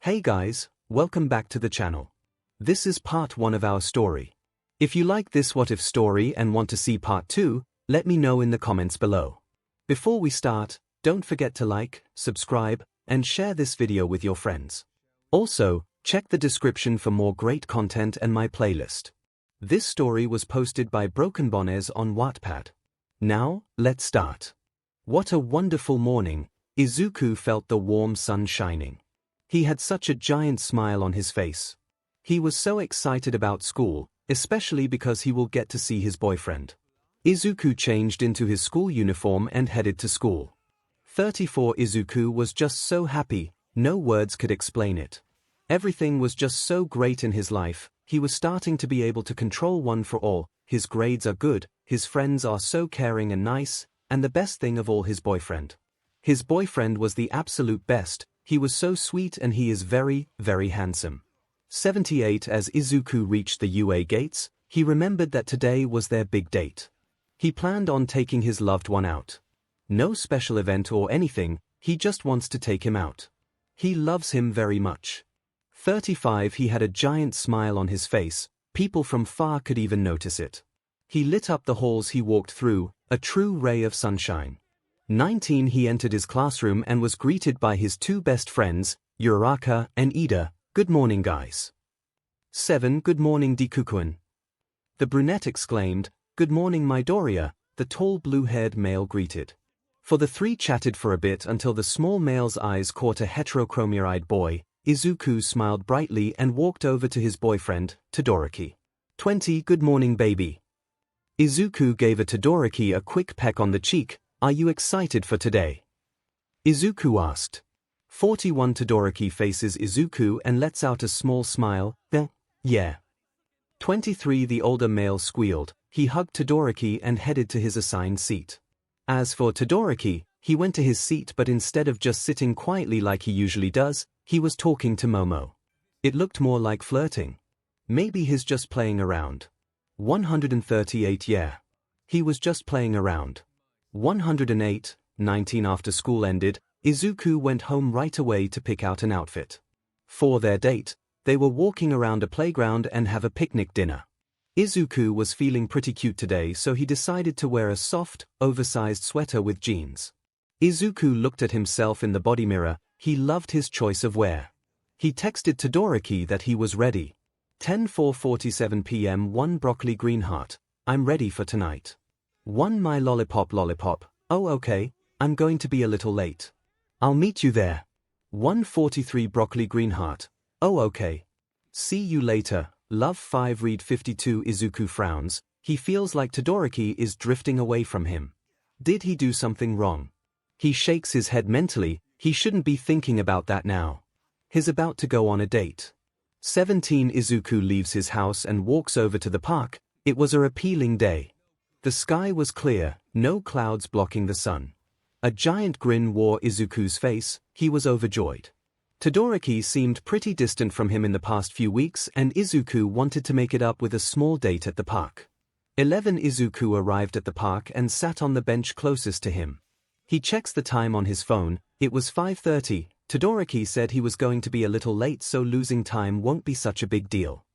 Hey guys, welcome back to the channel. This is part 1 of our story. If you like this what if story and want to see part 2, let me know in the comments below. Before we start, don't forget to like, subscribe, and share this video with your friends. Also, check the description for more great content and my playlist. This story was posted by brokenbonezz on Wattpad. Now, let's start. What a wonderful morning. Izuku felt the warm sun shining. He had such a giant smile on his face. He was so excited about school, especially because he will get to see his boyfriend. Izuku changed into his school uniform and headed to school. 34 Izuku was just so happy, no words could explain it. Everything was just so great in his life. He was starting to be able to control one for all. His grades are good, his friends are so caring and nice, and the best thing of all, his boyfriend. His boyfriend was the absolute best. He was so sweet and he is very, very handsome. 78 As Izuku reached the UA gates, he remembered that today was their big date. He planned on taking his loved one out. No special event or anything, he just wants to take him out. He loves him very much. 35 He had a giant smile on his face, people from far could even notice it. He lit up the halls he walked through, a true ray of sunshine. 19 He entered his classroom and was greeted by his two best friends, Uraraka and Ida. Good morning guys. 7 Good morning Deku-kun. The brunette exclaimed, good morning midoriya, the tall blue-haired male greeted. For the three chatted for a bit until the small male's eyes caught a heterochromia-eyed boy. Izuku smiled brightly and walked over to his boyfriend, Todoroki. 20 Good morning baby. Izuku gave Todoroki a quick peck on the cheek. Are you excited for today? Izuku asked. 41 Todoroki faces Izuku and lets out a small smile. Yeah. 23 The older male squealed. He hugged Todoroki and headed to his assigned seat. As for Todoroki, he went to his seat but instead of just sitting quietly like he usually does, he was talking to Momo. It looked more like flirting. Maybe he's just playing around. 138 Yeah. He was just playing around. 108, 19 After school ended, Izuku went home right away to pick out an outfit. For their date, they were walking around a playground and have a picnic dinner. Izuku was feeling pretty cute today so he decided to wear a soft, oversized sweater with jeans. Izuku looked at himself in the body mirror. He loved his choice of wear. He texted Todoroki that he was ready. 10:47 p.m. 1 Broccoli Green Heart. I'm ready for tonight. 1 My lollipop. Oh okay, I'm going to be a little late. I'll meet you there. 1:43 Broccoli Green Heart. Oh okay. See you later. Love 5 Read 52 Izuku frowns. He feels like Todoroki is drifting away from him. Did he do something wrong? He shakes his head mentally. He shouldn't be thinking about that now. He's about to go on a date. 17 Izuku leaves his house and walks over to the park. It was a appealing day. The sky was clear, no clouds blocking the sun. A giant grin wore Izuku's face. He was overjoyed. Todoroki seemed pretty distant from him in the past few weeks and Izuku wanted to make it up with a small date at the park. 11 Izuku arrived at the park and sat on the bench closest to him. He checks the time on his phone. It was 5:30. Todoroki said he was going to be a little late so losing time won't be such a big deal.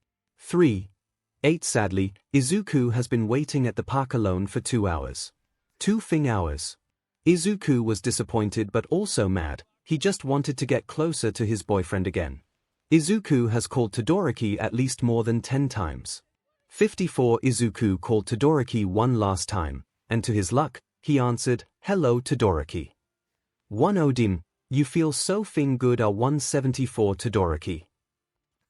8 Sadly, Izuku has been waiting at the park alone for 2 hours. 2 hours. Izuku was disappointed but also mad. He just wanted to get closer to his boyfriend again. Izuku has called Todoroki at least more than 10 times. 54 Izuku called Todoroki one last time, and to his luck, he answered, hello Todoroki. 1 Odin, you feel so good. 174 Todoroki.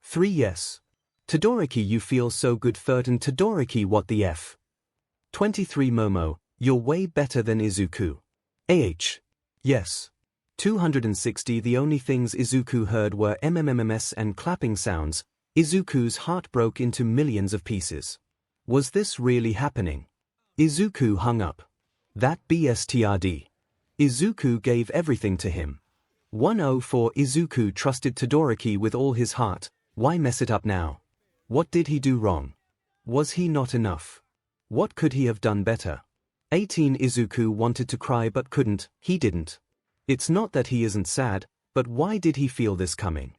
3 Yes. Todoroki you feel so good. 13 Todoroki what the F. 23 Momo, you're way better than Izuku. Yes. 260 The only things Izuku heard were mmms and clapping sounds. Izuku's heart broke into millions of pieces. Was this really happening? Izuku hung up. That bstrd. Izuku gave everything to him. 104 Izuku trusted Todoroki with all his heart. Why mess it up now? What did he do wrong? Was he not enough? What could he have done better? 18 Izuku wanted to cry but couldn't. He didn't. It's not that he isn't sad, but why did he feel this coming?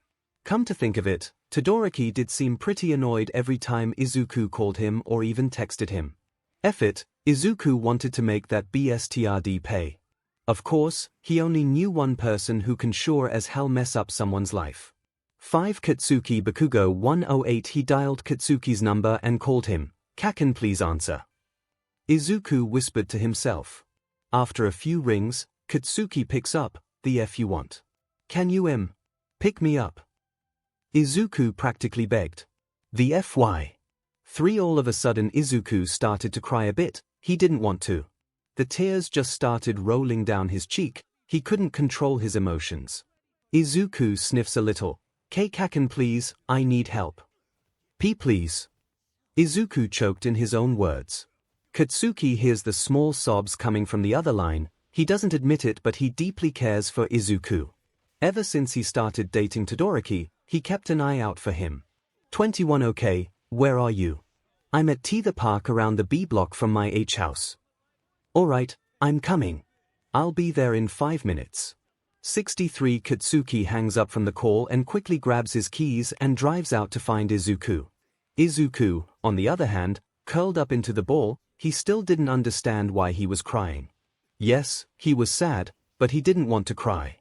Come to think of it, Todoroki did seem pretty annoyed every time Izuku called him or even texted him. F it, Izuku wanted to make that 𝗵𝘃𝗧𝗏 pay. Of course, he only knew one person who can sure as hell mess up someone's life. 5 Katsuki Bakugo 108. He dialed Katsuki's number and called him. Kaken, please answer. Izuku whispered to himself. After a few rings, Katsuki picks up. The F you want? Can you pick me up? Izuku practically begged. The FY. 3. All of a sudden Izuku started to cry a bit. He didn't want to. The tears just started rolling down his cheek. He couldn't control his emotions. Izuku sniffs a little. Kaken, please, I need help. Please. Izuku choked in his own words. Katsuki hears the small sobs coming from the other line. He doesn't admit it, but he deeply cares for Izuku. Ever since he started dating Todoroki, he kept an eye out for him. 21. Okay, where are you? I'm at the park around the B block from my house. Alright, I'm coming. I'll be there in 5 minutes. 63. Katsuki hangs up from the call and quickly grabs his keys and drives out to find Izuku. Izuku, on the other hand, curled up into the ball. He still didn't understand why he was crying. Yes, he was sad, but he didn't want to cry.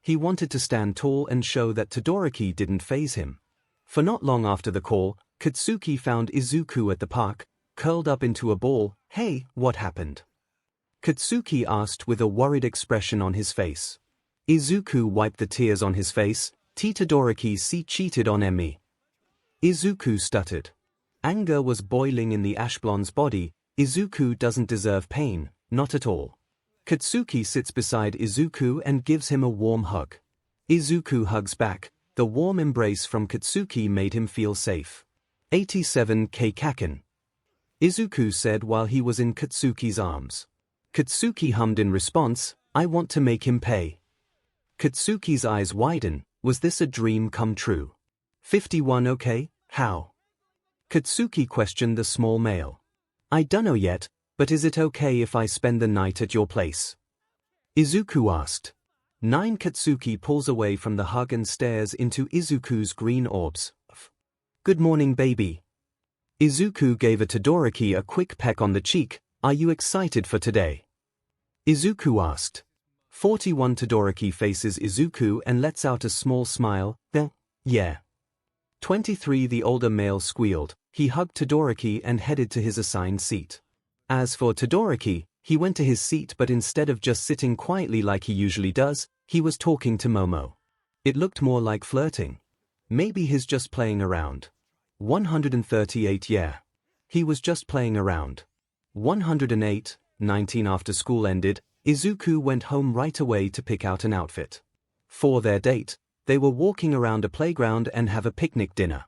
He wanted to stand tall and show that Todoroki didn't faze him. For not long after the call, Katsuki found Izuku at the park, curled up into a ball. Hey, what happened? Katsuki asked with a worried expression on his face. Izuku wiped the tears on his face. Todoroki cheated on me. Izuku stuttered. Anger was boiling in the Ashblonde's body. Izuku doesn't deserve pain, not at all. Katsuki sits beside Izuku and gives him a warm hug. Izuku hugs back. The warm embrace from Katsuki made him feel safe. 87. Kaken. Izuku said while he was in Katsuki's arms. Katsuki hummed in response, I want to make him pay. Katsuki's eyes widen. Was this a dream come true? 51. Okay, how? Katsuki questioned the small male. I dunno yet, but is it okay if I spend the night at your place? Izuku asked. 9. Katsuki pulls away from the hug and stares into Izuku's green orbs. Good morning, baby. Izuku gave Todoroki a quick peck on the cheek. Are you excited for today? Izuku asked. 41. Todoroki faces Izuku and lets out a small smile. Yeah. 23. The older male squealed. He hugged Todoroki and headed to his assigned seat. As for Todoroki, he went to his seat, but instead of just sitting quietly like he usually does, he was talking to Momo. It looked more like flirting. Maybe he's just playing around. 138. Yeah. He was just playing around. 108. 19. After school ended, Izuku went home right away to pick out an outfit. For their date, they were walking around a playground and have a picnic dinner.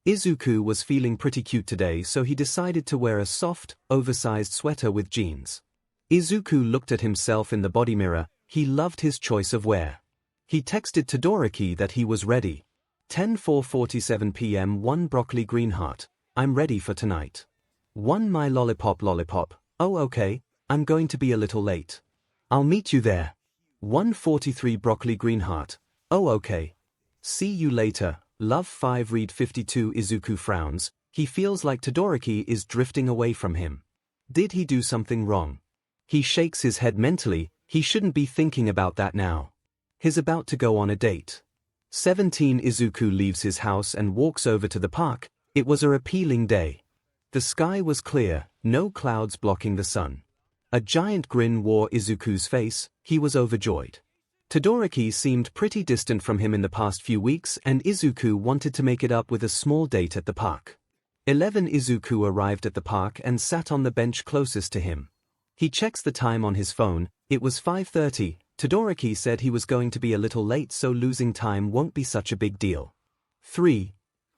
Izuku was feeling pretty cute today, so he decided to wear a soft, oversized sweater with jeans. Izuku looked at himself in the body mirror. He loved his choice of wear. He texted Todoroki that he was ready. 10:47 p.m. 1 Broccoli Green Heart. I'm ready for tonight. 1 My Lollipop. Oh okay, I'm going to be a little late. I'll meet you there. 1:43 Broccoli Green Heart. Oh okay. See you later. Love 5 Read 52. Izuku frowns. He feels like Todoroki is drifting away from him. Did he do something wrong? He shakes his head mentally. He shouldn't be thinking about that now. He's about to go on a date. 17. Izuku leaves his house and walks over to the park. It was a appealing day. The sky was clear, no clouds blocking the sun. A giant grin wore Izuku's face. He was overjoyed. Todoroki seemed pretty distant from him in the past few weeks, and Izuku wanted to make it up with a small date at the park. 11. Izuku arrived at the park and sat on the bench closest to him. He checks the time on his phone. It was 5:30. Todoroki said he was going to be a little late, so losing time won't be such a big deal. 3.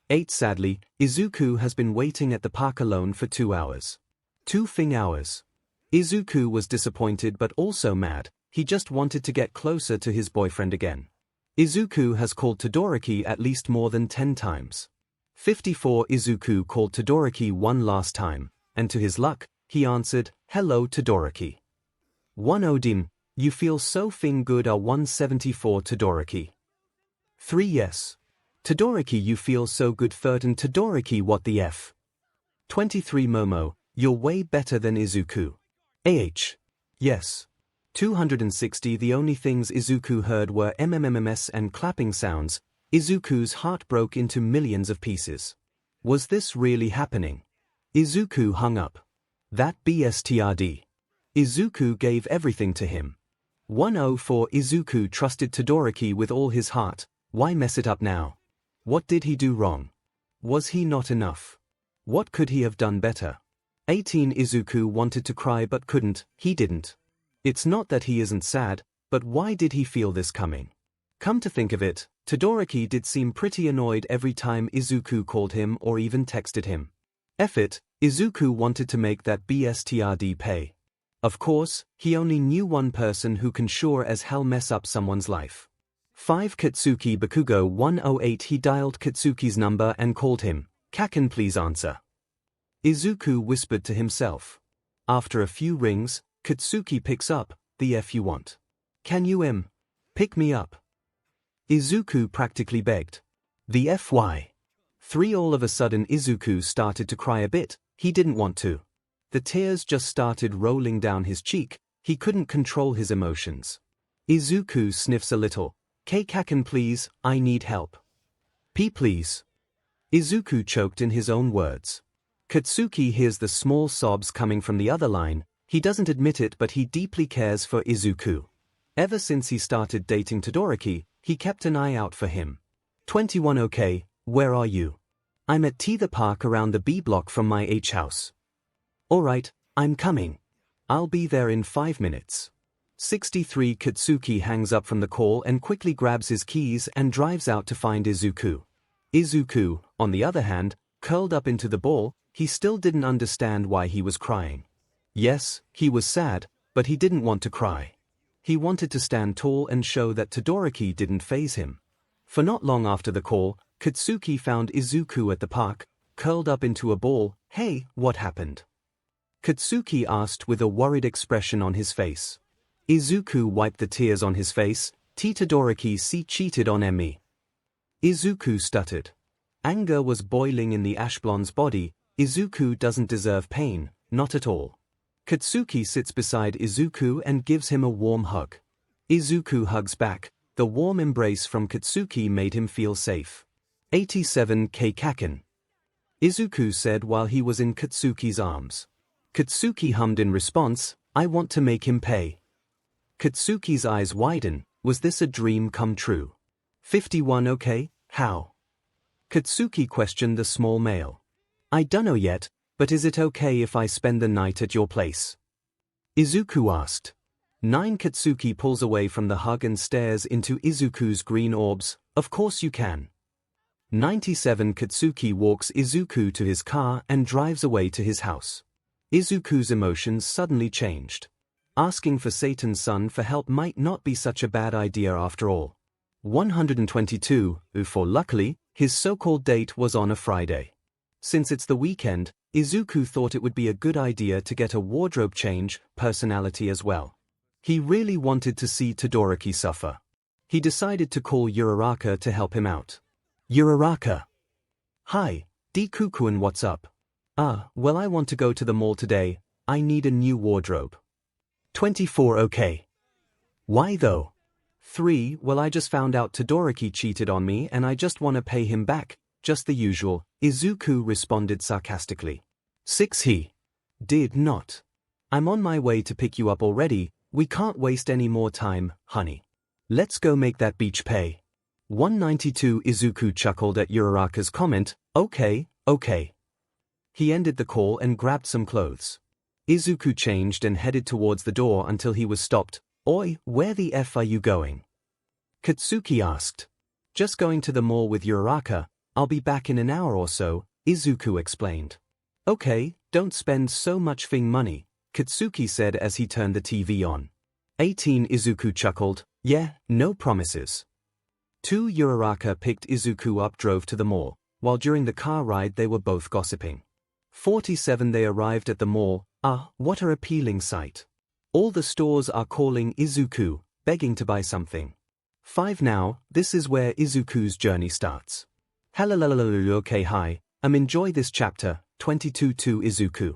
8. Sadly, Izuku has been waiting at the park alone for 2 hours. 2 hours. Izuku was disappointed but also mad. He just wanted to get closer to his boyfriend again. Izuku has called Todoroki at least more than 10 times. 54. Izuku called Todoroki one last time, and to his luck, he answered, Hello Todoroki. 1 Odin, you feel so good. 174. Todoroki. 3 Yes. Todoroki, you feel so good. Furton Todoroki, what the F? 23 Momo, you're way better than Izuku. Yes. 260 The only things Izuku heard were mmms and clapping sounds. Izuku's heart broke into millions of pieces. Was this really happening? Izuku hung up. That 𝗵𝘃𝗧𝗏. Izuku gave everything to him. 104 Izuku trusted Todoroki with all his heart. Why mess it up now? What did he do wrong? Was he not enough? What could he have done better? 18 Izuku wanted to cry but couldn't. He didn't. It's not that he isn't sad, but why did he feel this coming? Come to think of it, Todoroki did seem pretty annoyed every time Izuku called him or even texted him. F it, Izuku wanted to make that 𝗵𝘃𝗧𝗏 pay. Of course, he only knew one person who can sure as hell mess up someone's life. 5 Katsuki Bakugo 108 He dialed Katsuki's number and called him. Kaken, please answer. Izuku whispered to himself. After a few rings, Katsuki picks up. The F you want? Can you pick me up? Izuku practically begged. The FY. 3 All of a sudden Izuku started to cry a bit. He didn't want to. The tears just started rolling down his cheek. He couldn't control his emotions. Izuku sniffs a little. Kaken, please, I need help. Please. Izuku choked in his own words. Katsuki hears the small sobs coming from the other line. He doesn't admit it, but he deeply cares for Izuku. Ever since he started dating Todoroki, he kept an eye out for him. 21 Okay, where are you? I'm at the park around the B block from my house. Alright, I'm coming. I'll be there in 5 minutes. 63 Katsuki hangs up from the call and quickly grabs his keys and drives out to find Izuku. Izuku, on the other hand, curled up into the ball. He still didn't understand why he was crying. Yes, he was sad, but he didn't want to cry. He wanted to stand tall and show that Todoroki didn't faze him. For not long after the call, Katsuki found Izuku at the park, curled up into a ball. Hey, what happened? Katsuki asked with a worried expression on his face. Izuku wiped the tears on his face. Todoroki cheated on me. Izuku stuttered. Anger was boiling in the Ashblonde's body. Izuku doesn't deserve pain, not at all. Katsuki sits beside Izuku and gives him a warm hug. Izuku hugs back. The warm embrace from Katsuki made him feel safe. 87 Kaken. Izuku said while he was in Katsuki's arms. Katsuki hummed in response, I want to make him pay. Katsuki's eyes widen. Was this a dream come true? 51 Okay, how? Katsuki questioned the small male. I dunno yet, but is it okay if I spend the night at your place? Izuku asked. 9 Katsuki pulls away from the hug and stares into Izuku's green orbs. Of course you can. 97 Katsuki walks Izuku to his car and drives away to his house. Izuku's emotions suddenly changed. Asking for Satan's son for help might not be such a bad idea after all. 122 For luckily, his so-called date was on a Friday. Since it's the weekend, Izuku thought it would be a good idea to get a wardrobe change, personality as well. He really wanted to see Todoroki suffer. He decided to call 𝗬𝗓𝗏 to help him out. 𝗬𝗓𝗏. Hi, Deku-kun, what's up? Well, I want to go to the mall today. I need a new wardrobe. 24 Okay. Why though? 3 Well, I just found out Todoroki cheated on me and I just want to pay him back. Just the usual, Izuku responded sarcastically. 6 He did not. I'm on my way to pick you up already. We can't waste any more time, honey. Let's go make that beach pay. 192 Izuku chuckled at 𝗬𝗓𝗏's comment. Okay. He ended the call and grabbed some clothes. Izuku changed and headed towards the door until he was stopped. Oi, where the F are you going? Katsuki asked. Just going to the mall with 𝗬𝗓𝗏. I'll be back in an hour or so, Izuku explained. Okay, don't spend so much money, Katsuki said as he turned the TV on. 18 Izuku chuckled. Yeah, no promises. 2 𝗬𝗓𝗏 picked Izuku up, drove to the mall, while during the car ride they were both gossiping. 47 They arrived at the mall. What an appealing sight. All the stores are calling Izuku, begging to buy something. 5 Now, this is where Izuku's journey starts. Okay, hi, enjoy this chapter. 22 to Izuku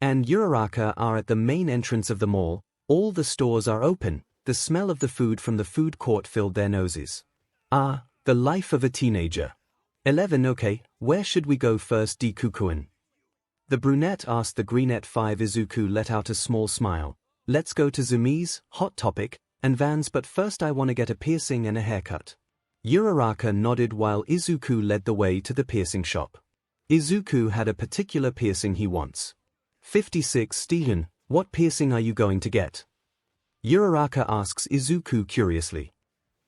and Uraraka are at the main entrance of the mall. All the stores are open. The smell of the food from the food court filled their noses. Ah, the life of a teenager. 11 Okay, where should we go first, Deku-kun? The brunette asked the greenette 5. Izuku let out a small smile. Let's go to 𝗧𝗵𝗲, Hot Topic, and Vans, but first I want to get a piercing and a haircut. Uraraka nodded while Izuku led the way to the piercing shop. Izuku had a particular piercing he wants. 56 Steven, what piercing are you going to get? Uraraka asks Izuku curiously.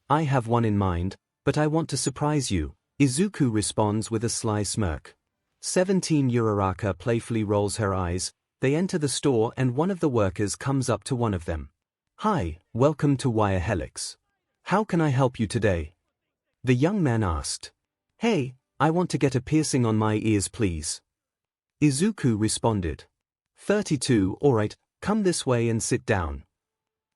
I have one in mind, but I want to surprise you, Izuku responds with a sly smirk. 17 Uraraka playfully rolls her eyes. They enter the store and one of the workers comes up to one of them. Hi, welcome to 𝗬𝗃𝗃. How can I help you today? The young man asked. Hey, I want to get a piercing on my ears, please. Izuku responded. 32 Alright, come this way and sit down.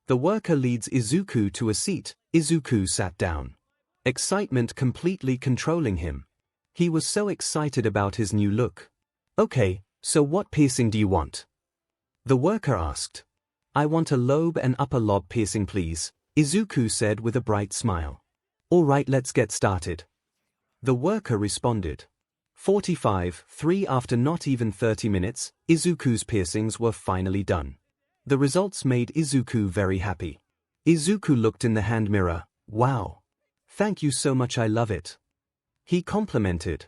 The worker leads Izuku to a seat. Izuku sat down. Excitement completely controlling him. He was so excited about his new look. Okay, so what piercing do you want? The worker asked. I want a lobe and upper lobe piercing, please, Izuku said with a bright smile. Alright, let's get started. The worker responded. 45 3 After not even 30 minutes, Izuku's piercings were finally done. The results made Izuku very happy. Izuku looked in the hand mirror. Wow. Thank you so much, I love it. He complimented.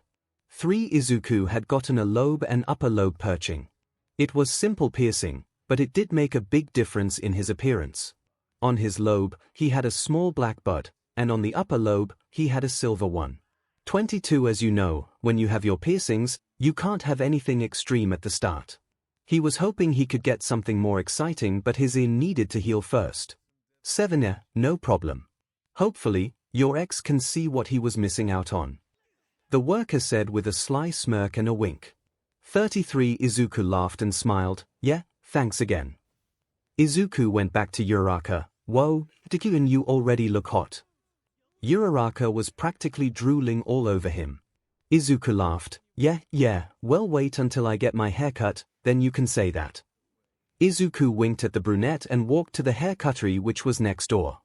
3 Izuku had gotten a lobe and upper lobe piercing. It was simple piercing, but it did make a big difference in his appearance. On his lobe, he had a small black bud, and on the upper lobe, he had a silver one. 22 As you know, when you have your piercings, you can't have anything extreme at the start. He was hoping he could get something more exciting, but his ear needed to heal first. 7 No problem. Hopefully, your ex can see what he was missing out on. The worker said with a sly smirk and a wink. 33 Izuku laughed and smiled. Yeah, thanks again. Izuku went back to Uraraka. Whoa, Deku, and you already look hot. Uraraka was practically drooling all over him. Izuku laughed. Yeah, well, wait until I get my haircut, then you can say that. Izuku winked at the brunette and walked to the haircuttery, which was next door.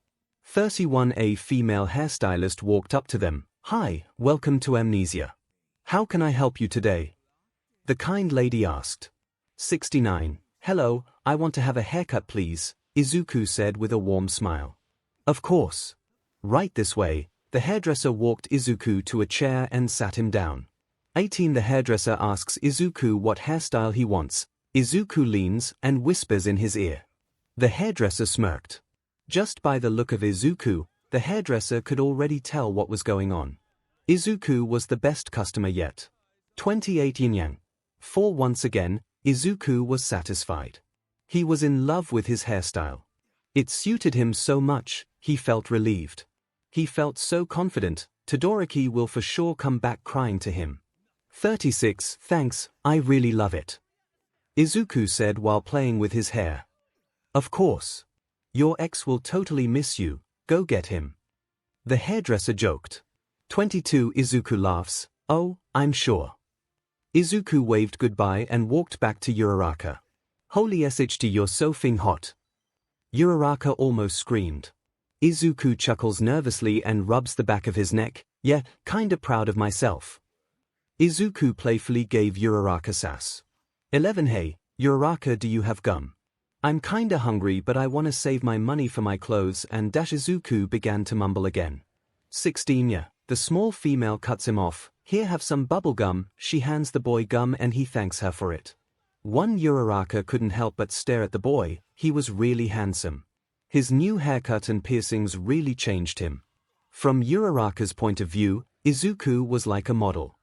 31 A female hairstylist walked up to them. Hi, welcome to 𝗵𝗲𝗄. How can I help you today? The kind lady asked. 69 Hello, I want to have a haircut, please, Izuku said with a warm smile. Of course. Right this way. The hairdresser walked Izuku to a chair and sat him down. 18 The hairdresser asks Izuku what hairstyle he wants. Izuku leans and whispers in his ear. The hairdresser smirked. Just by the look of Izuku, the hairdresser could already tell what was going on. Izuku was the best customer yet. 28 Yin-yang. 4 Once again, Izuku was satisfied. He was in love with his hairstyle. It suited him so much, he felt relieved. He felt so confident, Todoroki will for sure come back crying to him. 36 Thanks, I really love it. Izuku said while playing with his hair. Of course. Your ex will totally miss you, go get him. The hairdresser joked. 22 Izuku laughs. Oh, I'm sure. Izuku waved goodbye and walked back to Uraraka. Holy 𝗧𝗃, you're so f***ing hot. Uraraka almost screamed. Izuku chuckles nervously and rubs the back of his neck. Yeah, kinda proud of myself. Izuku playfully gave Uraraka sass. 11 Hey, Uraraka, do you have gum? I'm kinda hungry, but I wanna save my money for my clothes, and Izuku began to mumble again. 16 Yeah, the small female cuts him off. Here, have some bubble gum. She hands the boy gum and he thanks her for it. One Uraraka couldn't help but stare at the boy. He was really handsome. His new haircut and piercings really changed him. From Uraraka's point of view, Izuku was like a model.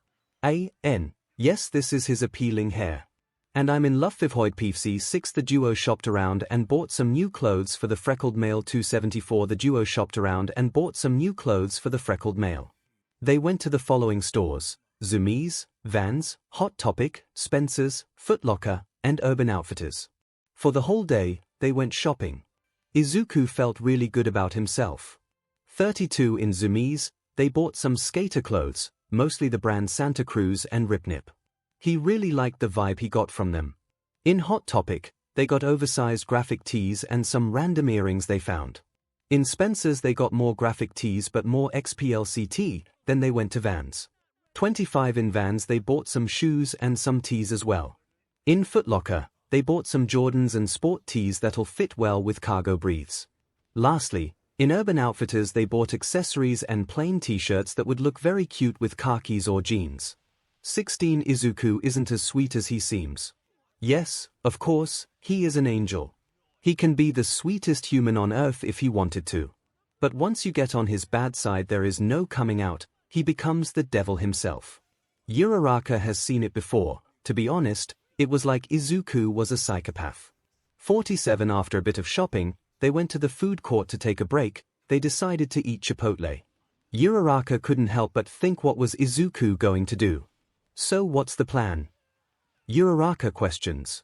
Yes, this is his appealing hair. And I'm in love with 𝗲𝗄𝗧𝗔𝗔. 6 The duo shopped around and bought some new clothes for the freckled male. 274 The duo shopped around and bought some new clothes for the freckled male. They went to the following stores: 𝗬𝗵𝗲, Vans, Hot Topic, Spencer's, Foot Locker, and Urban Outfitters. For the whole day, they went shopping. Izuku felt really good about himself. 32 In 𝗬𝗵𝗲, they bought some skater clothes, mostly the brand Santa Cruz and Ripnip. He really liked the vibe he got from them. In Hot Topic, they got oversized graphic tees and some random earrings they found. In Spencer's they got more graphic tees but more XPLCT, then they went to Vans. 25 in Vans they bought some shoes and some tees as well. In Foot Locker, they bought some Jordans and sport tees that'll fit well with cargo briefs. Lastly, in Urban Outfitters they bought accessories and plain t-shirts that would look very cute with khakis or jeans. 16 Izuku isn't as sweet as he seems. Yes, of course, he is an angel. He can be the sweetest human on earth if he wanted to. But once you get on his bad side there is no coming out, he becomes the devil himself. Uraraka has seen it before. To be honest, it was like Izuku was a psychopath. 47 After a bit of shopping, they went to the food court to take a break. They decided to eat Chipotle. Uraraka couldn't help but think, what was Izuku going to do? So what's the plan? Uraraka questions.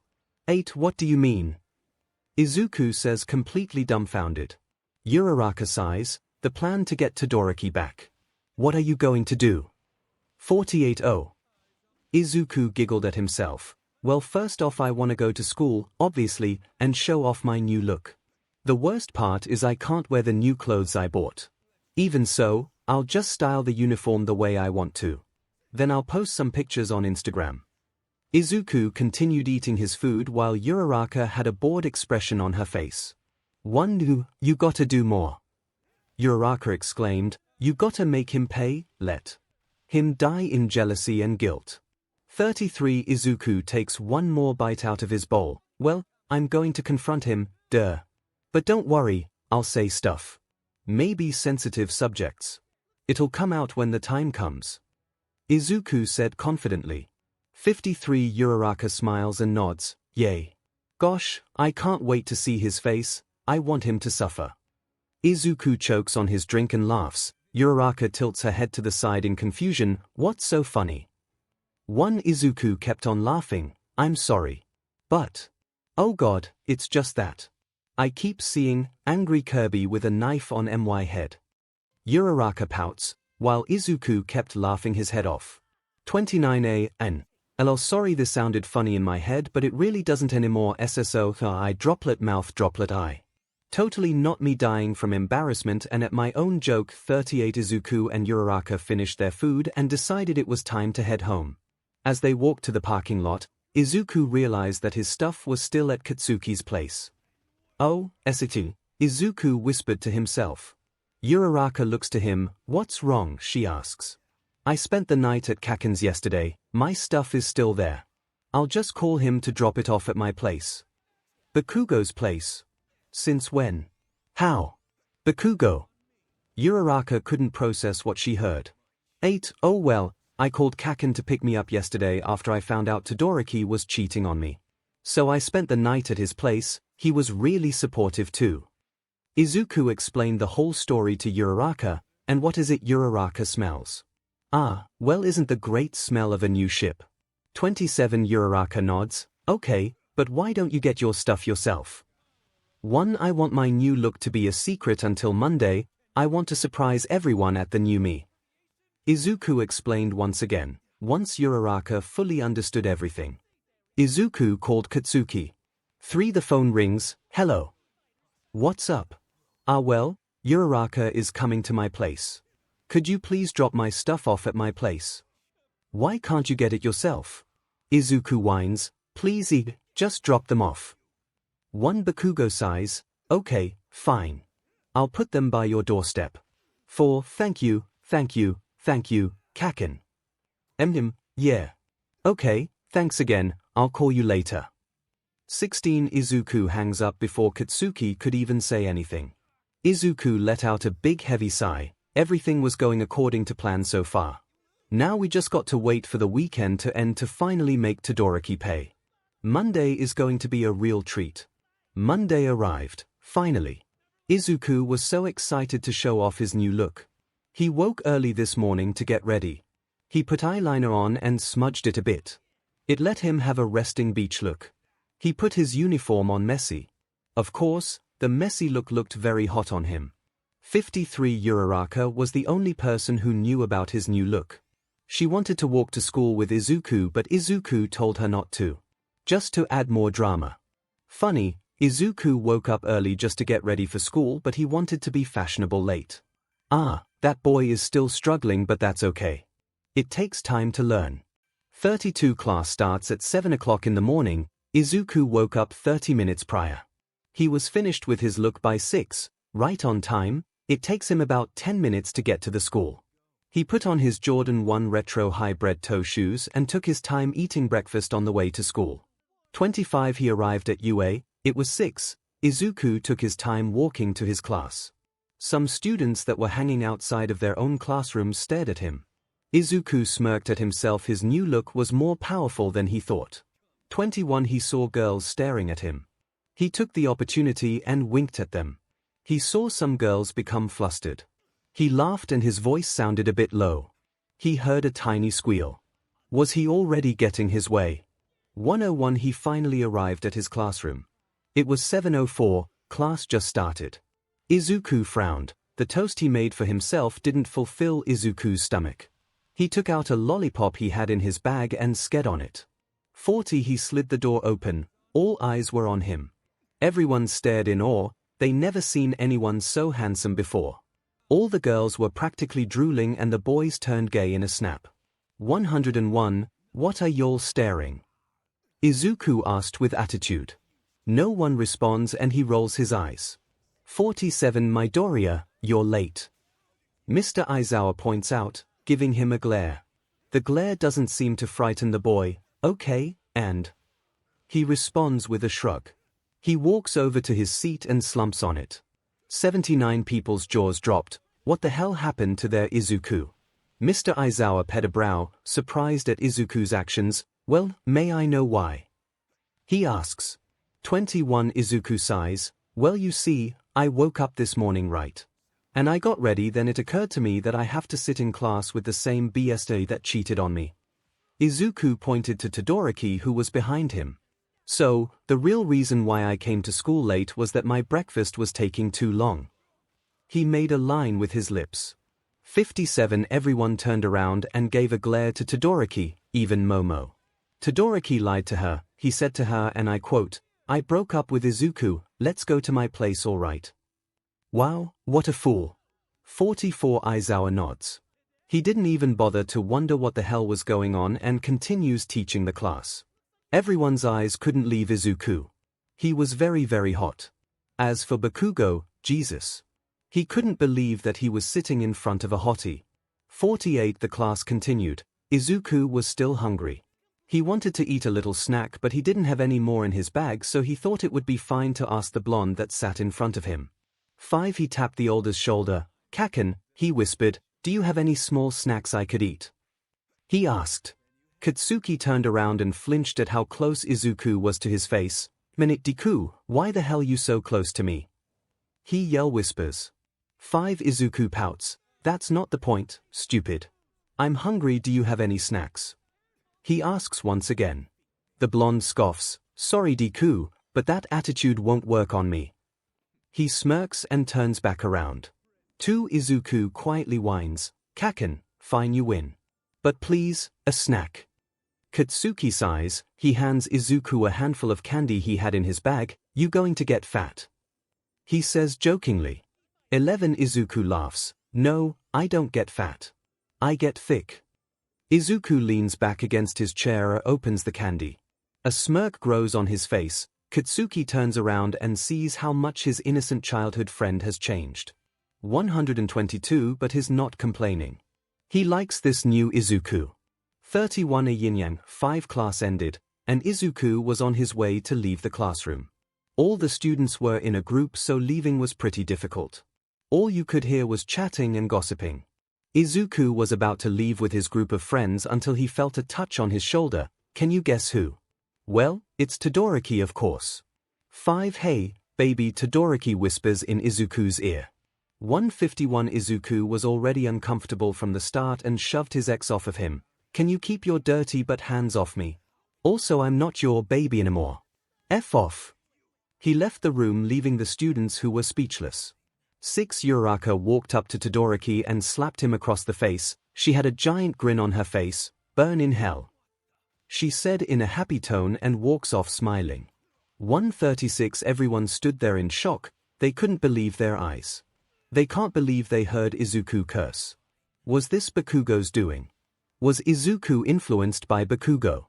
8 What do you mean? Izuku says, completely dumbfounded. Uraraka sighs, the plan to get Todoroki back. What are you going to do? 48 Oh. Izuku giggled at himself. Well, first off I want to go to school, obviously, and show off my new look. The worst part is I can't wear the new clothes I bought. Even so, I'll just style the uniform the way I want to. Then I'll post some pictures on Instagram. Izuku continued eating his food while Uraraka had a bored expression on her face. You gotta do more. Uraraka exclaimed, you gotta make him pay, let him die in jealousy and guilt. 33 Izuku takes one more bite out of his bowl. Well, I'm going to confront him, duh. But don't worry, I'll say stuff. Maybe sensitive subjects. It'll come out when the time comes. Izuku said confidently. 53 Uraraka smiles and nods, yay. Gosh, I can't wait to see his face, I want him to suffer. Izuku chokes on his drink and laughs. Uraraka tilts her head to the side in confusion, what's so funny? Izuku kept on laughing, I'm sorry. But, oh god, it's just that. I keep seeing angry Kirby with a knife on my head. Uraraka pouts, while Izuku kept laughing his head off. 29 LL sorry this sounded funny in my head but it really doesn't anymore SSO I droplet mouth droplet eye. Totally not me dying from embarrassment and at my own joke. 38 Izuku and Uraraka finished their food and decided it was time to head home. As they walked to the parking lot, Izuku realized that his stuff was still at Katsuki's place. Oh, 𝗧𝗧𝗧, Izuku whispered to himself. Uraraka looks to him, what's wrong, she asks. I spent the night at 𝐭𝐿𝐴𝐻𝐵's yesterday, my stuff is still there. I'll just call him to drop it off at my place. Bakugo's place? Since when? How? Bakugo? Uraraka couldn't process what she heard. 8 Oh well, I called 𝐭𝐿𝐴𝐻 to pick me up yesterday after I found out Todoroki was cheating on me. So I spent the night at his place. He was really supportive too. Izuku explained the whole story to Uraraka, and what is it Uraraka smells? Ah, well isn't the great smell of a new ship. 27 Uraraka nods, okay, but why don't you get your stuff yourself? I want my new look to be a secret until Monday, I want to surprise everyone at the new me. Izuku explained once again, once Uraraka fully understood everything. Izuku called Katsuki. 3 The phone rings, hello. What's up? Well, Uraraka is coming to my place. Could you please drop my stuff off at my place? Why can't you get it yourself? Izuku whines, please just drop them off. Bakugo sighs, okay, fine. I'll put them by your doorstep. 4 Thank you, 𝗏𝗏𝗏𝗏. Yeah. Okay, thanks again, I'll call you later. 16 Izuku hangs up before Katsuki could even say anything. Izuku let out a big heavy sigh, everything was going according to plan so far. Now we just got to wait for the weekend to end to finally make Todoroki pay. Monday is going to be a real treat. Monday arrived, finally. Izuku was so excited to show off his new look. He woke early this morning to get ready. He put eyeliner on and smudged it a bit. It let him have a resting beach look. He put his uniform on messy. Of course, the messy look looked very hot on him. 53 Uraraka was the only person who knew about his new look. She wanted to walk to school with Izuku, but Izuku told her not to. Just to add more drama. Funny, Izuku woke up early just to get ready for school, but he wanted to be fashionable late. Ah, that boy is still struggling, but that's okay. It takes time to learn. 32 class starts at 7 o'clock in the morning. Izuku woke up 30 minutes prior. He was finished with his look by 6, right on time. It takes him about 10 minutes to get to the school. He put on his Jordan 1 retro high-bred toe shoes and took his time eating breakfast on the way to school. 25 He arrived at UA, it was 6. Izuku took his time walking to his class. Some students that were hanging outside of their own classrooms stared at him. Izuku smirked at himself. His new look was more powerful than he thought. 21 He saw girls staring at him. He took the opportunity and winked at them. He saw some girls become flustered. He laughed and his voice sounded a bit low. He heard a tiny squeal. Was he already getting his way? 101 He finally arrived at his classroom. It was 7:04, class just started. Izuku frowned. The toast he made for himself didn't fulfill Izuku's stomach. He took out a lollipop he had in his bag and sked on it. 40 He slid the door open. All eyes were on him. Everyone stared in awe. They never seen anyone so handsome before. All the girls were practically drooling and the boys turned gay in a snap. 101 What are y'all staring? Izuku asked with attitude. No one responds and he rolls his eyes. 47 Midoriya, you're late. Mr. Aizawa points out, giving him a glare. The glare doesn't seem to frighten the boy. Okay, and? He responds with a shrug. He walks over to his seat and slumps on it. 79 People's jaws dropped. What the hell happened to their Izuku? Mr. Aizawa pet a brow, surprised at Izuku's actions. Well, may I know why? He asks. 21 Izuku sighs. Well, you see, I woke up this morning right. And I got ready, then it occurred to me that I have to sit in class with the same BSD that cheated on me. Izuku pointed to Todoroki, who was behind him. So, the real reason why I came to school late was that my breakfast was taking too long. He made a line with his lips. 57 Everyone turned around and gave a glare to Todoroki, even Momo. Todoroki lied to her. He said to her, and I quote, I broke up with Izuku, let's go to my place, all right. Wow, what a fool. 44 Aizawa nods. He didn't even bother to wonder what the hell was going on and continues teaching the class. Everyone's eyes couldn't leave Izuku. He was very, very hot. As for Bakugo, Jesus. He couldn't believe that he was sitting in front of a hottie. 48 The class continued. Izuku was still hungry. He wanted to eat a little snack, but he didn't have any more in his bag, so he thought it would be fine to ask the blonde that sat in front of him. 5 He tapped the older's shoulder. Kaken, he whispered, do you have any small snacks I could eat? He asked. Katsuki turned around and flinched at how close Izuku was to his face. 𝗵𝗃, why the hell you so close to me? He whispers. 5 Izuku pouts. That's not the point, stupid. I'm hungry, do you have any snacks? He asks once again. The blonde scoffs. Sorry Deku, but that attitude won't work on me. He smirks and turns back around. 2 Izuku quietly whines. Kaken, fine, you win. But please, a snack. Katsuki sighs. He hands Izuku a handful of candy he had in his bag. You going to get fat? He says jokingly. 11 Izuku laughs. No, I don't get fat. I get thick. Izuku leans back against his chair and opens the candy. A smirk grows on his face. Katsuki turns around and sees how much his innocent childhood friend has changed. 122 But he's not complaining. He likes this new Izuku. 31 A yin-yang 5 class ended, and Izuku was on his way to leave the classroom. All the students were in a group, so leaving was pretty difficult. All you could hear was chatting and gossiping. Izuku was about to leave with his group of friends until he felt a touch on his shoulder. Can you guess who? Well, it's Todoroki, of course. 5 Hey, baby, Todoroki whispers in Izuku's ear. 151 Izuku was already uncomfortable from the start and shoved his ex off of him. Can you keep your dirty butt hands off me? Also, I'm not your baby anymore. F off. He left the room, leaving the students who were speechless. 6 Uraraka walked up to Todoroki and slapped him across the face. She had a giant grin on her face. "Burn in hell," she said in a happy tone and walks off smiling. 136 Everyone stood there in shock. They couldn't believe their eyes. They can't believe they heard Izuku curse. Was this Bakugo's doing? Was Izuku influenced by Bakugo?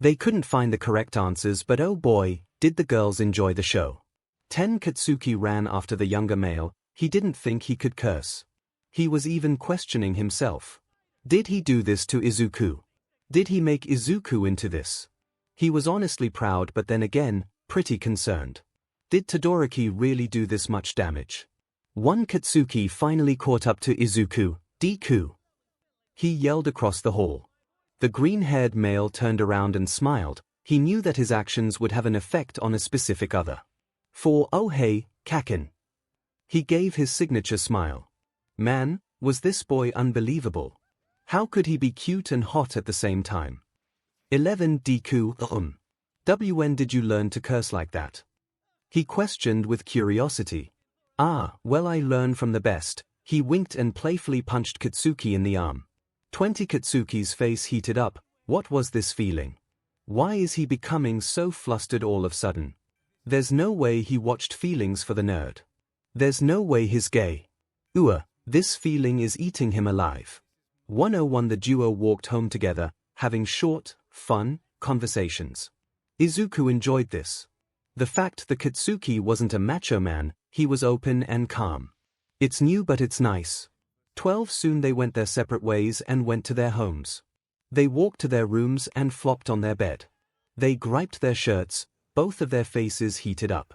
They couldn't find the correct answers, but oh boy, did the girls enjoy the show. 10 Katsuki ran after the younger male. He didn't think he could curse. He was even questioning himself. Did he do this to Izuku? Did he make Izuku into this? He was honestly proud, but then again, pretty concerned. Did Todoroki really do this much damage? One Katsuki finally caught up to Izuku. "Deku!" he yelled across the hall. The green-haired male turned around and smiled. He knew that his actions would have an effect on a specific other. For oh hey, Kaken. He gave his signature smile. Man, was this boy unbelievable. How could he be cute and hot at the same time? 11 Deku. When did you learn to curse like that? He questioned with curiosity. Well, I learn from the best. He winked and playfully punched Katsuki in the arm. 20 Katsuki's face heated up. What was this feeling? Why is he becoming so flustered all of a sudden? There's no way he watched feelings for the nerd. There's no way he's gay. This feeling is eating him alive. 101 The duo walked home together, having short, fun conversations. Izuku enjoyed this. The fact the Katsuki wasn't a macho man, he was open and calm. It's new but it's nice. 12 Soon they went their separate ways and went to their homes. They walked to their rooms and flopped on their bed. They griped their shirts, both of their faces heated up.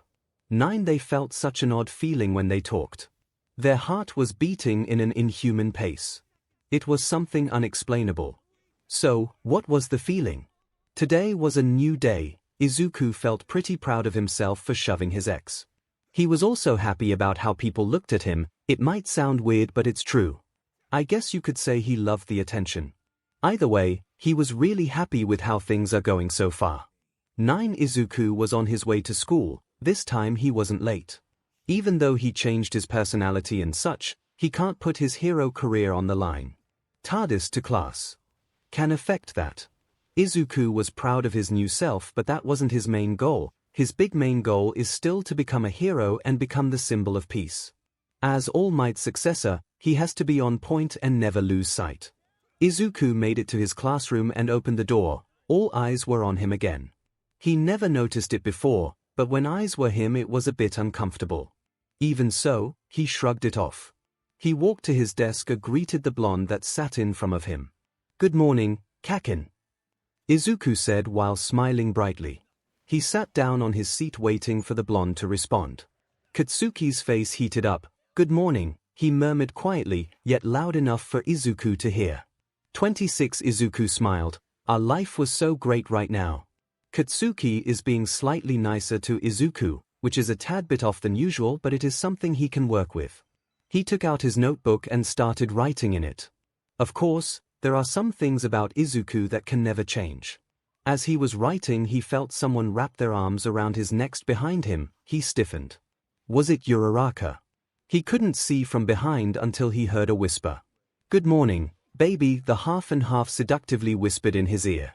9 They felt such an odd feeling when they talked. Their heart was beating in an inhuman pace. It was something unexplainable. So, what was the feeling? Today was a new day. Izuku felt pretty proud of himself for shoving his ex. He was also happy about how people looked at him. It might sound weird, but it's true. I guess you could say he loved the attention. Either way, he was really happy with how things are going so far. 9 Izuku was on his way to school. This time he wasn't late. Even though he changed his personality and such, he can't put his hero career on the line. TARDIS to class can affect that. Izuku was proud of his new self, but that wasn't his main goal. His big main goal is still to become a hero and become the symbol of peace. As All Might's successor, he has to be on point and never lose sight. Izuku made it to his classroom and opened the door. All eyes were on him again. He never noticed it before, but when eyes were him it was a bit uncomfortable. Even so, he shrugged it off. He walked to his desk and greeted the blonde that sat in front of him. "Good morning, Kaken," Izuku said while smiling brightly. He sat down on his seat waiting for the blonde to respond. Katsuki's face heated up. "Good morning," he murmured quietly, yet loud enough for Izuku to hear. 26 Izuku smiled. "Our life was so great right now." Katsuki is being slightly nicer to Izuku, which is a tad bit off than usual, but it is something he can work with. He took out his notebook and started writing in it. Of course, there are some things about Izuku that can never change. As he was writing, he felt someone wrap their arms around his neck behind him. He stiffened. Was it Uraraka? He couldn't see from behind until he heard a whisper. "Good morning, baby," the half and half seductively whispered in his ear.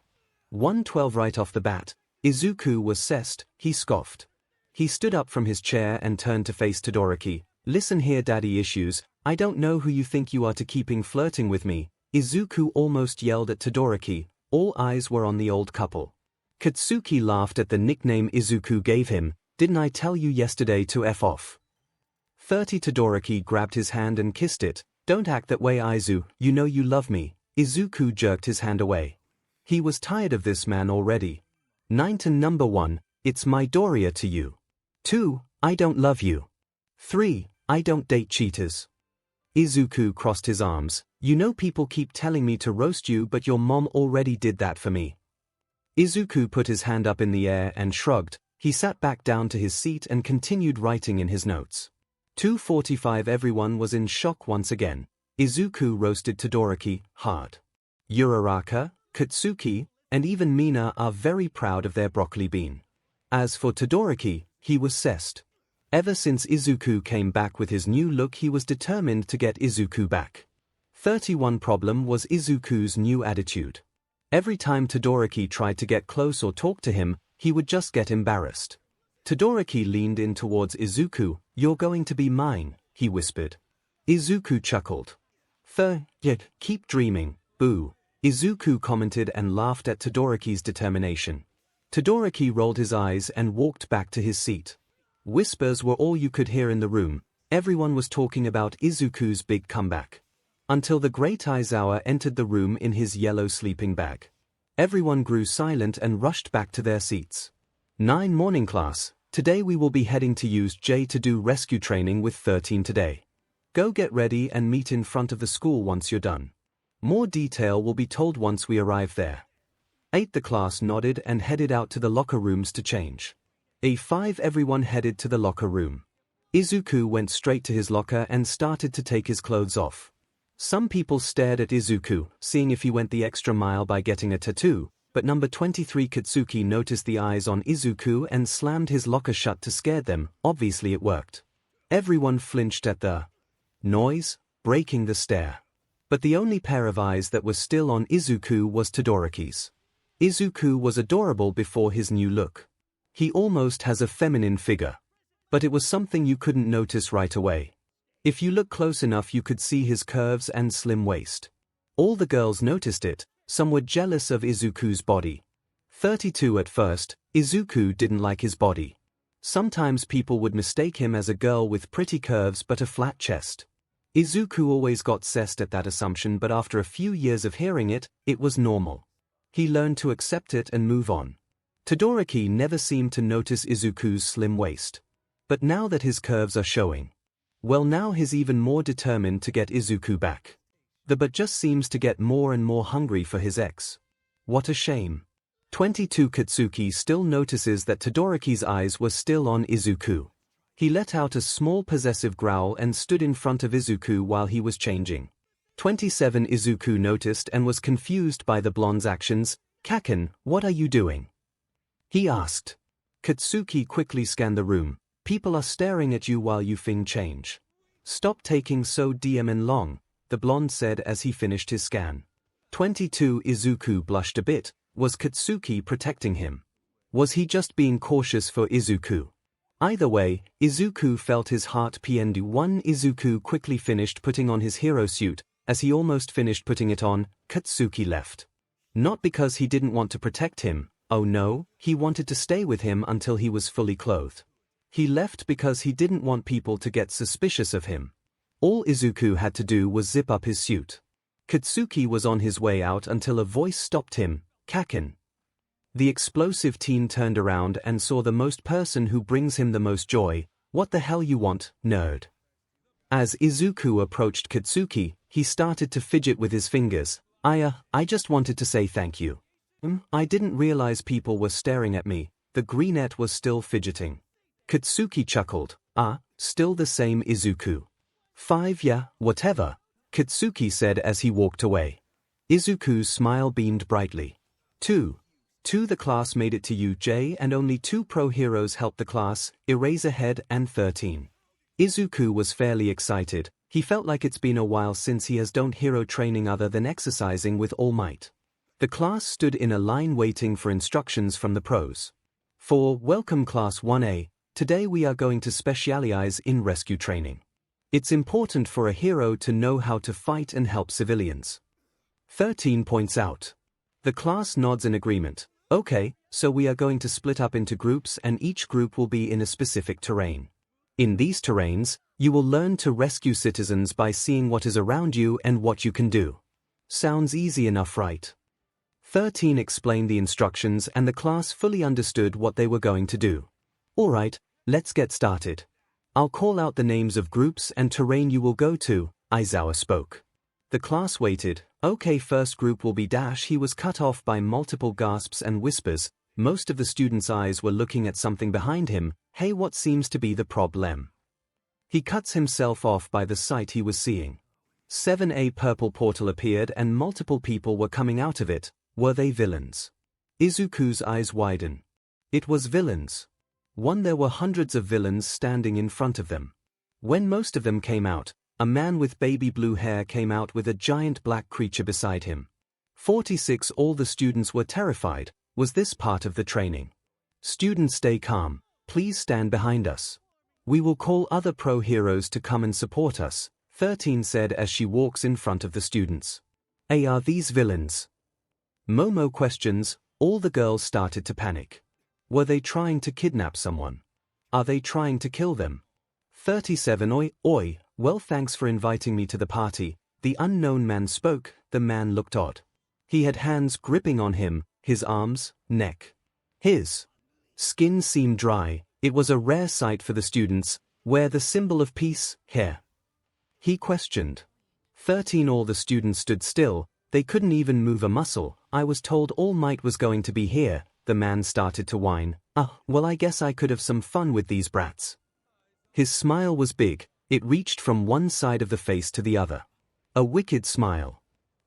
112 Right off the bat, Izuku was cessed. He scoffed. He stood up from his chair and turned to face Todoroki. "Listen here, daddy issues, I don't know who you think you are to keeping flirting with me," Izuku almost yelled at Todoroki. All eyes were on the old couple. Katsuki laughed at the nickname Izuku gave him. "Didn't I tell you yesterday to F off?" 30 Todoroki grabbed his hand and kissed it. "Don't act that way, Aizu, you know you love me." Izuku jerked his hand away. He was tired of this man already. 9 to number 1, "It's midoriya to you." 2, "I don't love you." 3, "I don't date cheaters." Izuku crossed his arms. "You know people keep telling me to roast you, but your mom already did that for me." Izuku put his hand up in the air and shrugged. He sat back down to his seat and continued writing in his notes. 2:45 Everyone was in shock once again. Izuku roasted Todoroki hard. Uraraka, Katsuki, and even Mina are very proud of their broccoli bean. As for Todoroki, he was cessed. Ever since Izuku came back with his new look, he was determined to get Izuku back. 31 problem was Izuku's new attitude. Every time Todoroki tried to get close or talk to him, he would just get embarrassed. Todoroki leaned in towards Izuku. "You're going to be mine," he whispered. Izuku chuckled. Keep dreaming, boo," Izuku commented and laughed at Todoroki's determination. Todoroki rolled his eyes and walked back to his seat. Whispers were all you could hear in the room. Everyone was talking about Izuku's big comeback. Until the great Aizawa entered the room in his yellow sleeping bag. Everyone grew silent and rushed back to their seats. 9 morning class. Today we will be heading to use J to do rescue training with 13 today. Go get ready and meet in front of the school once you're done. More detail will be told once we arrive there. 8 The class nodded and headed out to the locker rooms to change. 5 Everyone headed to the locker room. Izuku went straight to his locker and started to take his clothes off. Some people stared at Izuku, seeing if he went the extra mile by getting a tattoo, but number 23 Katsuki noticed the eyes on Izuku and slammed his locker shut to scare them. Obviously it worked. Everyone flinched at the noise, breaking the stare. But the only pair of eyes that was still on Izuku was Todoroki's. Izuku was adorable before his new look. He almost has a feminine figure. But it was something you couldn't notice right away. If you look close enough you could see his curves and slim waist. All the girls noticed it. Some were jealous of Izuku's body. 32 At first, Izuku didn't like his body. Sometimes people would mistake him as a girl with pretty curves but a flat chest. Izuku always got obsessed at that assumption, but after a few years of hearing it, it was normal. He learned to accept it and move on. Todoroki never seemed to notice Izuku's slim waist. But now that his curves are showing, well, now he's even more determined to get Izuku back. But just seems to get more and more hungry for his ex. What a shame. 22 Katsuki still notices that Todoroki's eyes were still on Izuku. He let out a small possessive growl and stood in front of Izuku while he was changing. 27 Izuku noticed and was confused by the blonde's actions. "Kaken, what are you doing?" he asked. Katsuki quickly scanned the room. "People are staring at you while you change. Stop taking so damn long," the blonde said as he finished his scan. 22 Izuku blushed a bit. Was Katsuki protecting him? Was he just being cautious for Izuku? Either way, Izuku felt his heart pound. 1 Izuku quickly finished putting on his hero suit. As he almost finished putting it on, Katsuki left. Not because he didn't want to protect him. Oh no, he wanted to stay with him until he was fully clothed. He left because he didn't want people to get suspicious of him. All Izuku had to do was zip up his suit. Katsuki was on his way out until a voice stopped him. "Kaken." The explosive teen turned around and saw the most person who brings him the most joy. "What the hell you want, nerd?" As Izuku approached Katsuki, he started to fidget with his fingers. I just wanted to say thank you. I didn't realize people were staring at me." The greenette was still fidgeting. Katsuki chuckled. Still the same Izuku." 5 Yeah, whatever," Katsuki said as he walked away. Izuku's smile beamed brightly. 2 The class made it to UJ and only 2 pro heroes helped the class, Eraserhead and 13. Izuku was fairly excited. He felt like it's been a while since he has done hero training other than exercising with All Might. The class stood in a line waiting for instructions from the pros. "For welcome class 1A, today we are going to specialize in rescue training. It's important for a hero to know how to fight and help civilians." 13 points out. The class nods in agreement. "Okay, so we are going to split up into groups and each group will be in a specific terrain. In these terrains, you will learn to rescue citizens by seeing what is around you and what you can do. Sounds easy enough, right?" 13 explained the instructions and the class fully understood what they were going to do. "Alright, let's get started. I'll call out the names of groups and terrain you will go to," Aizawa spoke. The class waited. "Okay, first group will be dash." He was cut off by multiple gasps and whispers. Most of the students' eyes were looking at something behind him. "Hey, what seems to be the problem?" He cuts himself off by the sight he was seeing. 7A purple portal appeared and multiple people were coming out of it. Were they villains? Izuku's eyes widen. It was villains. There were hundreds of villains standing in front of them. When most of them came out, a man with baby blue hair came out with a giant black creature beside him. 46 All the students were terrified. Was this part of the training? Students, stay calm. Please stand behind us. We will call other pro heroes to come and support us, 13 said as she walks in front of the students. Are these villains? Momo questions. All the girls started to panic. Were they trying to kidnap someone? Are they trying to kill them? 37 Oi, well, thanks for inviting me to the party, the unknown man spoke. The man looked odd. He had hands gripping on him, his arms, neck. His skin seemed dry. It was a rare sight for the students. Wear the symbol of peace here? He questioned. 13 All the students stood still. They couldn't even move a muscle. I was told All Might was going to be here. The man started to whine. Well, I guess I could have some fun with these brats. His smile was big. It reached from one side of the face to the other. A wicked smile.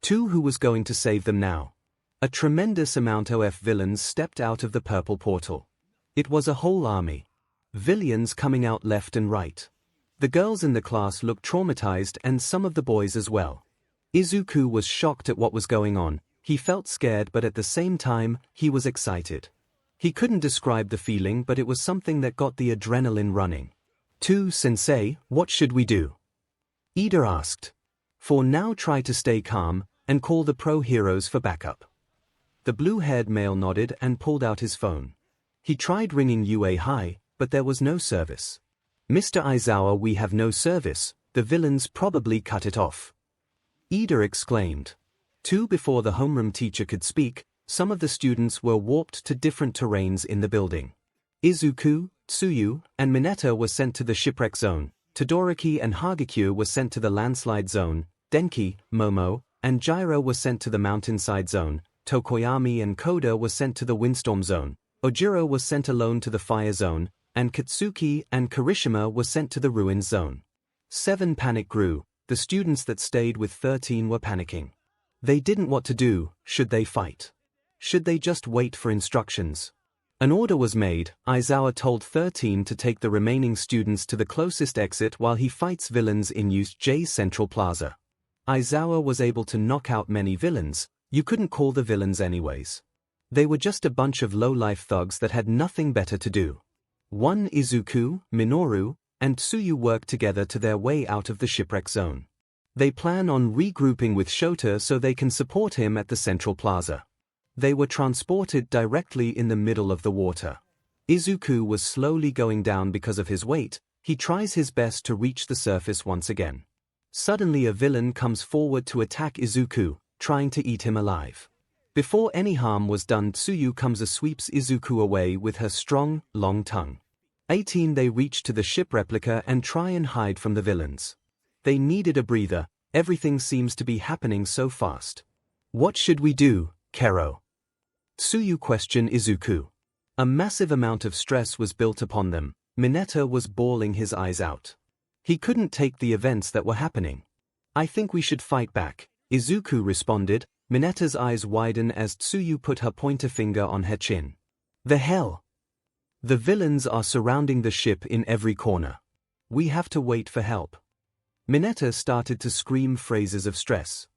Who was going to save them now? A tremendous amount of villains stepped out of the purple portal. It was a whole army. Villains coming out left and right. The girls in the class looked traumatized, and some of the boys as well. Izuku was shocked at what was going on. He felt scared, but at the same time, he was excited. He couldn't describe the feeling, but it was something that got the adrenaline running. Sensei, what should we do? Ida asked. For now, try to stay calm and call the pro heroes for backup. The blue-haired male nodded and pulled out his phone. He tried ringing UA High, but there was no service. Mr. Aizawa, we have no service. The villains probably cut it off. Ida exclaimed. Before the homeroom teacher could speak, some of the students were warped to different terrains in the building. Izuku, Tsuyu, and Mineta were sent to the shipwreck zone. Todoroki and Hagekyo were sent to the landslide zone. Denki, Momo, and Gyro were sent to the mountainside zone. Tokoyami and Koda were sent to the windstorm zone. Ojiro was sent alone to the fire zone, and Katsuki and Kirishima were sent to the ruins zone. 7 Panic grew. The students that stayed with 13 were panicking. They didn't know what to do. Should they fight? Should they just wait for instructions? An order was made. Aizawa told 13 to take the remaining students to the closest exit while he fights villains in USJ's Central Plaza. Aizawa was able to knock out many villains. You couldn't call the villains anyways. They were just a bunch of low-life thugs that had nothing better to do. Izuku, Minoru, and Tsuyu worked together to their way out of the shipwreck zone. They plan on regrouping with Shota so they can support him at the Central Plaza. They were transported directly in the middle of the water. Izuku was slowly going down because of his weight. He tries his best to reach the surface once again. Suddenly a villain comes forward to attack Izuku, trying to eat him alive. Before any harm was done, Tsuyu comes and sweeps Izuku away with her strong, long tongue. 18 They reach to the ship replica and try and hide from the villains. They needed a breather. Everything seems to be happening so fast. What should we do, Kero? Tsuyu questioned Izuku. A massive amount of stress was built upon them. Mineta was bawling his eyes out. He couldn't take the events that were happening. I think we should fight back, Izuku responded. Mineta's eyes widened as Tsuyu put her pointer finger on her chin. The hell? The villains are surrounding the ship in every corner. We have to wait for help. Mineta started to scream phrases of stress.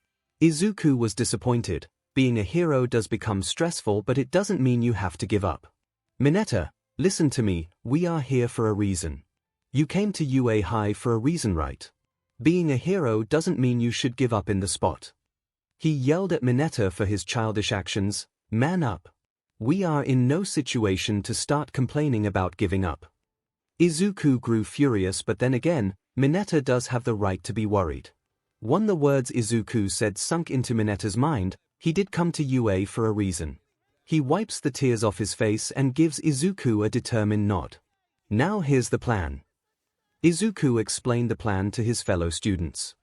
Izuku was disappointed. Being a hero does become stressful, but it doesn't mean you have to give up. Mineta, listen to me, we are here for a reason. You came to UA High for a reason, right? Being a hero doesn't mean you should give up in the spot. He yelled at Mineta for his childish actions. Man up. We are in no situation to start complaining about giving up. Izuku grew furious, but then again, Mineta does have the right to be worried. The words Izuku said sunk into Mineta's mind. He did come to UA for a reason. He wipes the tears off his face and gives Izuku a determined nod. Now here's the plan. Izuku explained the plan to his fellow students.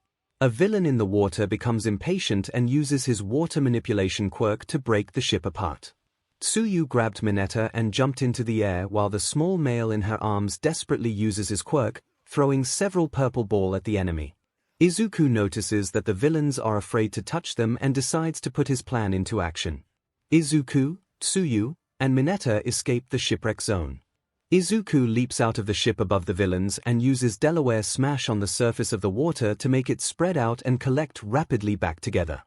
A villain in the water becomes impatient and uses his water manipulation quirk to break the ship apart. Tsuyu grabbed Mineta and jumped into the air while the small male in her arms desperately uses his quirk, throwing several purple balls at the enemy. Izuku notices that the villains are afraid to touch them and decides to put his plan into action. Izuku, Tsuyu, and Mineta escape the shipwreck zone. Izuku leaps out of the ship above the villains and uses Delaware Smash on the surface of the water to make it spread out and collect rapidly back together.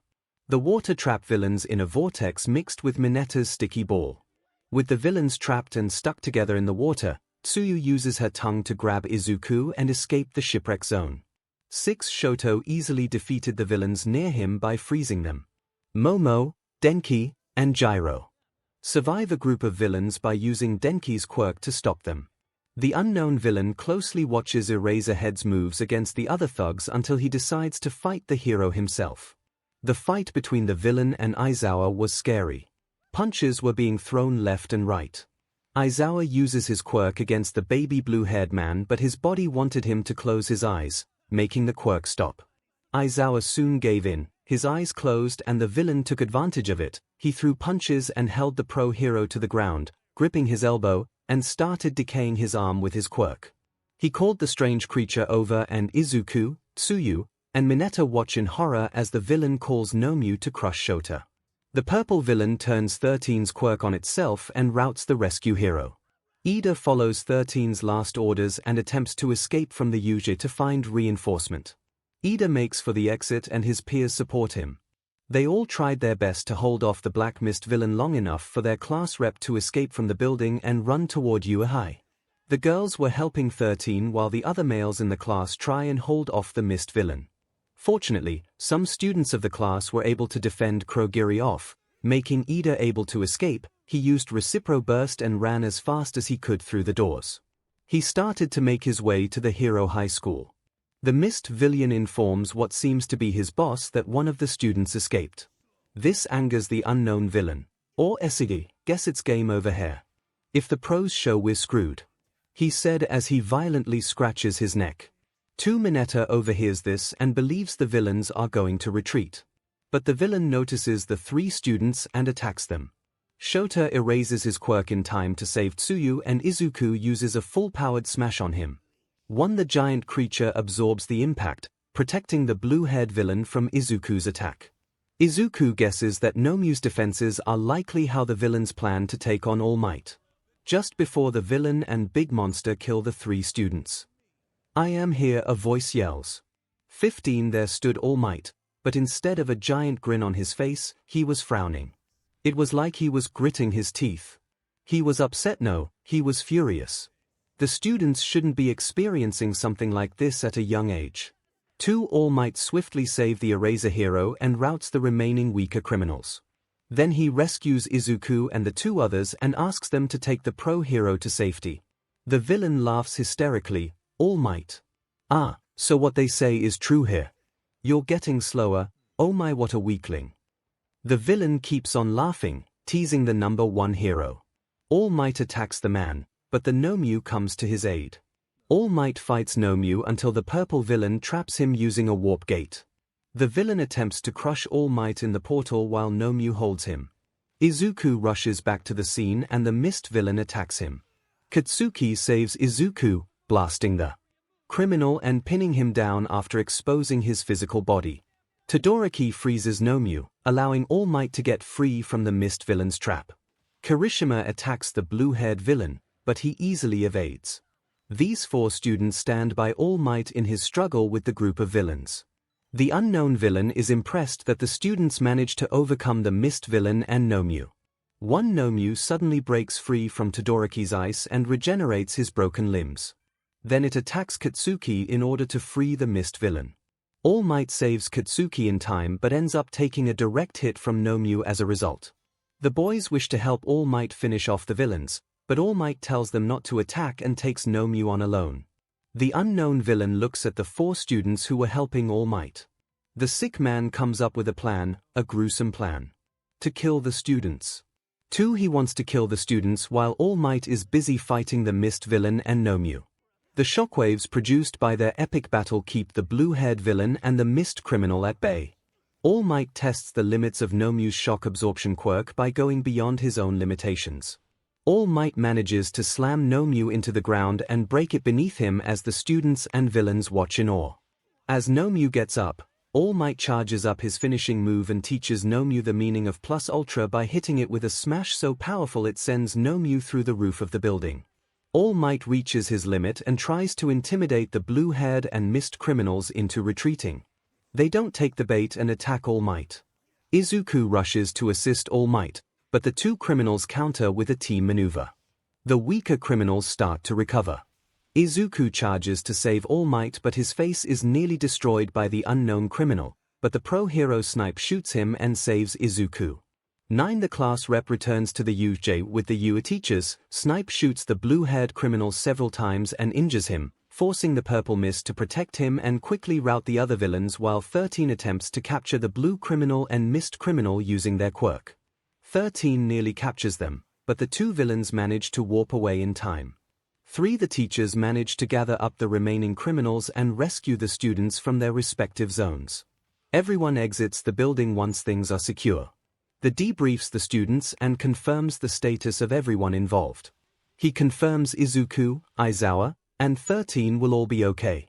The water trap villains in a vortex mixed with Minatta's sticky ball. With the villains trapped and stuck together in the water, Tsuyu uses her tongue to grab Izuku and escape the shipwreck zone. 6. Shoto easily defeated the villains near him by freezing them. Momo, Denki, and Gyro survive a group of villains by using Denki's quirk to stop them. The unknown villain closely watches Eraserhead's moves against the other thugs until he decides to fight the hero himself. The fight between the villain and Aizawa was scary. Punches were being thrown left and right. Aizawa uses his quirk against the baby blue-haired man, but his body wanted him to close his eyes, making the quirk stop. Aizawa soon gave in, his eyes closed, and the villain took advantage of it. He threw punches and held the pro hero to the ground, gripping his elbow, and started decaying his arm with his quirk. He called the strange creature over, and Izuku, Tsuyu, and Minatta watch in horror as the villain calls Nomu to crush Shota. The purple villain turns 13's quirk on itself and routs the rescue hero. Ida follows 13's last orders and attempts to escape from the Yuji to find reinforcement. Ida makes for the exit and his peers support him. They all tried their best to hold off the Black Mist villain long enough for their class rep to escape from the building and run toward Yuehai. The girls were helping 13 while the other males in the class try and hold off the Mist villain. Fortunately, some students of the class were able to defend Krogiri off, making Ida able to escape. He used Recipro Burst and ran as fast as he could through the doors. He started to make his way to the Hero High School. The Mist villain informs what seems to be his boss that one of the students escaped. This angers the unknown villain. Or 𝐒𝐻𝐸, guess it's game over here. If the pros show, we're screwed, he said as he violently scratches his neck. Minatta overhears this and believes the villains are going to retreat. But the villain notices the 3 students and attacks them. Shota erases his quirk in time to save Tsuyu, and Izuku uses a full-powered smash on him. The giant creature absorbs the impact, protecting the blue-haired villain from Izuku's attack. Izuku guesses that Nomu's defenses are likely how the villains plan to take on All Might. Just before the villain and Big Monster kill the 3 students. "I am here," a voice yells. 15. There stood All Might, but instead of a giant grin on his face, he was frowning. It was like he was gritting his teeth. He was upset. No, he was furious. The students shouldn't be experiencing something like this at a young age. 2. All Might swiftly save the Eraser hero and routs the remaining weaker criminals. Then he rescues Izuku and the 2 others and asks them to take the pro hero to safety. The villain laughs hysterically. All Might. "Ah, so what they say is true here. You're getting slower, oh my, what a weakling." The villain keeps on laughing, teasing the number 1 hero. All Might attacks the man, but the Nomu comes to his aid. All Might fights Nomu until the purple villain traps him using a warp gate. The villain attempts to crush All Might in the portal while Nomu holds him. Izuku rushes back to the scene and the Mist villain attacks him. Katsuki saves Izuku, blasting the criminal and pinning him down after exposing his physical body. Todoroki freezes Nomu, allowing All Might to get free from the Mist villain's trap. Kirishima attacks the blue-haired villain, but he easily evades. These 4 students stand by All Might in his struggle with the group of villains. The unknown villain is impressed that the students manage to overcome the Mist villain and Nomu. One Nomu suddenly breaks free from Todoroki's ice and regenerates his broken limbs. Then it attacks Katsuki in order to free the Mist villain. All Might saves Katsuki in time but ends up taking a direct hit from Nomu as a result. The boys wish to help All Might finish off the villains, but All Might tells them not to attack and takes Nomu on alone. The unknown villain looks at the 4 students who were helping All Might. The sick man comes up with a plan, a gruesome plan. To kill the students. 2. He wants to kill the students while All Might is busy fighting the Mist villain and Nomu. The shockwaves produced by their epic battle keep the blue-haired villain and the Mist criminal at bay. All Might tests the limits of Nomu's shock absorption quirk by going beyond his own limitations. All Might manages to slam Nomu into the ground and break it beneath him as the students and villains watch in awe. As Nomu gets up, All Might charges up his finishing move and teaches Nomu the meaning of plus ultra by hitting it with a smash so powerful it sends Nomu through the roof of the building. All Might reaches his limit and tries to intimidate the blue-haired and mist criminals into retreating. They don't take the bait and attack All Might. Izuku rushes to assist All Might, but the two criminals counter with a team maneuver. The weaker criminals start to recover. Izuku charges to save All Might, but his face is nearly destroyed by the unknown criminal, but the pro-hero Snipe shoots him and saves Izuku. 9. The class rep returns to the 𝐎𝐩𝐲 with the 𝐸 teachers. Snipe shoots the blue-haired criminal several times and injures him, forcing the purple mist to protect him and quickly rout the other villains, while 13 attempts to capture the blue criminal and mist criminal using their quirk. 13 nearly captures them, but the two villains manage to warp away in time. 3. The teachers manage to gather up the remaining criminals and rescue the students from their respective zones. Everyone exits the building once things are secure. The debriefs the students and confirms the status of everyone involved. He confirms Izuku, Aizawa, and 13 will all be okay.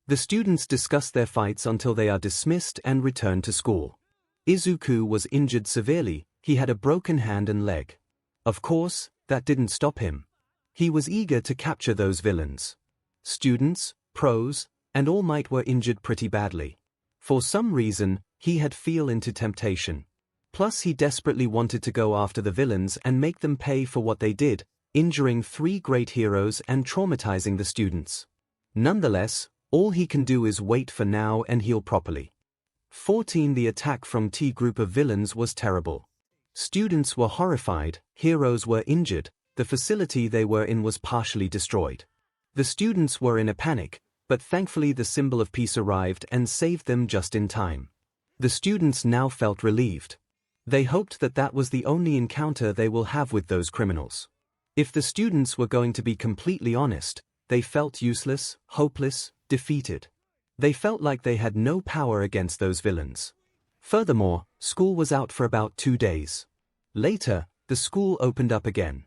The students discuss their fights until they are dismissed and return to school. Izuku was injured severely, he had a broken hand and leg. Of course, that didn't stop him. He was eager to capture those villains. Students, pros, and All Might were injured pretty badly. For some reason, he had fell into temptation. Plus he desperately wanted to go after the villains and make them pay for what they did, injuring 3 great heroes and traumatizing the students. Nonetheless, all he can do is wait for now and heal properly. 14. The attack from T group of villains was terrible. Students were horrified, heroes were injured, the facility they were in was partially destroyed. The students were in a panic, but thankfully the symbol of peace arrived and saved them just in time. The students now felt relieved. They hoped that that was the only encounter they will have with those criminals. If the students were going to be completely honest, they felt useless, hopeless, defeated. They felt like they had no power against those villains. Furthermore, school was out for about 2 days. Later, the school opened up again.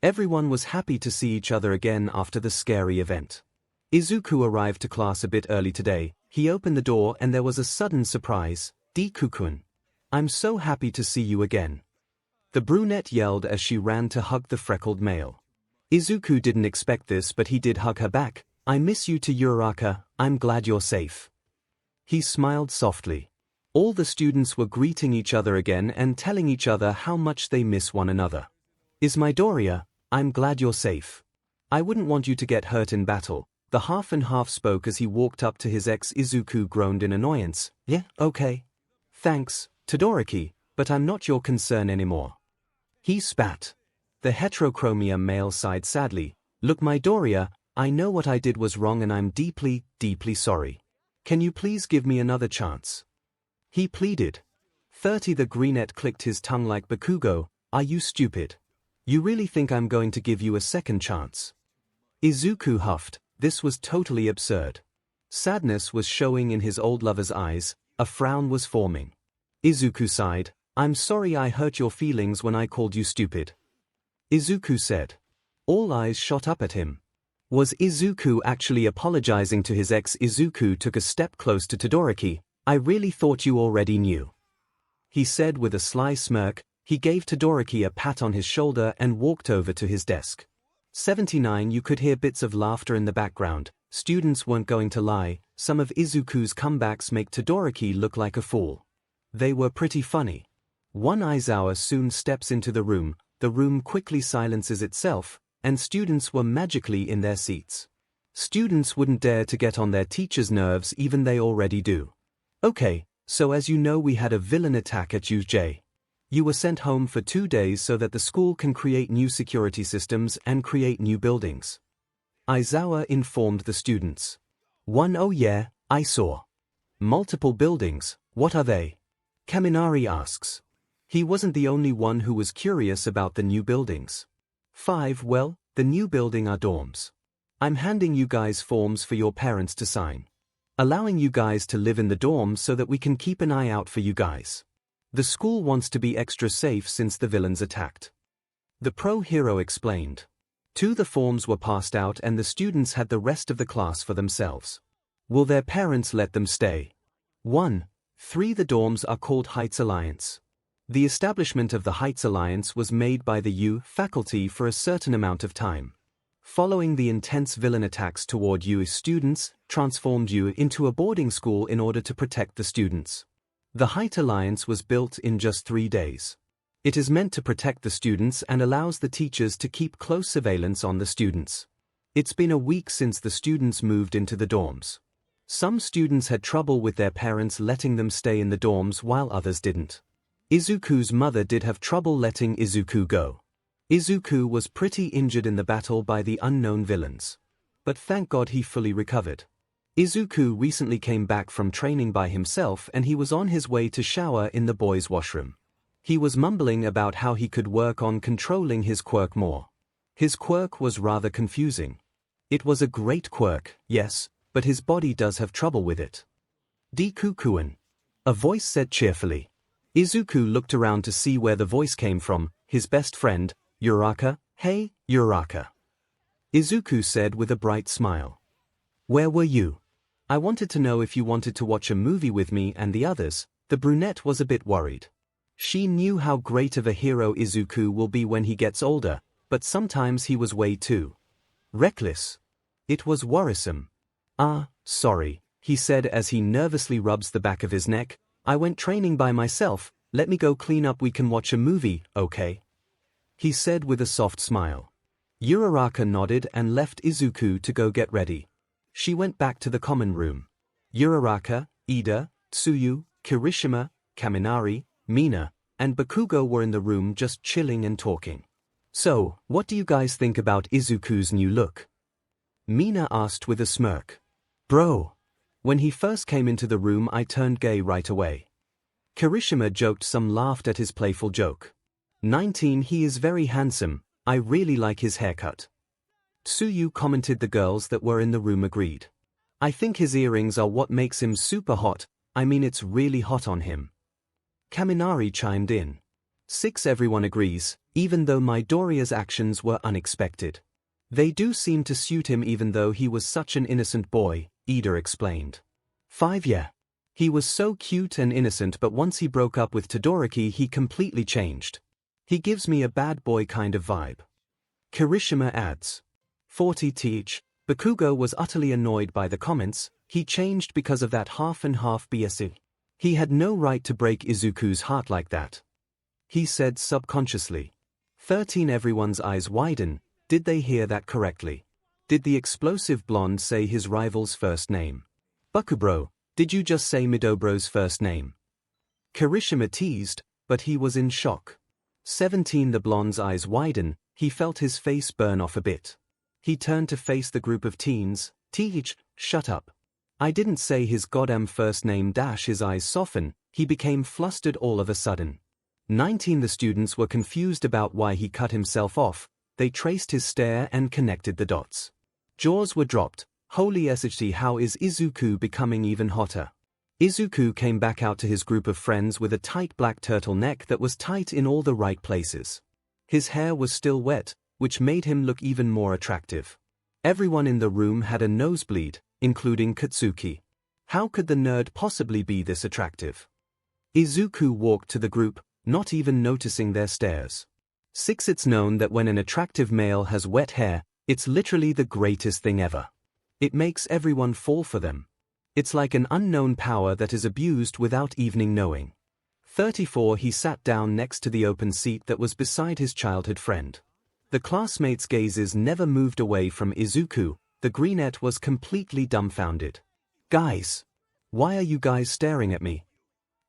Everyone was happy to see each other again after the scary event. Izuku arrived to class a bit early today. He opened the door and there was a sudden surprise. "Deku-kun. I'm so happy to see you again." The brunette yelled as she ran to hug the freckled male. Izuku didn't expect this, but he did hug her back. "I miss you to Uraraka, I'm glad you're safe." He smiled softly. All the students were greeting each other again and telling each other how much they miss one another. "Is Midoriya, I'm glad you're safe. I wouldn't want you to get hurt in battle." The half and half spoke as he walked up to his ex. Izuku groaned in annoyance. "Yeah, okay. Thanks, Todoroki, but I'm not your concern anymore." He spat. The heterochromia male sighed sadly. "Look, Midoriya, I know what I did was wrong and I'm deeply, deeply sorry. Can you please give me another chance?" He pleaded. 30. The brunette clicked his tongue like Bakugo. "Are you stupid? You really think I'm going to give you a second chance?" Izuku huffed. This was totally absurd. Sadness was showing in his old lover's eyes, a frown was forming. Izuku sighed. "I'm sorry I hurt your feelings when I called you stupid." Izuku said. All eyes shot up at him. Was Izuku actually apologizing to his ex? Izuku took a step close to Todoroki. "I really thought you already knew," he said with a sly smirk. He gave Todoroki a pat on his shoulder and walked over to his desk. 79. You could hear bits of laughter in the background. Students weren't going to lie, some of Izuku's comebacks make Todoroki look like a fool. They were pretty funny. One Aizawa soon steps into the room quickly silences itself, and students were magically in their seats. Students wouldn't dare to get on their teachers' nerves, even they already do. "Okay, so as you know, we had a villain attack at 𝐒𝐲. You were sent home for 2 days so that the school can create new security systems and create new buildings." Aizawa informed the students. "Oh yeah, I saw. Multiple buildings, what are they?" Kaminari asks. He wasn't the only one who was curious about the new buildings. 5. Well, the new building are dorms. I'm handing you guys forms for your parents to sign. Allowing you guys to live in the dorms so that we can keep an eye out for you guys. The school wants to be extra safe since the villains attacked. The pro-hero explained. 2. The forms were passed out and the students had the rest of the class for themselves. Will their parents let them stay? 1. 3. The dorms are called Heights Alliance. The establishment of the Heights Alliance was made by the U faculty for a certain amount of time. Following the intense villain attacks toward Yu students, transformed Yu into a boarding school in order to protect the students. The Height Alliance was built in just 3 days. It is meant to protect the students and allows the teachers to keep close surveillance on the students. It's been a week since the students moved into the dorms. Some students had trouble with their parents letting them stay in the dorms while others didn't. Izuku's mother did have trouble letting Izuku go. Izuku was pretty injured in the battle by the unknown villains. But thank God he fully recovered. Izuku recently came back from training by himself and he was on his way to shower in the boys' washroom. He was mumbling about how he could work on controlling his quirk more. His quirk was rather confusing. It was a great quirk, yes, but his body does have trouble with it. Deku-kun, a voice said cheerfully. Izuku looked around to see where the voice came from, his best friend, Uraka. Hey, Uraka. Izuku said with a bright smile. Where were you? I wanted to know if you wanted to watch a movie with me and the others. The brunette was a bit worried. She knew how great of a hero Izuku will be when he gets older, but sometimes he was way too reckless. It was worrisome. Sorry, he said as he nervously rubs the back of his neck. I went training by myself, let me go clean up, we can watch a movie, okay? He said with a soft smile. Uraraka nodded and left Izuku to go get ready. She went back to the common room. Uraraka, Ida, Tsuyu, Kirishima, Kaminari, Mina, and Bakugo were in the room just chilling and talking. So, what do you guys think about Izuku's new look? Mina asked with a smirk. Bro. When he first came into the room I turned gay right away. Kirishima joked. Some laughed at his playful joke. 19 He is very handsome, I really like his haircut. Tsuyu commented. The girls that were in the room agreed. I think his earrings are what makes him super hot, I mean it's really hot on him. Kaminari chimed in. 6 Everyone agrees, even though Midoriya's actions were unexpected. They do seem to suit him even though he was such an innocent boy, Ida explained. 5 Yeah. He was so cute and innocent, but once he broke up with Todoroki he completely changed. He gives me a bad boy kind of vibe. Kirishima adds. 40th. Bakugo was utterly annoyed by the comments. He changed because of that half and half BSE. He had no right to break Izuku's heart like that. He said subconsciously. 13 Everyone's eyes widen. Did they hear that correctly? Did the explosive blonde say his rival's first name? Bakubro, did you just say Midobro's first name? Kirishima teased, but he was in shock. 17 The blonde's eyes widen. He felt his face burn off a bit. He turned to face the group of teens. Shut up. I didn't say his goddamn first name. His eyes soften. He became flustered all of a sudden. 19 The students were confused about why he cut himself off. They traced his stare and connected the dots. Jaws were dropped. Holy 𝗧𝗧, how is Izuku becoming even hotter? Izuku came back out to his group of friends with a tight black turtleneck that was tight in all the right places. His hair was still wet, which made him look even more attractive. Everyone in the room had a nosebleed, including Katsuki. How could the nerd possibly be this attractive? Izuku walked to the group, not even noticing their stares. 6 It's known that when an attractive male has wet hair, it's literally the greatest thing ever. It makes everyone fall for them. It's like an unknown power that is abused without even knowing. 34 He sat down next to the open seat that was beside his childhood friend. The classmates' gazes never moved away from Izuku. The brunette was completely dumbfounded. Guys. Why are you guys staring at me?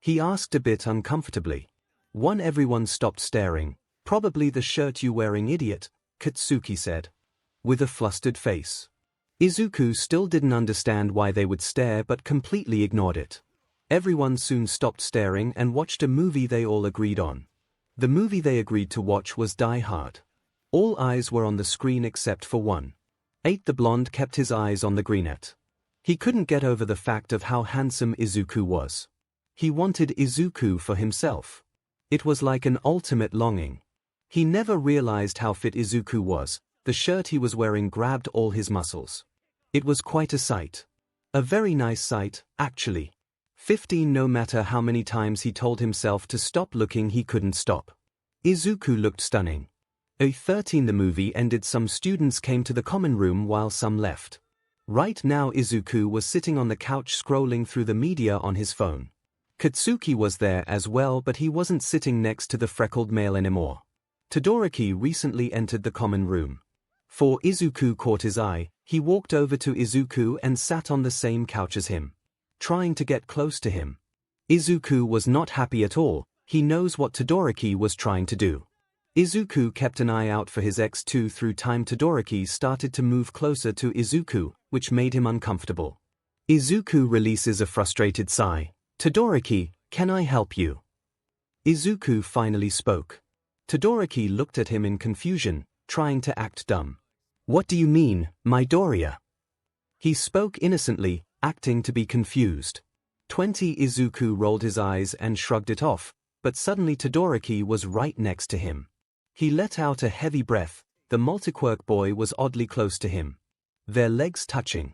He asked a bit uncomfortably. Everyone stopped staring. Probably the shirt you wearing, idiot, Katsuki said. With a flustered face. Izuku still didn't understand why they would stare but completely ignored it. Everyone soon stopped staring and watched a movie they all agreed on. The movie they agreed to watch was Die Hard. All eyes were on the screen except for one. 8 The blonde kept his eyes on the brunette. He couldn't get over the fact of how handsome Izuku was. He wanted Izuku for himself. It was like an ultimate longing. He never realized how fit Izuku was. The shirt he was wearing grabbed all his muscles. It was quite a sight. A very nice sight, actually. 15 No matter how many times he told himself to stop looking, he couldn't stop. Izuku looked stunning. 𝗧𝗏 the movie ended. Some students came to the common room while some left. Right now Izuku was sitting on the couch scrolling through the media on his phone. Katsuki was there as well, but he wasn't sitting next to the freckled male anymore. Todoroki recently entered the common room. For Izuku caught his eye, he walked over to Izuku and sat on the same couch as him, trying to get close to him. Izuku was not happy at all. He knows what Todoroki was trying to do. Izuku kept an eye out for his ex too. Through time Todoroki started to move closer to Izuku, which made him uncomfortable. Izuku releases a frustrated sigh. "Todoroki, can I help you?" Izuku finally spoke. Todoroki looked at him in confusion, trying to act dumb. "What do you mean, midoriya?" He spoke innocently, acting to be confused. Izuku rolled his eyes and shrugged it off, but suddenly Todoroki was right next to him. He let out a heavy breath. The multiquirk boy was oddly close to him, their legs touching.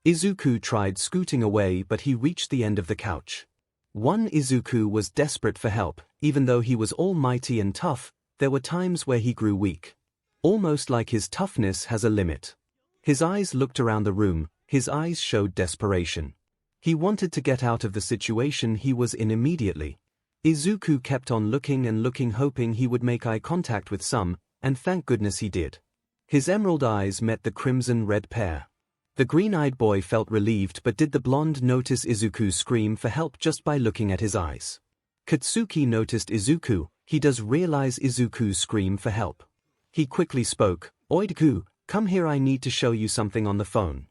Izuku tried scooting away, but he reached the end of the couch. Izuku was desperate for help. Even though he was almighty and tough, there were times where he grew weak. Almost like his toughness has a limit. His eyes looked around the room. His eyes showed desperation. He wanted to get out of the situation he was in immediately. Izuku kept on looking and looking, hoping he would make eye contact with some, and thank goodness he did. His emerald eyes met the crimson-red pair. The green-eyed boy felt relieved, but did the blonde notice Izuku scream for help just by looking at his eyes? Katsuki noticed Izuku. He does realize Izuku's scream for help. He quickly spoke. "Oi-Deku, come here, I need to show you something on the phone."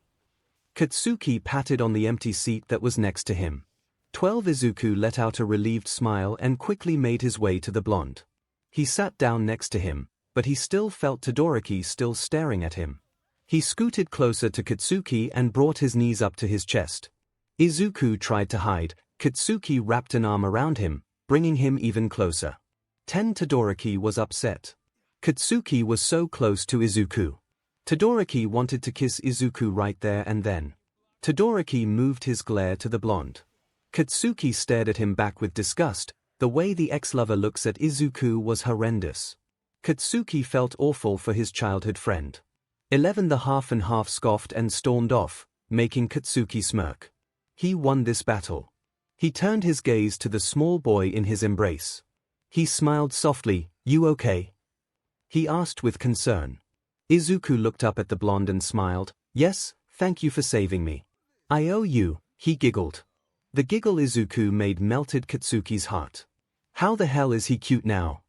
Katsuki patted on the empty seat that was next to him. Izuku let out a relieved smile and quickly made his way to the blonde. He sat down next to him, but he still felt Todoroki still staring at him. He scooted closer to Katsuki and brought his knees up to his chest. Izuku tried to hide. Katsuki wrapped an arm around him, bringing him even closer. Todoroki was upset. Katsuki was so close to Izuku. Todoroki wanted to kiss Izuku right there and then. Todoroki moved his glare to the blonde. Katsuki stared at him back with disgust. The way the ex-lover looks at Izuku was horrendous. Katsuki felt awful for his childhood friend. 11 the half scoffed and stormed off, making Katsuki smirk. He won this battle. He turned his gaze to the small boy in his embrace. He smiled softly. "You okay?" he asked with concern. Izuku looked up at the blonde and smiled. "Yes, thank you for saving me. I owe you," he giggled. The giggle Izuku made melted Katsuki's heart. "How the hell is he cute now?"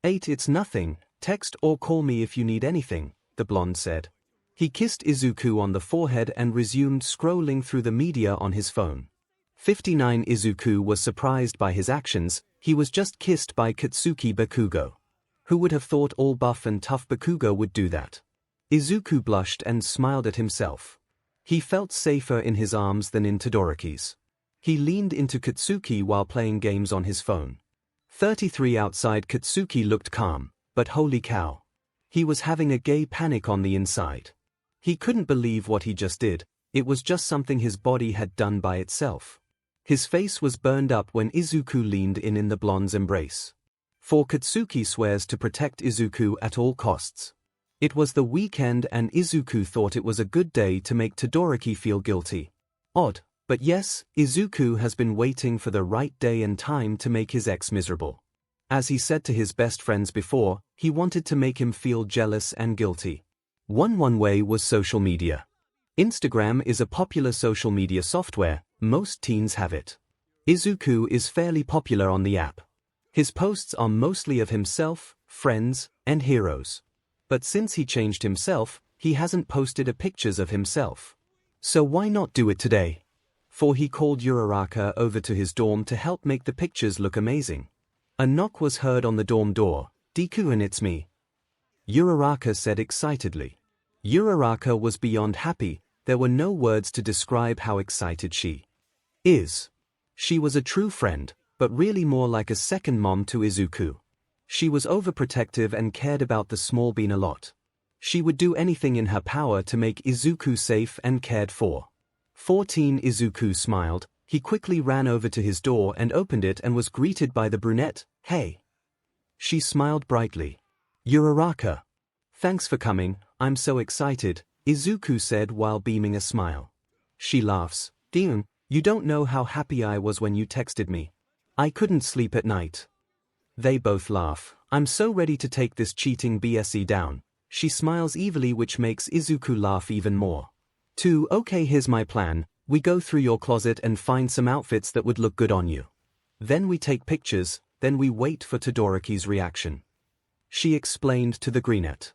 It's nothing. Text or call me if you need anything," the blonde said. He kissed Izuku on the forehead and resumed scrolling through the media on his phone. 59 Izuku was surprised by his actions. He was just kissed by Katsuki Bakugo. Who would have thought all buff and tough Bakugo would do that? Izuku blushed and smiled at himself. He felt safer in his arms than in Todoroki's. He leaned into Katsuki while playing games on his phone. 33 Outside Katsuki looked calm, but holy cow. He was having a gay panic on the inside. He couldn't believe what he just did. It was just something his body had done by itself. His face was burned up when Izuku leaned in the blonde's embrace. For Katsuki swears to protect Izuku at all costs. It was the weekend and Izuku thought it was a good day to make Todoroki feel guilty. Odd, but yes, Izuku has been waiting for the right day and time to make his ex miserable. As he said to his best friends before, he wanted to make him feel jealous and guilty. One way was social media. Instagram is a popular social media software. Most teens have it. Izuku is fairly popular on the app. His posts are mostly of himself, friends, and heroes. But since he changed himself, he hasn't posted pictures of himself. So why not do it today? For he called Uraraka over to his dorm to help make the pictures look amazing. A knock was heard on the dorm door. "Deku, and it's me," Uraraka said excitedly. Uraraka was beyond happy. There were no words to describe how excited she is. She was a true friend, but really more like a second mom to Izuku. She was overprotective and cared about the small bean a lot. She would do anything in her power to make Izuku safe and cared for. 14 Izuku smiled. He quickly ran over to his door and opened it and was greeted by the brunette. "Hey." She smiled brightly. Uraraka. Thanks for coming, I'm so excited, Izuku said while beaming a smile. She laughs. Damn, you don't know how happy I was when you texted me. I couldn't sleep at night. They both laugh. I'm so ready to take this cheating BSE down. She smiles evilly, which makes Izuku laugh even more. Okay, here's my plan. We go through your closet and find some outfits that would look good on you. Then we take pictures, then we wait for Todoroki's reaction. She explained to the greenette.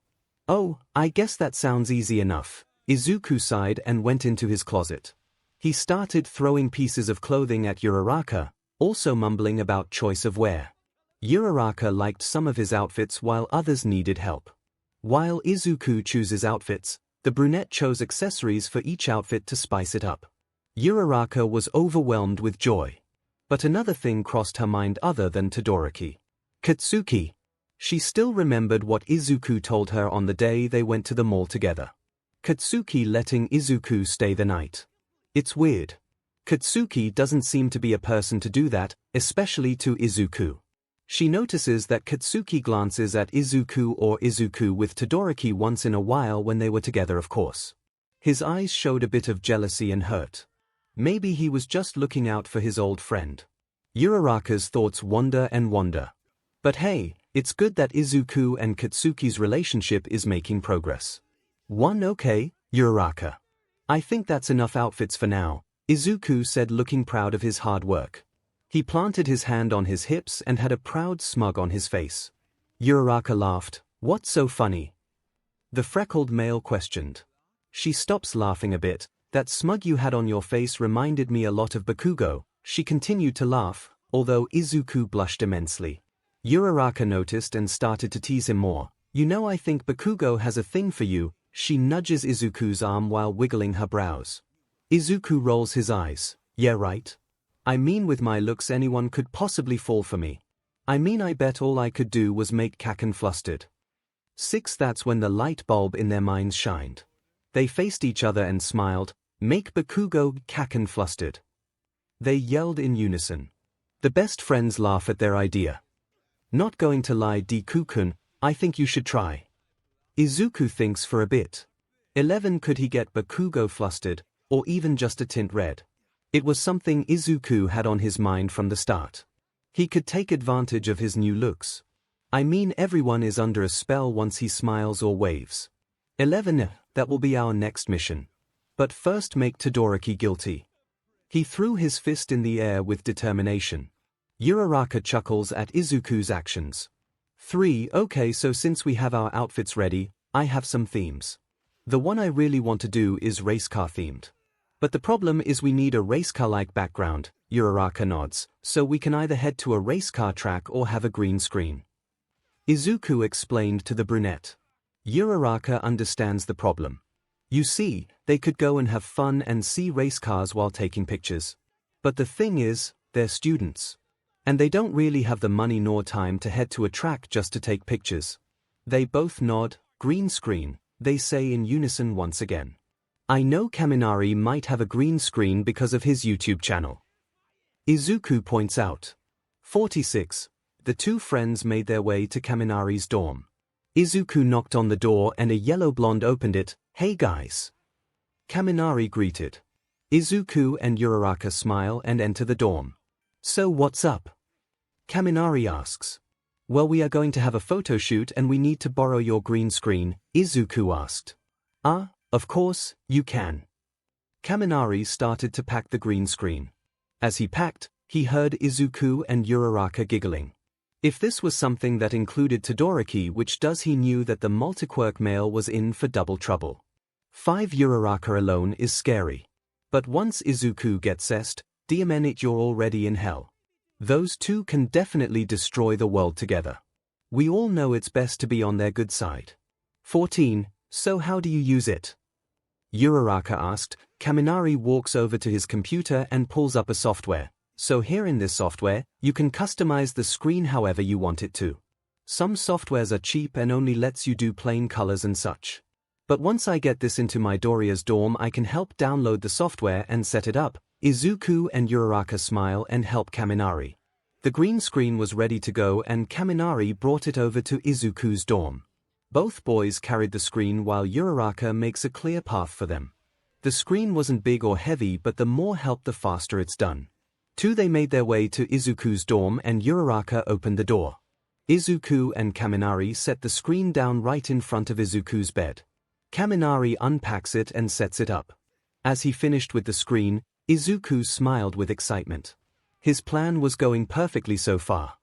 Oh, I guess that sounds easy enough. Izuku sighed and went into his closet. He started throwing pieces of clothing at Uraraka, also mumbling about choice of wear. Uraraka liked some of his outfits while others needed help. While Izuku chooses outfits, the brunette chose accessories for each outfit to spice it up. Uraraka was overwhelmed with joy. But another thing crossed her mind other than Todoroki. Katsuki. She still remembered what Izuku told her on the day they went to the mall together. Katsuki letting Izuku stay the night. It's weird. Katsuki doesn't seem to be a person to do that, especially to Izuku. She notices that Katsuki glances at Izuku with Todoroki once in a while when they were together, of course. His eyes showed a bit of jealousy and hurt. Maybe he was just looking out for his old friend. Uraraka's thoughts wander. But hey, it's good that Izuku and Katsuki's relationship is making progress. Okay, Uraraka. I think that's enough outfits for now, Izuku said, looking proud of his hard work. He planted his hand on his hips and had a proud smug on his face. Uraraka laughed. What's so funny? The freckled male questioned. She stops laughing a bit. That smug you had on your face reminded me a lot of Bakugo. She continued to laugh, although Izuku blushed immensely. Uraraka noticed and started to tease him more. You know, I think Bakugo has a thing for you. She nudges Izuku's arm while wiggling her brows. Izuku rolls his eyes. Yeah, right. I mean, with my looks anyone could possibly fall for me. I mean, I bet all I could do was make Kaken flustered. That's when the light bulb in their minds shined. They faced each other and smiled. Make Bakugo Kaken flustered. They yelled in unison. The best friends laugh at their idea. Not going to lie, Deku-kun, I think you should try. Izuku thinks for a bit. 11 Could he get Bakugo flustered, or even just a tint red? It was something Izuku had on his mind from the start. He could take advantage of his new looks. I mean, everyone is under a spell once he smiles or waves. 11 That will be our next mission. But first make Todoroki guilty. He threw his fist in the air with determination. Uraraka chuckles at Izuku's actions. 3 Okay, so since we have our outfits ready, I have some themes. The one I really want to do is race car themed. But the problem is we need a race car-like background, Uraraka nods, so we can either head to a race car track or have a green screen. Izuku explained to the brunette. Uraraka understands the problem. You see, they could go and have fun and see race cars while taking pictures. But the thing is, they're students. And they don't really have the money nor time to head to a track just to take pictures. They both nod. Green screen, they say in unison once again. I know Kaminari might have a green screen because of his YouTube channel. Izuku points out. 46. The two friends made their way to Kaminari's dorm. Izuku knocked on the door and a yellow blonde opened it. Hey guys. Kaminari greeted. Izuku and Uraraka smile and enter the dorm. So what's up? Kaminari asks. Well, we are going to have a photo shoot and we need to borrow your green screen, Izuku asked. Of course, you can. Kaminari started to pack the green screen. As he packed, he heard Izuku and Uraraka giggling. If this was something that included Todoroki, which does, he knew that the multiquirk male was in for double trouble. 5 Uraraka alone is scary. But once Izuku gets zest, you're already in hell. Those two can definitely destroy the world together. We all know it's best to be on their good side. 14. So how do you use it? Uraraka asked. Kaminari walks over to his computer and pulls up a software. So here in this software, you can customize the screen however you want it to. Some softwares are cheap and only lets you do plain colors and such. But once I get this into Midoriya's dorm, I can help download the software and set it up. Izuku and Uraraka smile and help Kaminari. The green screen was ready to go and Kaminari brought it over to Izuku's dorm. Both boys carried the screen while Uraraka makes a clear path for them. The screen wasn't big or heavy, but the more help the faster it's done. They made their way to Izuku's dorm and Uraraka opened the door. Izuku and Kaminari set the screen down right in front of Izuku's bed. Kaminari unpacks it and sets it up. As he finished with the screen, Izuku smiled with excitement. His plan was going perfectly so far.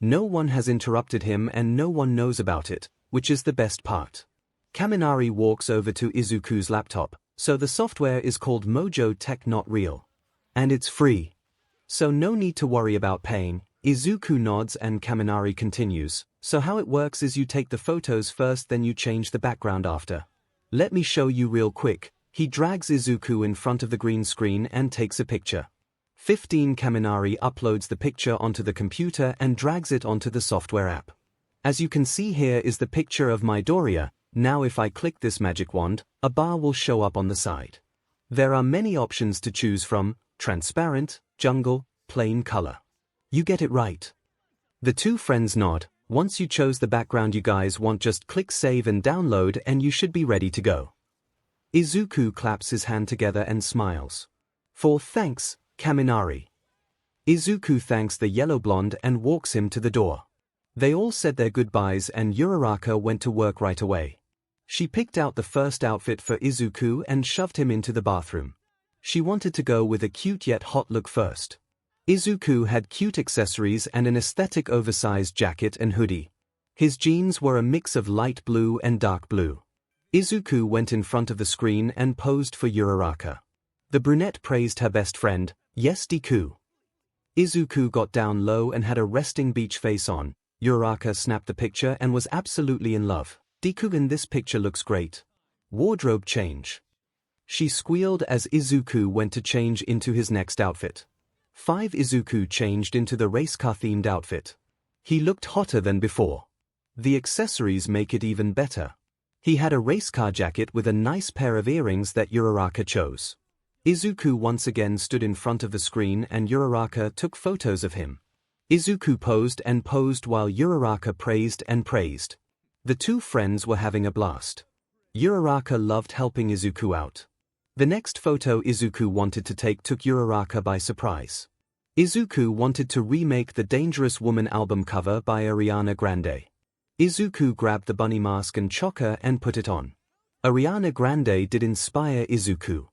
No one has interrupted him and no one knows about it, which is the best part. Kaminari walks over to Izuku's laptop. So the software is called Mojo Tech Not Real. And it's free. So no need to worry about paying. Izuku nods and Kaminari continues. So how it works is you take the photos first, then you change the background after. Let me show you real quick. He drags Izuku in front of the green screen and takes a picture. 15 Kaminari uploads the picture onto the computer and drags it onto the software app. As you can see, here is the picture of midoriya. Now if I click this magic wand, a bar will show up on the side. There are many options to choose from: transparent, jungle, plain color. You get it right. The two friends nod. Once you chose the background you guys want, just click save and download and you should be ready to go. Izuku claps his hand together and smiles. Thanks, Kaminari. Izuku thanks the yellow blonde and walks him to the door. They all said their goodbyes and Uraraka went to work right away. She picked out the first outfit for Izuku and shoved him into the bathroom. She wanted to go with a cute yet hot look first. Izuku had cute accessories and an aesthetic oversized jacket and hoodie. His jeans were a mix of light blue and dark blue. Izuku went in front of the screen and posed for Uraraka. The brunette praised her best friend, "Yes, Deku." Izuku got down low and had a resting beach face on. Uraraka snapped the picture and was absolutely in love. "Deku, in this picture looks great. Wardrobe change." She squealed as Izuku went to change into his next outfit. 5 Izuku changed into the race car themed outfit. He looked hotter than before. The accessories make it even better. He had a race car jacket with a nice pair of earrings that Uraraka chose. Izuku once again stood in front of the screen and Uraraka took photos of him. Izuku posed and posed while Uraraka praised and praised. The two friends were having a blast. Uraraka loved helping Izuku out. The next photo Izuku wanted to take took Uraraka by surprise. Izuku wanted to remake the Dangerous Woman album cover by Ariana Grande. Izuku grabbed the bunny mask and choker and put it on. Ariana Grande did inspire Izuku.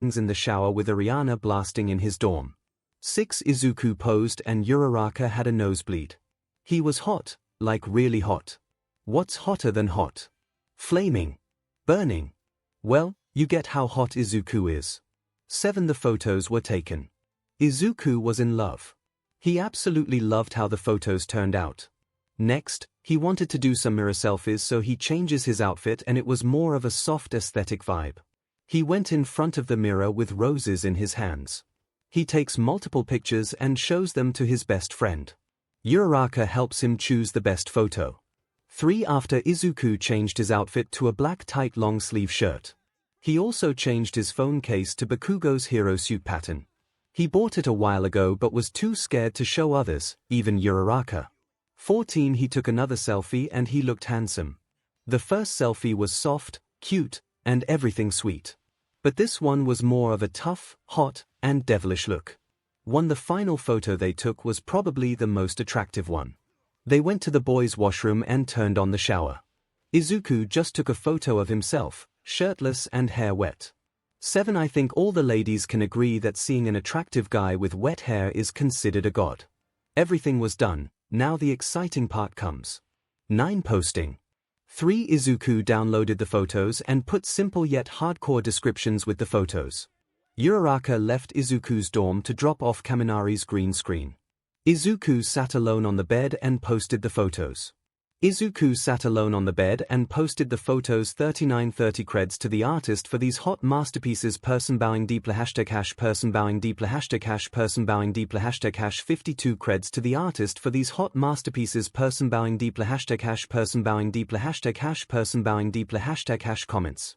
In the shower with Ariana blasting in his dorm. 6 Izuku posed and Uraraka had a nosebleed. He was hot, like really hot. What's hotter than hot? Flaming. Burning. Well, you get how hot Izuku is. 7 The photos were taken. Izuku was in love. He absolutely loved how the photos turned out. Next, he wanted to do some mirror selfies, so he changes his outfit and it was more of a soft aesthetic vibe. He went in front of the mirror with roses in his hands. He takes multiple pictures and shows them to his best friend. Uraraka helps him choose the best photo. 3 After Izuku changed his outfit to a black tight long sleeve shirt. He also changed his phone case to Bakugo's hero suit pattern. He bought it a while ago but was too scared to show others, even Uraraka. 14 He took another selfie and he looked handsome. The first selfie was soft, cute, and everything sweet. But this one was more of a tough, hot, and devilish look. The final photo they took was probably the most attractive one. They went to the boys' washroom and turned on the shower. Izuku just took a photo of himself, shirtless and hair wet. 7 I think all the ladies can agree that seeing an attractive guy with wet hair is considered a god. Everything was done, now the exciting part comes. 9 Posting. 3 Izuku downloaded the photos and put simple yet hardcore descriptions with the photos. Uraraka left Izuku's dorm to drop off Kaminari's green screen. Izuku sat alone on the bed and posted the photos. Izuku sat alone on the bed and posted the photos. 3930 creds to the artist for these hot masterpieces. Person bowing deeply #hash person bowing deeply #hash person bowing deeply #hash 52 creds to the artist for these hot masterpieces. Person bowing deeply #hash person bowing deeply #hash person bowing deeply #hash comments.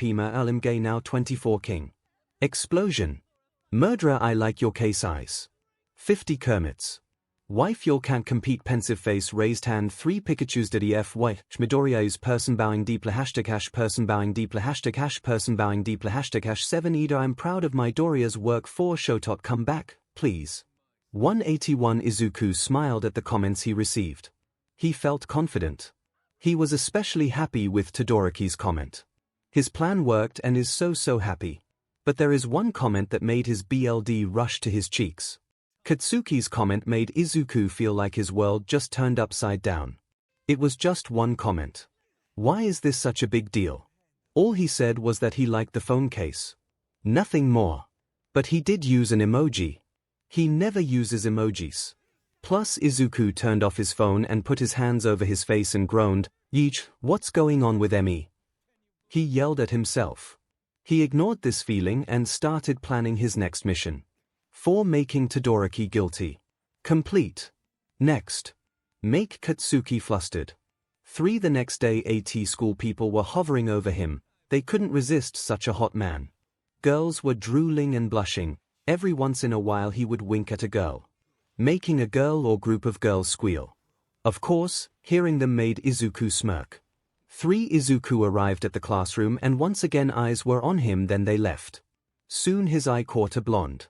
𝗧𝗵𝗲 now 24 king. Explosion. Murderer, I like your case eyes. 50 Kermits. Wife, your can't compete. Pensive face, raised hand. 3 Pikachu's 𝗬𝗲𝗏 midoriya's person bowing deeply #hash person bowing deeply #hash person bowing deeply #7 Ida, I'm proud of Midoriya's work. 4 Shotot, come back, please. 181 Izuku smiled at the comments he received. He felt confident. He was especially happy with Todoroki's comment. His plan worked and is so happy. But there is one comment that made his blood rush to his cheeks. Katsuki's comment made Izuku feel like his world just turned upside down. It was just one comment. Why is this such a big deal? All he said was that he liked the phone case. Nothing more. But he did use an emoji. He never uses emojis. Plus Izuku turned off his phone and put his hands over his face and groaned, "Yeesh, what's going on with me?" He yelled at himself. He ignored this feeling and started planning his next mission. 4 Making Todoroki guilty. Complete. Next. Make Katsuki flustered. 3 The next day AT school people were hovering over him. They couldn't resist such a hot man. Girls were drooling and blushing. Every once in a while he would wink at a girl. Making a girl or group of girls squeal. Of course, hearing them made Izuku smirk. 3 Izuku arrived at the classroom and once again eyes were on him, then they left. Soon his eye caught a blonde.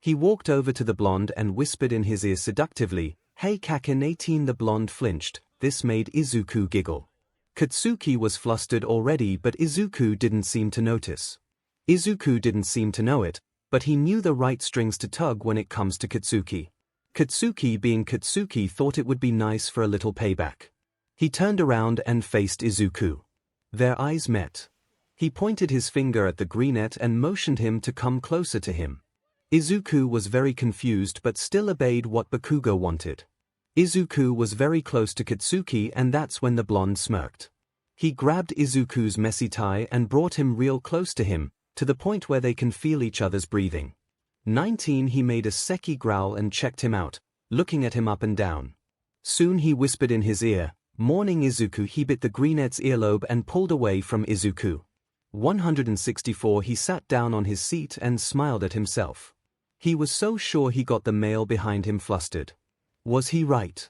He walked over to the blonde and whispered in his ear seductively, "Hey Kakin 18." The blonde flinched. This made Izuku giggle. Katsuki was flustered already, but Izuku didn't seem to notice. Izuku didn't seem to know it, but he knew the right strings to tug when it comes to Katsuki. Katsuki, being Katsuki, thought it would be nice for a little payback. He turned around and faced Izuku. Their eyes met. He pointed his finger at the greenette and motioned him to come closer to him. Izuku was very confused but still obeyed what Bakugo wanted. Izuku was very close to Katsuki, and that's when the blonde smirked. He grabbed Izuku's messy tie and brought him real close to him, to the point where they can feel each other's breathing. 19 He made a seki growl and checked him out, looking at him up and down. Soon he whispered in his ear, "Morning Izuku." He bit the greenette's earlobe and pulled away from Izuku. 164 He sat down on his seat and smiled at himself. He was so sure he got the male behind him flustered. Was he right?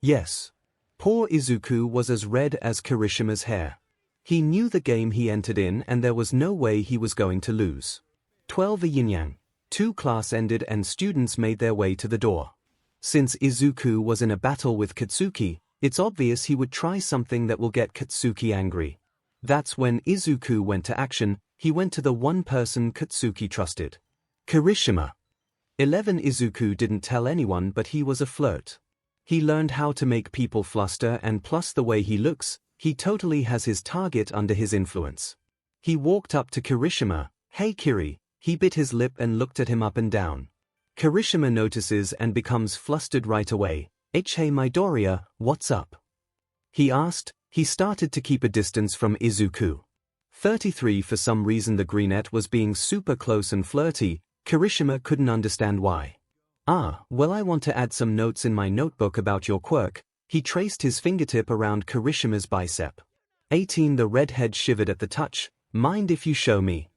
Yes. Poor Izuku was as red as Kirishima's hair. He knew the game he entered in and there was no way he was going to lose. 12 Yin-yang. 2 Class ended and students made their way to the door. Since Izuku was in a battle with Katsuki, it's obvious he would try something that will get Katsuki angry. That's when Izuku went to action. He went to the one person Katsuki trusted. Kirishima. 11 Izuku didn't tell anyone, but he was a flirt. He learned how to make people fluster, and plus the way he looks, he totally has his target under his influence. He walked up to Kirishima. "Hey Kiri." He bit his lip and looked at him up and down. Kirishima notices and becomes flustered right away. "Hey Midoriya, what's up?" he asked. He started to keep a distance from Izuku. 33 For some reason the greenette was being super close and flirty. Kirishima couldn't understand why. Well, I want to add some notes in my notebook about your quirk." He traced his fingertip around Kirishima's bicep. 18 The redhead shivered at the touch. "Mind if you show me?"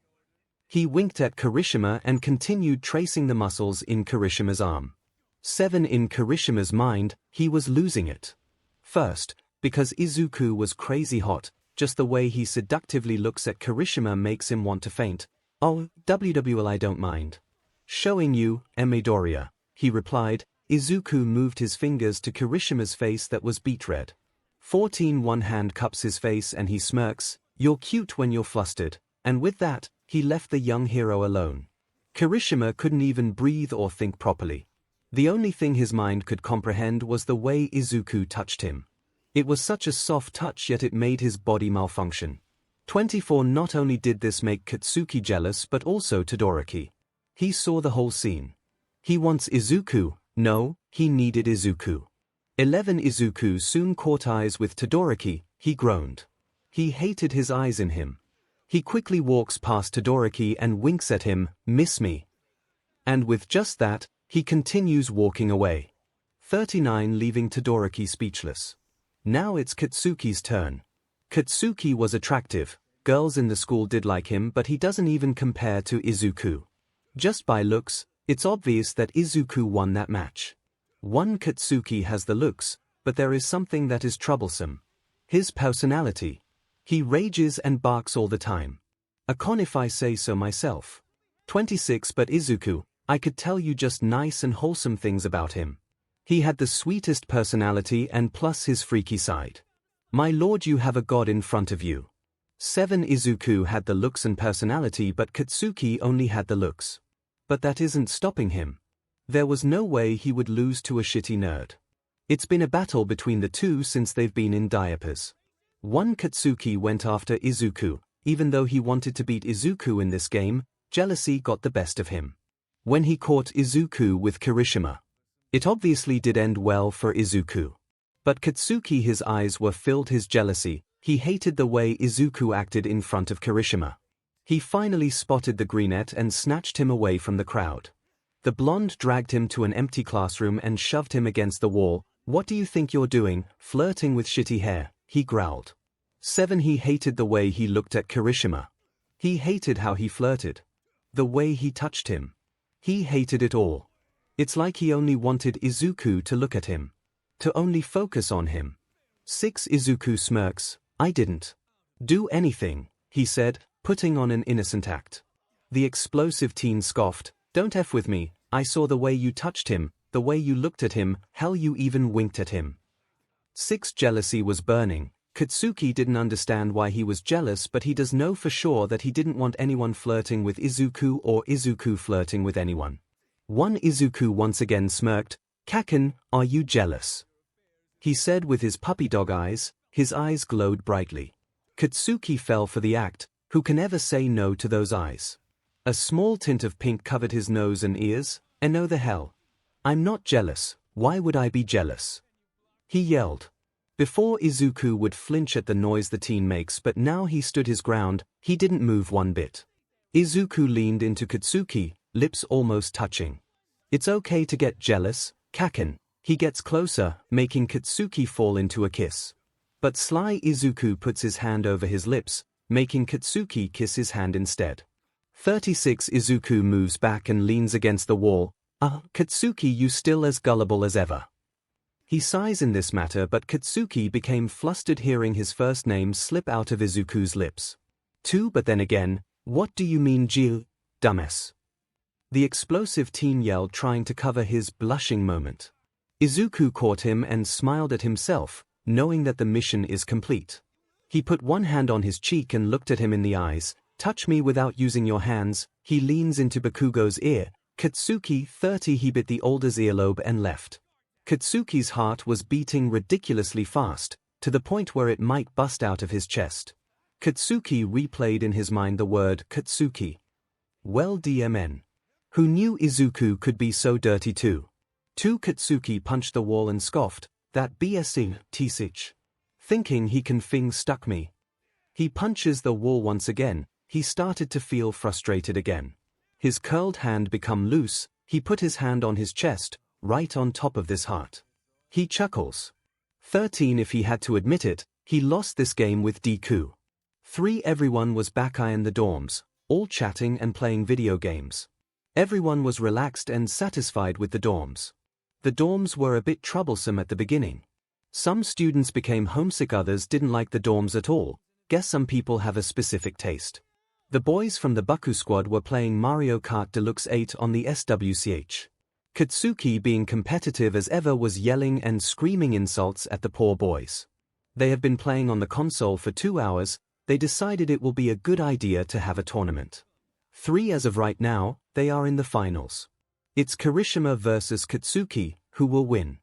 He winked at Kirishima and continued tracing the muscles in Kirishima's arm. 7 In Kirishima's mind, he was losing it. First, because Izuku was crazy hot, just the way he seductively looks at Kirishima makes him want to faint. "Oh, well, I don't mind showing you, Midoriya," he replied. Izuku moved his fingers to Kirishima's face that was beet red. 14 One hand cups his face and he smirks. "You're cute when you're flustered," and with that, he left the young hero alone. Kirishima couldn't even breathe or think properly. The only thing his mind could comprehend was the way Izuku touched him. It was such a soft touch, yet it made his body malfunction. 24 Not only did this make Katsuki jealous but also Todoroki. He saw the whole scene. He wants Izuku. No, he needed Izuku. 11 Izuku soon caught eyes with Todoroki. He groaned. He hated his eyes in him. He quickly walks past Todoroki and winks at him. "Miss me?" And with just that, he continues walking away. 39 leaving Todoroki speechless. Now it's Katsuki's turn. Katsuki was attractive, girls in the school did like him, but he doesn't even compare to Izuku. Just by looks, it's obvious that Izuku won that match. Katsuki has the looks, but there is something that is troublesome. His personality. He rages and barks all the time. If I say so myself. 26 But Izuku, I could tell you just nice and wholesome things about him. He had the sweetest personality and plus his freaky side. My lord, you have a god in front of you. 7 Izuku had the looks and personality, but Katsuki only had the looks. But that isn't stopping him. There was no way he would lose to a shitty nerd. It's been a battle between the two since they've been in diapers. Katsuki went after Izuku. Even though he wanted to beat Izuku in this game, jealousy got the best of him. When he caught Izuku with Kirishima, it obviously did end well for Izuku. But Katsuki, his eyes were filled his jealousy. He hated the way Izuku acted in front of Kirishima. He finally spotted the greenette and snatched him away from the crowd. The blonde dragged him to an empty classroom and shoved him against the wall. What do you think you're doing, flirting with shitty hair? He growled. 7 He hated the way he looked at Kirishima. He hated how he flirted. The way he touched him. He hated it all. It's like he only wanted Izuku to look at him. To only focus on him. 6 Izuku smirks. I didn't do anything, he said, putting on an innocent act. The explosive teen scoffed. Don't F with me, I saw the way you touched him, the way you looked at him, hell you even winked at him. 6 Jealousy was burning. Katsuki didn't understand why he was jealous, but he does know for sure that he didn't want anyone flirting with Izuku or Izuku flirting with anyone. Izuku once again smirked. Kaken, are you jealous? He said with his puppy dog eyes. His eyes glowed brightly. Katsuki fell for the act. Who can ever say no to those eyes? A small tint of pink covered his nose and ears. And no the hell. I'm not jealous, why would I be jealous? He yelled. Before Izuku would flinch at the noise the teen makes, but now he stood his ground. He didn't move one bit. Izuku leaned into Katsuki, lips almost touching. It's okay to get jealous, Kaken. He gets closer, making Katsuki fall into a kiss. But sly Izuku puts his hand over his lips, making Katsuki kiss his hand instead. 36 Izuku moves back and leans against the wall. Katsuki, you still as gullible as ever. He sighs in this matter, but Katsuki became flustered hearing his first name slip out of Izuku's lips. 2 But then again, what do you mean Jill, dumbass? The explosive teen yelled, trying to cover his blushing moment. Izuku caught him and smiled at himself, knowing that the mission is complete. He put one hand on his cheek and looked at him in the eyes. Touch me without using your hands. He leans into Bakugo's ear. Katsuki 30 He bit the older's earlobe and left. Katsuki's heart was beating ridiculously fast, to the point where it might bust out of his chest. Katsuki replayed in his mind the word Katsuki. Well DMN. Who knew Izuku could be so dirty too? 2 Katsuki punched the wall and scoffed. That BSing, T6. Thinking he can stuck me. He punches the wall once again. He started to feel frustrated again. His curled hand become loose. He put his hand on his chest, right on top of this heart. He chuckles. 13 If he had to admit it, he lost this game with Deku. 3 Everyone was back in the dorms, all chatting and playing video games. Everyone was relaxed and satisfied with the dorms. The dorms were a bit troublesome at the beginning. Some students became homesick, others didn't like the dorms at all. Guess some people have a specific taste. The boys from the Baku squad were playing Mario Kart Deluxe 8 on the SWCH. Katsuki, being competitive as ever, was yelling and screaming insults at the poor boys. They have been playing on the console for 2 hours. They decided it will be a good idea to have a tournament. 3 As of right now, they are in the finals. It's Kirishima versus Katsuki, who will win.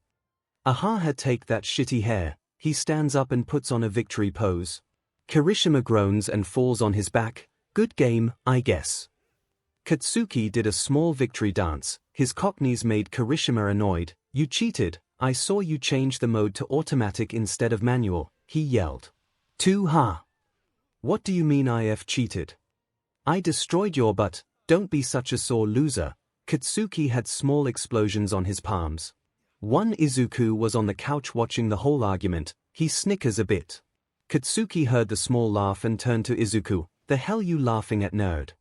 Had take that shitty hair. He stands up and puts on a victory pose. Kirishima groans and falls on his back. Good game, I guess. Katsuki did a small victory dance. His cockneys made Kirishima annoyed. You cheated. I saw you change the mode to automatic instead of manual, he yelled. 2 What do you mean I've cheated? I destroyed your butt. Don't be such a sore loser. Katsuki had small explosions on his palms. One Izuku was on the couch watching the whole argument. He snickers a bit. Katsuki heard the small laugh and turned to Izuku. "The hell you laughing at, nerd?"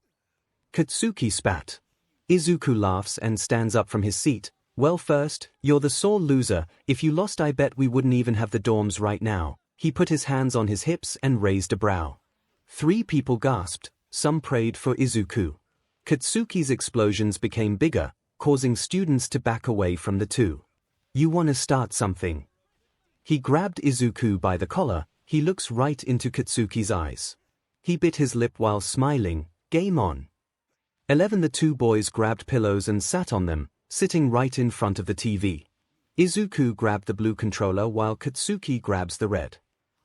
Katsuki spat. Izuku laughs and stands up from his seat. "Well, first, you're the sore loser. If you lost, I bet we wouldn't even have the dorms right now." He put his hands on his hips and raised a brow. 3 people gasped. Some prayed for Izuku. Katsuki's explosions became bigger, causing students to back away from the two. "You wanna start something?" He grabbed Izuku by the collar. He looks right into Katsuki's eyes. He bit his lip while smiling. "Game on." 11 The two boys grabbed pillows and sat on them, sitting right in front of the TV. Izuku grabbed the blue controller while Katsuki grabs the red.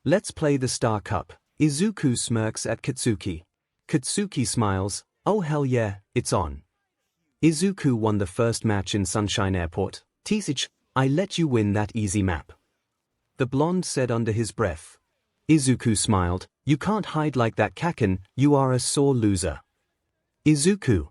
"Let's play the Star Cup." Izuku smirks at Katsuki. Katsuki smiles. "Oh hell yeah, it's on." Izuku won the first match in Sunshine Airport. "𝗧𝗵𝗲, I let you win that easy map," the blonde said under his breath. Izuku smiled. "You can't hide like that, Kaken, you are a sore loser." Izuku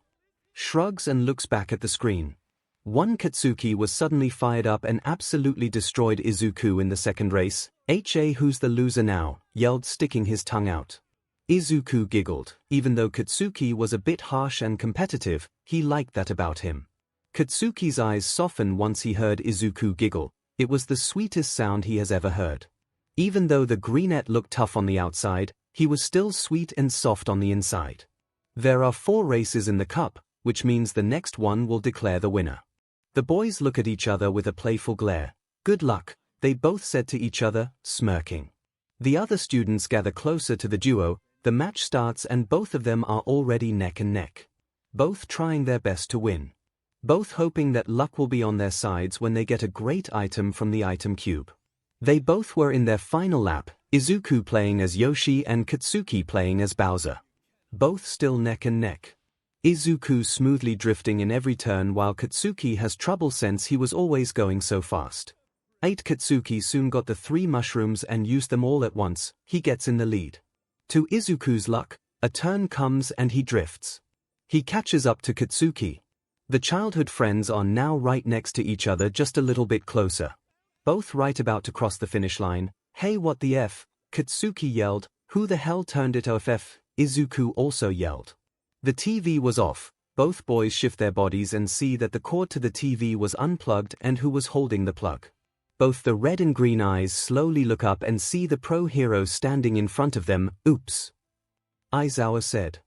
shrugs and looks back at the screen. One Katsuki was suddenly fired up and absolutely destroyed Izuku in the second race. "Who's the loser now?" yelled, sticking his tongue out. Izuku giggled. Even though Katsuki was a bit harsh and competitive, he liked that about him. Katsuki's eyes softened once he heard Izuku giggle. It was the sweetest sound he has ever heard. Even though the brunette looked tough on the outside, he was still sweet and soft on the inside. There are 4 races in the cup, which means the next one will declare the winner. The boys look at each other with a playful glare. "Good luck," they both said to each other, smirking. The other students gather closer to the duo. The match starts and both of them are already neck and neck. Both trying their best to win. Both hoping that luck will be on their sides when they get a great item from the item cube. They both were in their final lap, Izuku playing as Yoshi and Katsuki playing as Bowser. Both still neck and neck. Izuku smoothly drifting in every turn while Katsuki has trouble since he was always going so fast. 8 Katsuki soon got the 3 mushrooms and used them all at once. He gets in the lead. To Izuku's luck, a turn comes and he drifts. He catches up to Katsuki. The childhood friends are now right next to each other, just a little bit closer. Both right about to cross the finish line. "Hey, what the F?" Katsuki yelled. "Who the hell turned it off?" Izuku also yelled. The TV was off. Both boys shift their bodies and see that the cord to the TV was unplugged and who was holding the plug. Both the red and green eyes slowly look up and see the pro hero standing in front of them. "Oops," Aizawa said.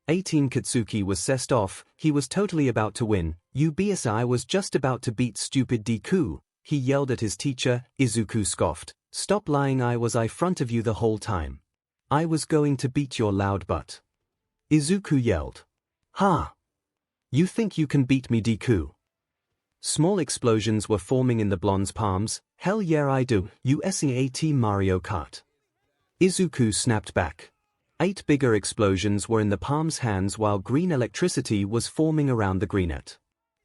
18 Katsuki was sessed off. He was totally about to win. "I was just about to beat stupid Deku," he yelled at his teacher. Izuku scoffed. "Stop lying, I was in front of you the whole time. I was going to beat your loud butt." Izuku yelled. "Ha! You think you can beat me, Deku?" Small explosions were forming in the blonde's palms. "Hell yeah I do, you 𝗧𝗵𝗲 Mario Kart." Izuku snapped back. 8 bigger explosions were in the palm's hands while green electricity was forming around the greenette.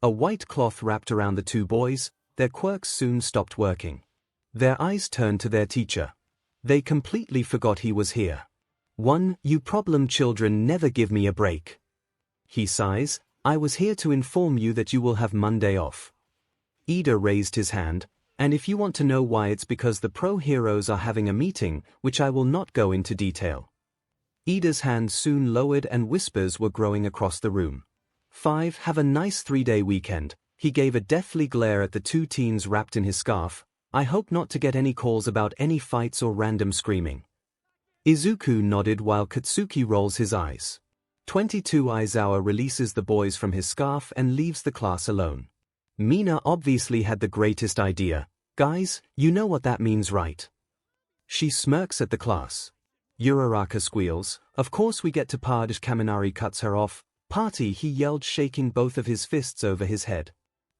A white cloth wrapped around the two boys. Their quirks soon stopped working. Their eyes turned to their teacher. They completely forgot he was here. "You problem children never give me a break." He sighs. "I was here to inform you that you will have Monday off." Ida raised his hand. "And if you want to know why, it's because the pro heroes are having a meeting, which I will not go into detail." Ida's hand soon lowered and whispers were growing across the room. 5 Have a nice 3-day weekend." He gave a deathly glare at the 2 teens wrapped in his scarf. "I hope not to get any calls about any fights or random screaming." Izuku nodded while Katsuki rolls his eyes. 22 Aizawa releases the boys from his scarf and leaves the class alone. Mina obviously had the greatest idea. "Guys, you know what that means, right?" She smirks at the class. Uraraka squeals. "Of course we get to 𝗬𝗲 Kaminari cuts her off." "Party," he yelled, shaking both of his fists over his head.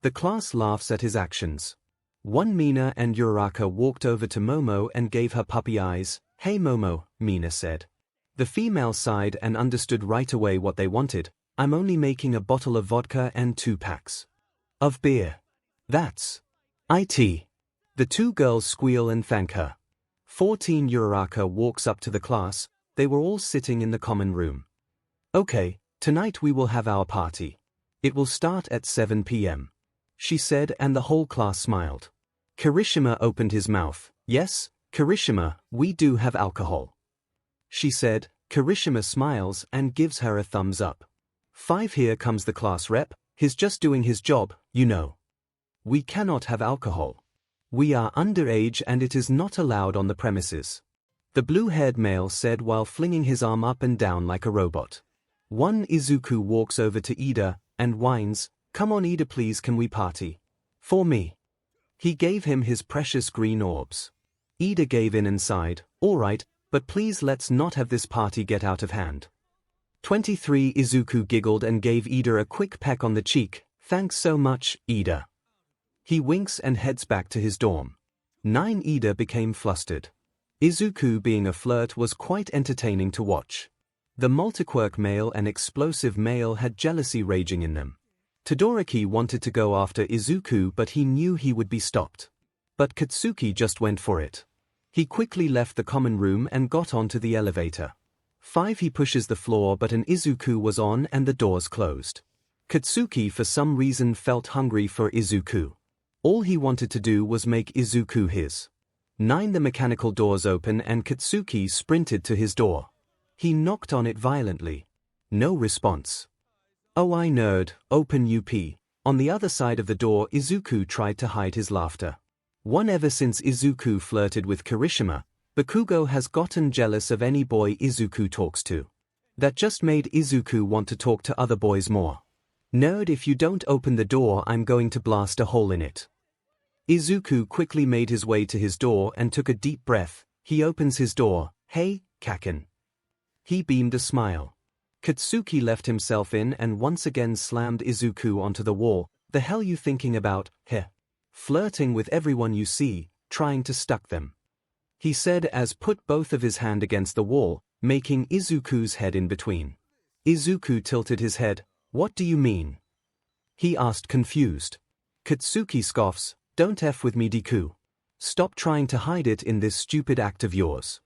The class laughs at his actions. Mina and Uraraka walked over to Momo and gave her puppy eyes. "Hey Momo," Mina said. The female sighed and understood right away what they wanted. "I'm only making a bottle of vodka and 2 packs of beer." "That's it." The 2 girls squeal and thank her. 14 Uraraka walks up to the class. They were all sitting in the common room. "Okay, tonight we will have our party. It will start at 7 p.m. she said, and the whole class smiled. 𝗓𝗓𝗄𝐻 opened his mouth. Yes, 𝗓𝗓𝗄𝐻, we do have alcohol, she said. 𝗓𝗓𝗄𝐻 smiles and gives her a thumbs up. 5 Here comes the class rep, he's just doing his job, you know. We cannot have alcohol. We are underage and it is not allowed on the premises, the blue-haired male said while flinging his arm up and down like a robot. 1 Izuku walks over to Ida and whines, come on Ida please, can we party? For me. He gave him his precious green orbs. Ida gave in and sighed, alright, but please let's not have this party get out of hand. 23 Izuku giggled and gave Ida a quick peck on the cheek. Thanks so much, Ida. He winks and heads back to his dorm. 9 Ida became flustered. Izuku being a flirt was quite entertaining to watch. The multiquirk male and explosive male had jealousy raging in them. Todoroki wanted to go after Izuku but he knew he would be stopped. But Katsuki just went for it. He quickly left the common room and got onto the elevator. 5 He pushes the floor but an Izuku was on and the doors closed. Katsuki for some reason felt hungry for Izuku. All he wanted to do was make Izuku his. 9 The mechanical doors open and Katsuki sprinted to his door. He knocked on it violently. No response. Oh I nerd, open up. On the other side of the door Izuku tried to hide his laughter. 1 Ever since Izuku flirted with 𝗓𝗓𝗄𝐻, Bakugo has gotten jealous of any boy Izuku talks to. That just made Izuku want to talk to other boys more. Nerd, if you don't open the door I'm going to blast a hole in it. Izuku quickly made his way to his door and took a deep breath. He opens his door. Hey, Kaken. He beamed a smile. Katsuki left himself in and once again slammed Izuku onto the wall. The hell you thinking about, heh? Flirting with everyone you see, trying to stuck them, he said as put both of his hand against the wall, making Izuku's head in between. Izuku tilted his head. What do you mean? He asked confused. Katsuki scoffs, don't F with me Deku. Stop trying to hide it in this stupid act of yours.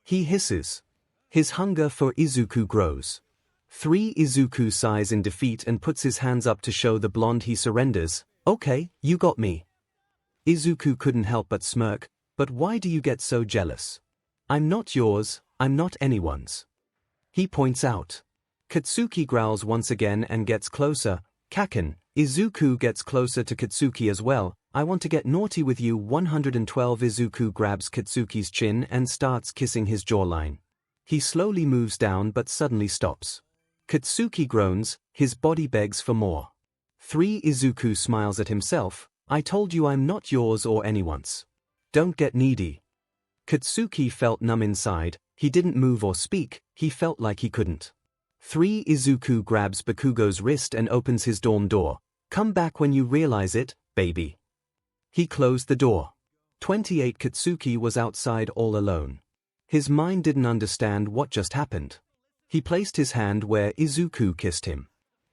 He hisses. His hunger for Izuku grows. 3 Izuku sighs in defeat and puts his hands up to show the blonde he surrenders. Okay, you got me. Izuku couldn't help but smirk, but why do you get so jealous? I'm not yours, I'm not anyone's. He points out. Katsuki growls once again and gets closer. Kaken. Izuku gets closer to Katsuki as well. I want to get naughty with you. 112 Izuku grabs Katsuki's chin and starts kissing his jawline. He slowly moves down but suddenly stops. Katsuki groans, his body begs for more. 3 Izuku smiles at himself. I told you I'm not yours or anyone's. Don't get needy. Katsuki felt numb inside. He didn't move or speak, he felt like he couldn't. 3 Izuku grabs Bakugo's wrist and opens his dorm door. Come back when you realize it, baby. He closed the door. 28 Katsuki was outside all alone. His mind didn't understand what just happened. He placed his hand where Izuku kissed him.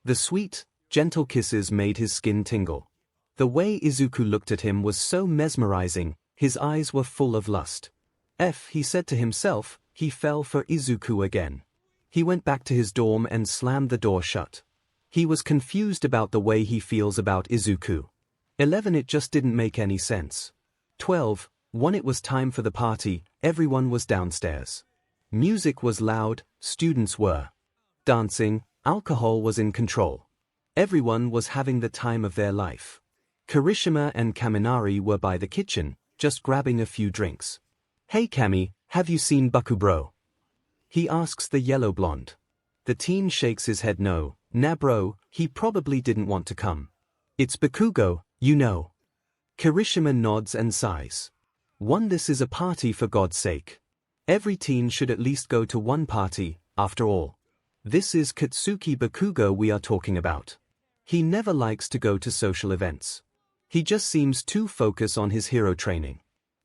The sweet, gentle kisses made his skin tingle. The way Izuku looked at him was so mesmerizing, his eyes were full of lust. He said to himself, he fell for Izuku again. He went back to his dorm and slammed the door shut. He was confused about the way he feels about Izuku. 11 It just didn't make any sense. 12 1 It was time for the party, everyone was downstairs. Music was loud, students were dancing, alcohol was in control. Everyone was having the time of their life. 𝗓𝗓𝗄𝐻 and Kaminari were by the kitchen, just grabbing a few drinks. Hey Kami, have you seen Baku bro? He asks the yellow blonde. The teen shakes his head no. Nah bro, he probably didn't want to come. It's Bakugo, you know. 𝗓𝗓𝗄𝐻 nods and sighs. 1 This is a party for God's sake. Every teen should at least go to one party, after all. This is Katsuki Bakugo we are talking about. He never likes to go to social events. He just seems too focused on his hero training.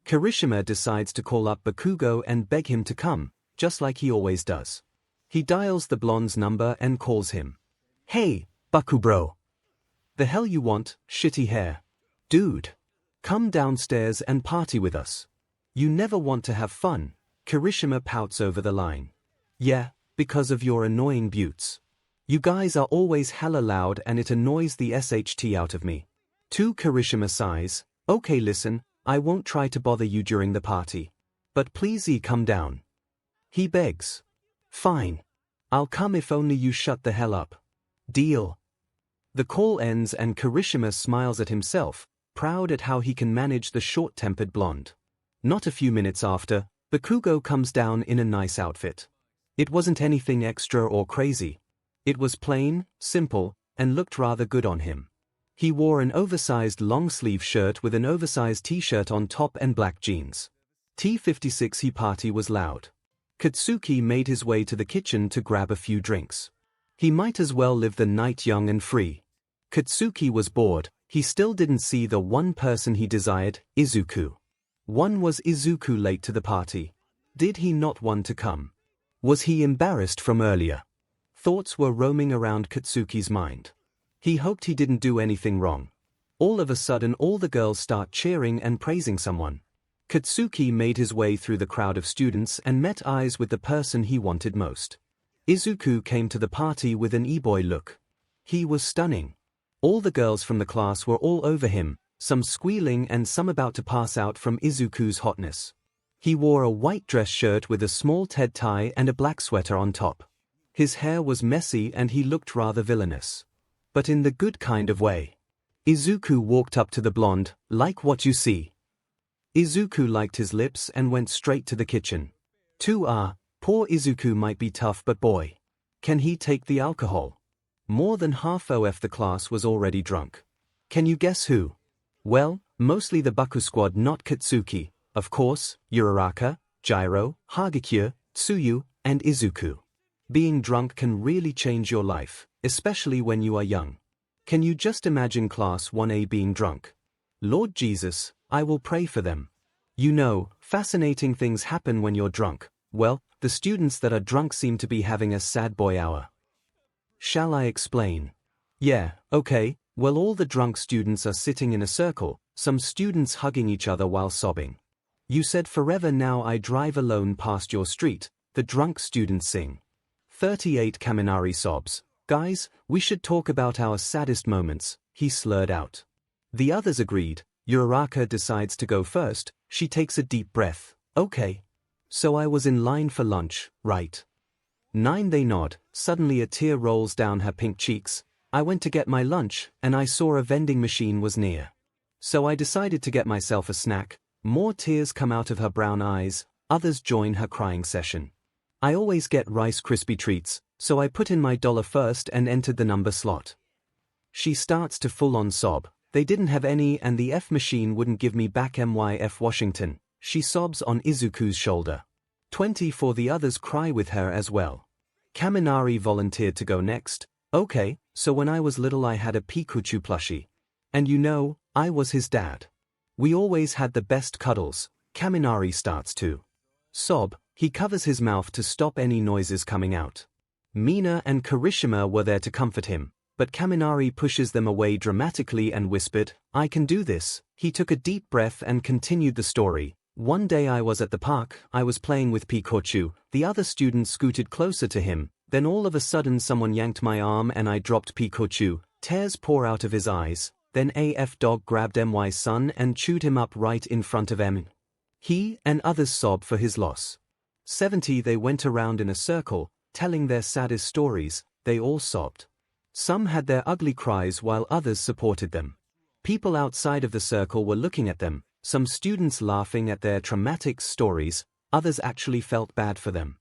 𝗓𝗓𝗄𝐻 decides to call up Bakugo and beg him to come, just like he always does. He dials the blonde's number and calls him. Hey, Baku bro. The hell you want, shitty hair? Dude. Come downstairs and party with us. You never want to have fun. 𝗓𝗓𝗄𝐻 pouts over the line. Yeah, because of your annoying buttes. You guys are always hella loud and it annoys the SHT out of me. 2. 𝗑𝗫𝗵𝗲 sighs, okay listen, I won't try to bother you during the party. But please come down. He begs. Fine. I'll come if only you shut the hell up. Deal. The call ends and 𝗑𝗫𝗵𝗲 smiles at himself, proud at how he can manage the short-tempered blonde. Not a few minutes after, Bakugo comes down in a nice outfit. It wasn't anything extra or crazy. It was plain, simple, and looked rather good on him. He wore an oversized long-sleeve shirt with an oversized t-shirt on top and black jeans. 𝗵𝗃 party was loud. Katsuki made his way to the kitchen to grab a few drinks. He might as well live the night young and free. Katsuki was bored. He still didn't see the one person he desired, Izuku. Was Izuku late to the party? Did he not want to come? Was he embarrassed from earlier? Thoughts were roaming around Katsuki's mind. He hoped he didn't do anything wrong. All of a sudden all the girls start cheering and praising someone. Katsuki made his way through the crowd of students and met eyes with the person he wanted most. Izuku came to the party with an e-boy look. He was stunning. All the girls from the class were all over him, some squealing and some about to pass out from Izuku's hotness. He wore a white dress shirt with a small TED tie and a black sweater on top. His hair was messy and he looked rather villainous. But in the good kind of way. Izuku walked up to the blonde, like what you see. Izuku liked his lips and went straight to the kitchen. Poor Izuku might be tough but boy. Can he take the alcohol? More than half of the class was already drunk. Can you guess who? Well, mostly the Baku squad, not Katsuki, of course, Uraraka, Gyro, Hagekyo, Tsuyu, and Izuku. Being drunk can really change your life, especially when you are young. Can you just imagine Class 1A being drunk? Lord Jesus, I will pray for them. You know, fascinating things happen when you're drunk. Well, the students that are drunk seem to be having a sad boy hour. Shall I explain? Yeah, okay, well all the drunk students are sitting in a circle, some students hugging each other while sobbing. You said forever now I drive alone past your street, the drunk students sing. 38 Kaminari sobs. Guys, we should talk about our saddest moments, he slurred out. The others agreed. Uraraka decides to go first. She takes a deep breath. Okay. So I was in line for lunch, right? 9 They nod. Suddenly a tear rolls down her pink cheeks. I went to get my lunch, and I saw a vending machine was near. So I decided to get myself a snack. More tears come out of her brown eyes. Others join her crying session. I always get Rice Krispie treats, so I put in my dollar first and entered the number slot. She starts to full-on sob. They didn't have any and the F machine wouldn't give me back myF Washington. She sobs on Izuku's shoulder. 24 The others cry with her as well. Kaminari volunteered to go next. Okay, so when I was little I had a Pikachu plushie. And you know, I was his dad. We always had the best cuddles. Kaminari starts to sob. He covers his mouth to stop any noises coming out. Mina and 𝗑𝗫𝗵𝗲 were there to comfort him, but Kaminari pushes them away dramatically and whispered, I can do this. He took a deep breath and continued the story. One day I was at the park, I was playing with Pikachu, the other students scooted closer to him, then all of a sudden someone yanked my arm and I dropped Pikachu, tears pour out of his eyes, then AF dog grabbed MY's son and chewed him up right in front of M. He and others sobbed for his loss. 70 They went around in a circle, telling their saddest stories. They all sobbed. Some had their ugly cries while others supported them. People outside of the circle were looking at them, some students laughing at their traumatic stories, others actually felt bad for them.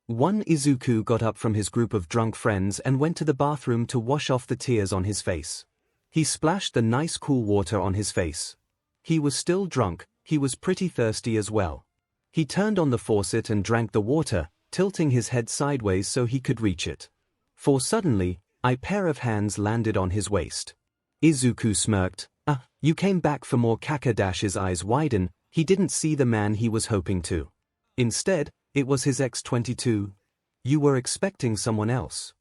1 Izuku got up from his group of drunk friends and went to the bathroom to wash off the tears on his face. He splashed the nice cool water on his face. He was still drunk, he was pretty thirsty as well. He turned on the faucet and drank the water, tilting his head sideways so he could reach it. For suddenly, a pair of hands landed on his waist. Izuku smirked. You came back for more caca. His eyes widen. He didn't see the man he was hoping to. Instead, it was his ex-22. You were expecting someone else.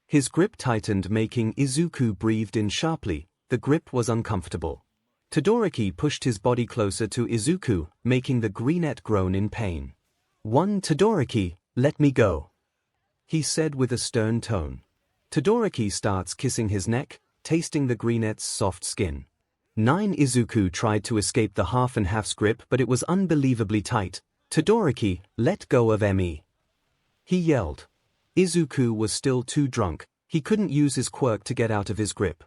His grip tightened, making Izuku breathed in sharply. The grip was uncomfortable. Todoroki pushed his body closer to Izuku, making the greenette groan in pain. 1 Todoroki, let me go, he said with a stern tone. Todoroki starts kissing his neck, tasting the gnet's soft skin. 9 Izuku tried to escape the half-and-half's grip, but it was unbelievably tight. "Todoroki, let go of me," he yelled. Izuku was still too drunk, he couldn't use his quirk to get out of his grip.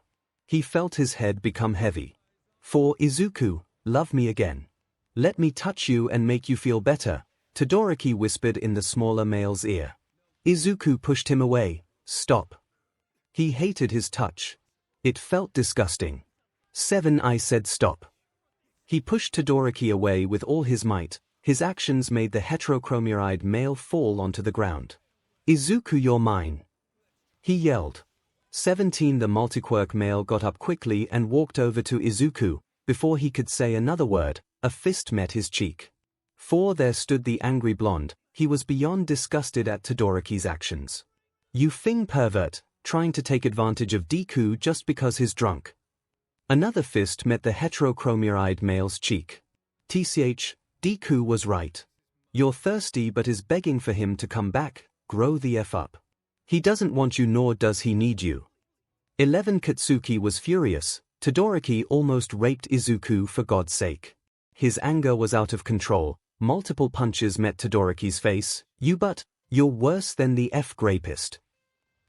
He felt his head become heavy. "For Izuku, love me again. Let me touch you and make you feel better," Todoroki whispered in the smaller male's ear. Izuku pushed him away. "Stop." He hated his touch. It felt disgusting. 7 I said stop. He pushed Todoroki away with all his might. His actions made the heterochromia-eyed male fall onto the ground. "Izuku, you're mine," he yelled. 17 The multiquirk male got up quickly and walked over to Izuku. Before he could say another word, a fist met his cheek. 4 There stood the angry blonde. He was beyond disgusted at Todoroki's actions. "You thing pervert, trying to take advantage of Deku just because he's drunk." Another fist met the heterochromia-eyed male's cheek. "Tch, Deku was right. You're thirsty but is begging for him to come back. Grow the F up. He doesn't want you nor does he need you." 11 Katsuki was furious. Todoroki almost raped Izuku for God's sake. His anger was out of control. Multiple punches met Todoroki's face. You're worse than the rapist."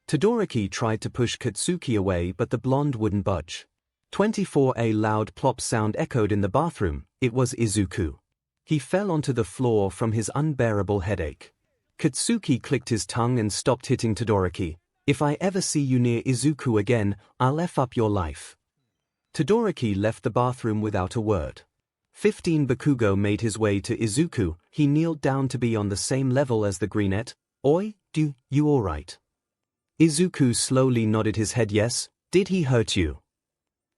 Todoroki tried to push Katsuki away but the blonde wouldn't budge. 24 A loud plop sound echoed in the bathroom. It was Izuku. He fell onto the floor from his unbearable headache. Katsuki clicked his tongue and stopped hitting Todoroki. "If I ever see you near Izuku again, I'll F up your life." Todoroki left the bathroom without a word. 15 Bakugo made his way to Izuku. He kneeled down to be on the same level as the gnat. "Oi, you alright?" Izuku slowly nodded his head yes. "Did he hurt you?"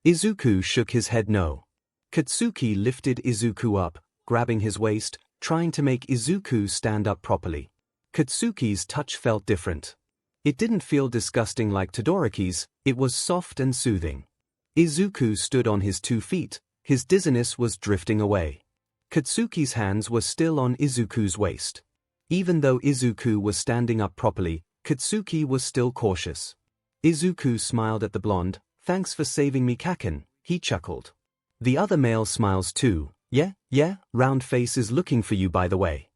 Izuku shook his head no. Katsuki lifted Izuku up, grabbing his waist, trying to make Izuku stand up properly. Katsuki's touch felt different. It didn't feel disgusting like Todoroki's, it was soft and soothing. Izuku stood on his 2 feet, his dizziness was drifting away. Katsuki's hands were still on Izuku's waist. Even though Izuku was standing up properly, Katsuki was still cautious. Izuku smiled at the blonde. "Thanks for saving me, Kaken," he chuckled. The other male smiles too. Yeah, round face is looking for you by the way."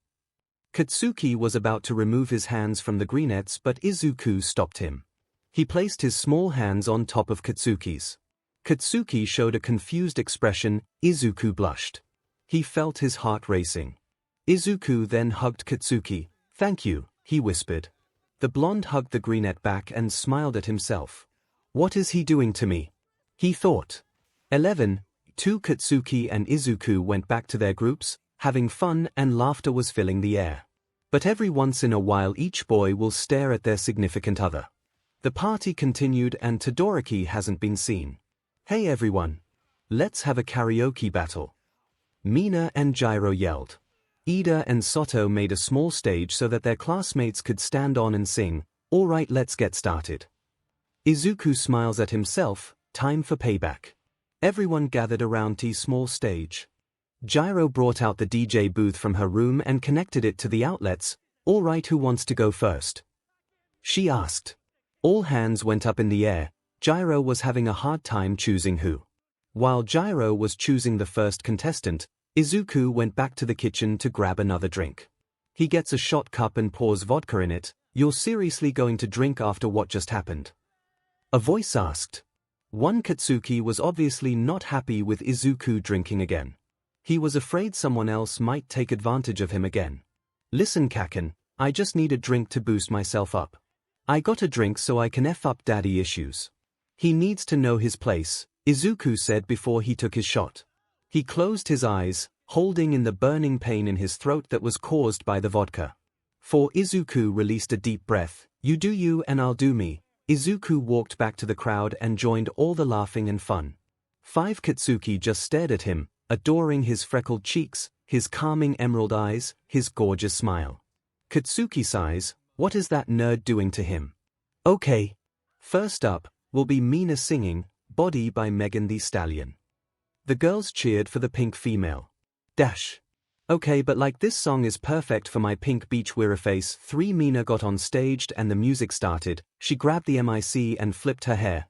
Katsuki was about to remove his hands from the gnats but Izuku stopped him. He placed his small hands on top of Katsuki's. Katsuki showed a confused expression. Izuku blushed. He felt his heart racing. Izuku then hugged Katsuki. "Thank you," he whispered. The blonde hugged the gnat back and smiled at himself. "What is he doing to me?" he thought. 11 2 Katsuki and Izuku went back to their groups, having fun and laughter was filling the air. But every once in a while each boy will stare at their significant other. The party continued and Todoroki hasn't been seen. "Hey everyone! Let's have a karaoke battle," Mina and Gyro yelled. Ida and Soto made a small stage so that their classmates could stand on and sing. "Alright, let's get started." Izuku smiles at himself. Time for payback. Everyone gathered around T's small stage. Gyro brought out the DJ booth from her room and connected it to the outlets. "Alright, who wants to go first?" she asked. All hands went up in the air. Gyro was having a hard time choosing who. While Gyro was choosing the first contestant, Izuku went back to the kitchen to grab another drink. He gets a shot cup and pours vodka in it. "You're seriously going to drink after what just happened?" a voice asked. One Katsuki was obviously not happy with Izuku drinking again. He was afraid someone else might take advantage of him again. "Listen, Kaken, I just need a drink to boost myself up. I got a drink so I can F up daddy issues." "He needs to know his place," Izuku said before he took his shot. He closed his eyes, holding in the burning pain in his throat that was caused by the vodka. For Izuku released a deep breath. "You do you and I'll do me." Izuku walked back to the crowd and joined all the laughing and fun. 5 Katsuki just stared at him, adoring his freckled cheeks, his calming emerald eyes, his gorgeous smile. Katsuki sighs, "What is that nerd doing to him?" "Okay. First up will be Mina singing Body by Megan Thee Stallion." The girls cheered for the pink female. Dash. "Okay, but like this song is perfect for my pink beach wearer face." 3 Mina got on stage and the music started. She grabbed the mic and flipped her hair.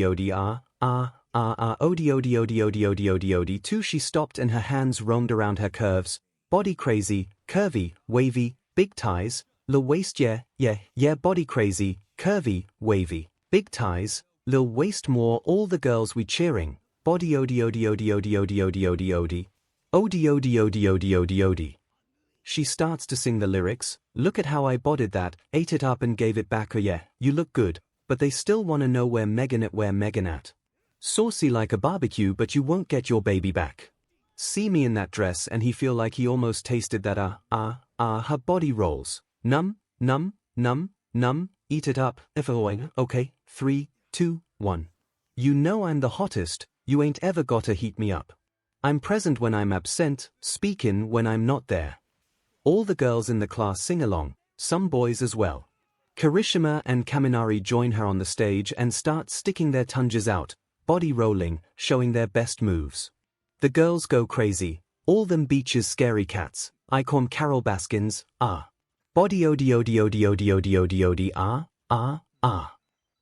Too. She stopped and her hands roamed around her curves. Body crazy, curvy, wavy, big ties, lil waist yeah, body crazy, curvy, wavy, big ties, lil waist more all the girls we cheering. Body odi. She starts to sing the lyrics. Look at how I bodied that, ate it up and gave it back. Oh yeah, you look good, but they still wanna know where Megan at. Saucy like a barbecue, but you won't get your baby back. See me in that dress and he feel like he almost tasted that her body rolls. Num, eat it up. Okay, 3, 2, 1. You know I'm the hottest, you ain't ever gotta heat me up. I'm present when I'm absent, speakin' when I'm not there. All the girls in the class sing along, some boys as well. Kirishima and Kaminari join her on the stage and start sticking their tongues out, body rolling, showing their best moves. The girls go crazy, all them beaches scary cats, 𝐒𝐭𝐚𝐲 Baskins, Body odi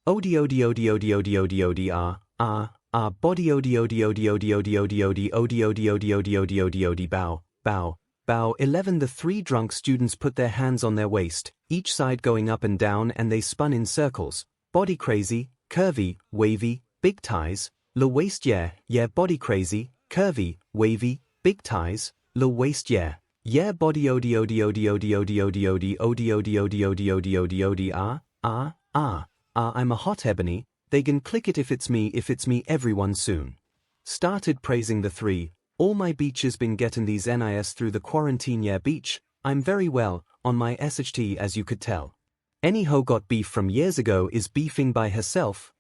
Body bow. 11 The three drunk students put their hands on their waist, each side going up and down, and they spun in circles. Body crazy, curvy, wavy, big ties, lil waist yeah, body crazy, curvy, wavy, big ties, lil waist yeah, body odi I'm a hot ebony, they gon' click it if it's me everyone soon. Started praising the three, all my beaches been getting these NIS through the quarantine yeah beach, I'm very well, on my SHT as you could tell. Any hoe got beef from years ago is beefing by herself,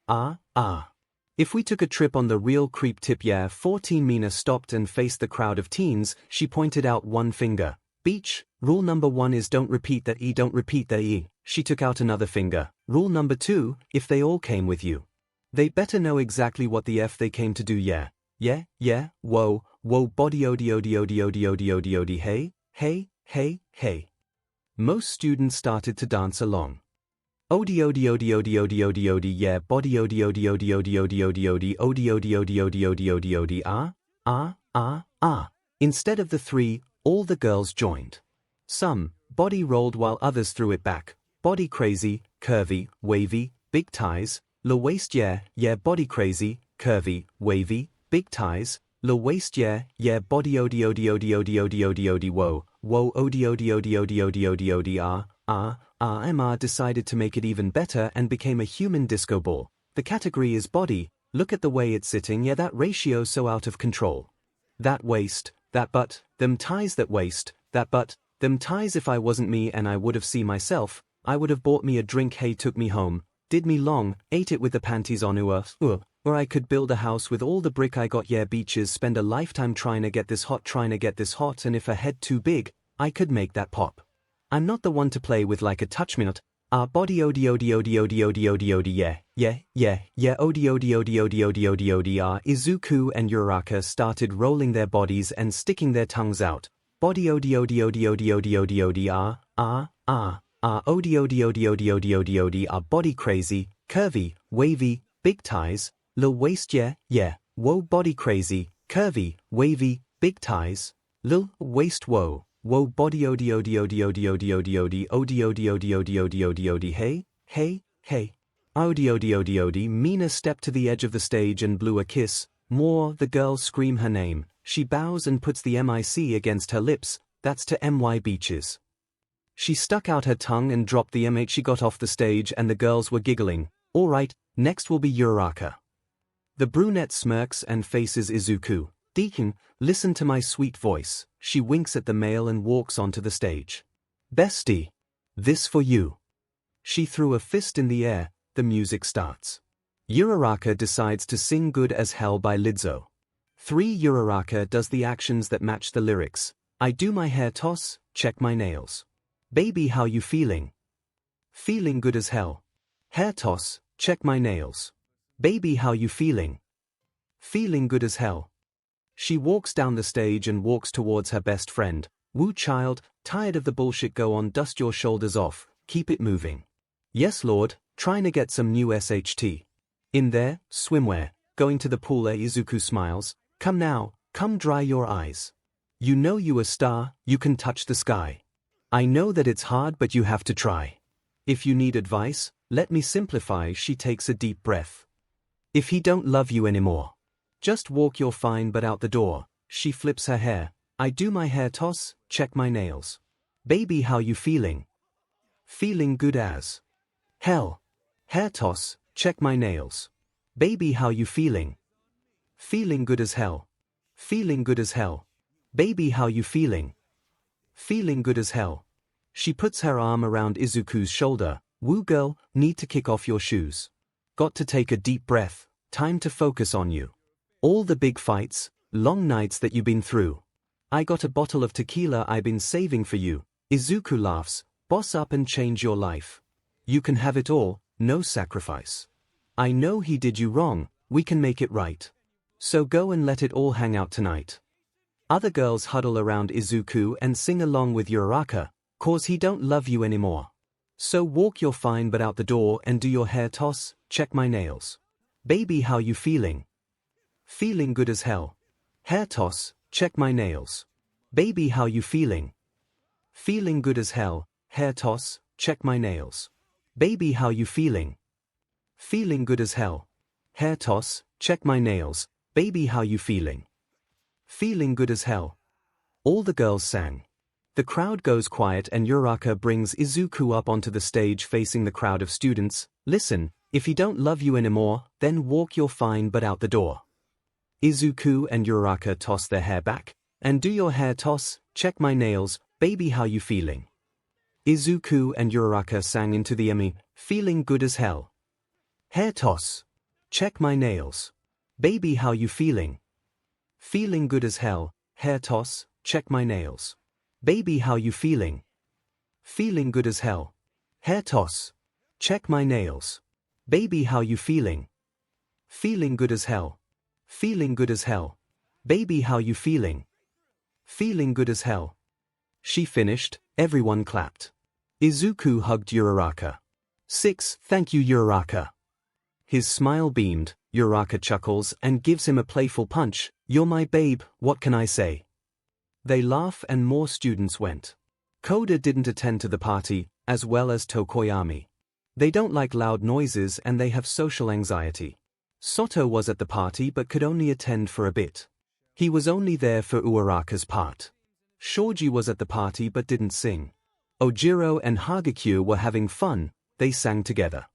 If we took a trip on the real creep tip yeah 14 Mina stopped and faced the crowd of teens, she pointed out one finger. Beach, rule number 1 is don't repeat the E. She took out another finger. Rule number 2, if they all came with you, they better know exactly what the F they came to do yeah, whoa, body odi hey. Most students started to dance along. Odi yeah, body odi Instead of the three, all the girls joined. Some body rolled while others threw it back. Body crazy, curvy, wavy, big ties, lil waist yeah, body crazy, curvy, wavy, big ties, lil waist yeah, body odi whoa, odi MR decided to make it even better and became a human disco ball. The category is body, look at the way it's sitting, yeah that ratio so out of control. That waist, that butt, them ties that waist, that butt, them ties. If I wasn't me and I would have seen myself, I would have bought me a drink, hey took me home, did me long, ate it with the panties on or I could build a house with all the brick I got yeah beaches spend a lifetime trying to get this hot and if a head too big, I could make that pop. I'm not the one to play with like a 𝗧𝗵𝗲 body odi izuku and 𝗬𝗏𝗏 started rolling their bodies and sticking their tongues out. Body odi body crazy, curvy, wavy, big ties, lil waist yeah, whoa body crazy, curvy, wavy, big ties, lil waist whoa body odi hey. Odi Mina stepped to the edge of the stage and blew a kiss. More, the girls scream her name. She bows and puts the MIC against her lips, that's to MY beaches. She stuck out her tongue and dropped the MH. She got off the stage and the girls were giggling. Alright, next will be 𝗬𝗏𝗏. The brunette smirks and faces Izuku. Deacon, listen to my sweet voice. She winks at the male and walks onto the stage. Bestie. This for you. She threw a fist in the air, the music starts. 𝗬𝗏𝗏 decides to sing Good as Hell by Lizzo. 3 𝗬𝗏𝗏 does the actions that match the lyrics. I do my hair toss, check my nails. Baby, how you feeling? Feeling good as hell. Hair toss, check my nails. Baby, how you feeling? Feeling good as hell. She walks down the stage and walks towards her best friend. Woo child, tired of the bullshit, go on, dust your shoulders off, keep it moving. Yes lord, trying to get some new SHT. In there, swimwear, going to the pool. Izuku smiles, come now, come dry your eyes. You know you a star, you can touch the sky. I know that it's hard but you have to try. If you need advice, let me simplify. She takes a deep breath. If he don't love you anymore, just walk your fine butt out the door. She flips her hair. I do my hair toss, check my nails. Baby, how you feeling? Feeling good as hell. Hair toss, check my nails. Baby, how you feeling? Feeling good as hell. Feeling good as hell. Baby, how you feeling? Feeling good as hell. She puts her arm around Izuku's shoulder. Woo girl, need to kick off your shoes. Got to take a deep breath, time to focus on you. All the big fights, long nights that you've been through. I got a bottle of tequila I've been saving for you. Izuku laughs, boss up and change your life. You can have it all, no sacrifice. I know he did you wrong, we can make it right. So go and let it all hang out tonight. Other girls huddle around Izuku and sing along with 𝗧𝗏, cause he don't love you anymore. So walk your fine butt out the door and do your hair toss, check my nails. Baby, how you feeling? Feeling good as hell. Hair toss, check my nails. Baby, how you feeling? Feeling good as hell. Hair toss, check my nails. Baby, how you feeling? Feeling good as hell. Hair toss, check my nails. Baby, how you feeling? Feeling good as hell. All the girls sang. The crowd goes quiet and 𝗧𝗏 brings Izuku up onto the stage facing the crowd of students. Listen, if he don't love you anymore, then walk your fine butt out the door. Izuku and 𝗧𝗏 toss their hair back. And do your hair toss, check my nails, baby, how you feeling? Izuku and 𝗧𝗏 sang into the 𝗵𝗃, feeling good as hell. Hair toss. Check my nails. Baby, how you feeling? Feeling good as hell. Hair toss, check my nails. Baby, how you feeling? Feeling good as hell. Hair toss. Check my nails. Baby, how you feeling? Feeling good as hell. Feeling good as hell. Baby, how you feeling? Feeling good as hell. She finished, everyone clapped. Izuku hugged 𝗧𝗏. 6. Thank you 𝗧𝗏. His smile beamed, 𝗧𝗏 chuckles and gives him a playful punch. You're my babe, what can I say? They laugh and more students went. Koda didn't attend to the party, as well as Tokoyami. They don't like loud noises and they have social anxiety. Soto was at the party but could only attend for a bit. He was only there for 𝗧𝗏's part. Shoji was at the party but didn't sing. Ojiro and Hagekyo were having fun, they sang together.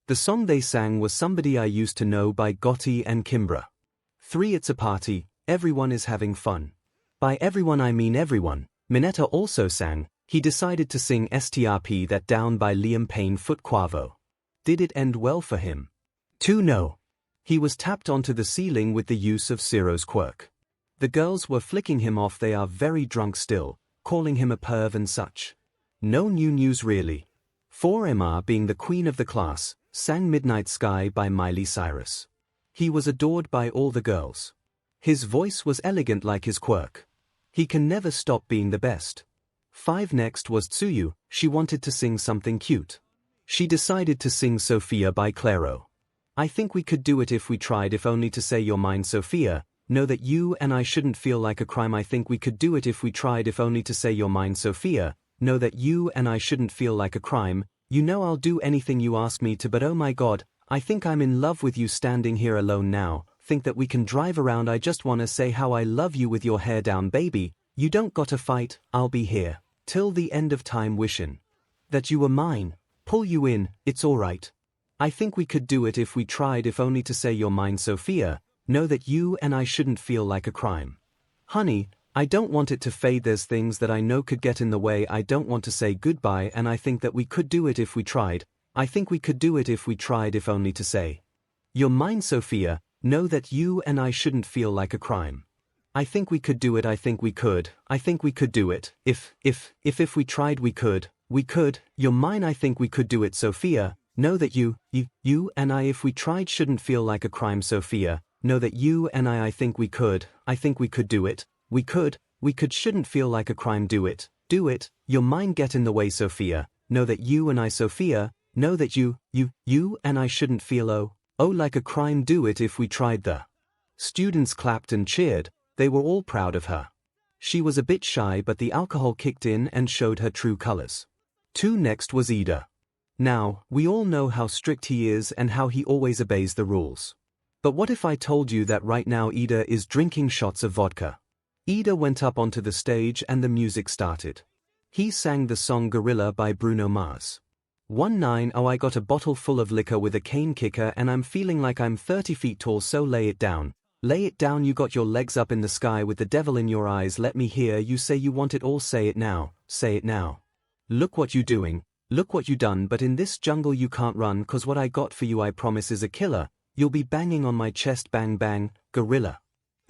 The song they sang was Somebody I Used to Know by Gotti and 𝗵𝗲. 3. It's a party, everyone is having fun. By everyone I mean everyone. Mineta also sang. He decided to sing 𝗬𝗏 that down by Liam Payne 𝗧𝗏𝗏. Did it end well for him? 2. No. He was tapped onto the ceiling with the use of Ciro's quirk. The girls were flicking him off, they are very drunk still, calling him a perv and such. No new news really. 4. Emma, being the queen of the class, sang Midnight Sky by Miley Cyrus. He was adored by all the girls. His voice was elegant like his quirk. He can never stop being the best. 5. Next was Tsuyu, she wanted to sing something cute. She decided to sing Sophia by Clairo. I think we could do it if we tried, if only to say your mind Sophia, know that you and I shouldn't feel like a crime. I think we could do it if we tried, if only to say your mind Sophia, know that you and I shouldn't feel like a crime. You know I'll do anything you ask me to, but oh my god, I think I'm in love with you standing here alone now. Think that we can drive around, I just wanna say how I love you with your hair down baby. You don't gotta fight, I'll be here till the end of time wishin' that you were mine, pull you in, it's alright. I think we could do it if we tried, if only to say your mind Sophia, know that you and I shouldn't feel like a crime. Honey, I don't want it to fade, there's things that I know could get in the way, I don't want to say goodbye, and I think that we could do it if we tried. I think we could do it if we tried, if only to say your mind Sophia, know that you and I shouldn't feel like a crime. I think we could do it, I think we could do it, if we tried we could, you're mine, I think we could do it, Sophia, know that you and I, if we tried, shouldn't feel like a crime, Sophia, know that you and I think we could do it, we could, shouldn't feel like a crime, do it, your mind get in the way, Sophia, know that you and I, Sophia, know that you and I shouldn't feel like a crime, do it if we tried. The students clapped and cheered, they were all proud of her. She was a bit shy, but the alcohol kicked in and showed her true colors. Next was Ida. Now, we all know how strict he is and how he always obeys the rules. But what if I told you that right now Ida is drinking shots of vodka? Ida went up onto the stage and the music started. He sang the song Gorilla by Bruno Mars. 19 Oh, I got a bottle full of liquor with a cane kicker and I'm feeling like I'm 30 feet tall, so lay it down. Lay it down, you got your legs up in the sky with the devil in your eyes, let me hear you say you want it all, say it now, say it now. Look what you doing, look what you done, but in this jungle you can't run, cause what I got for you I promise is a killer, you'll be banging on my chest, bang bang, gorilla.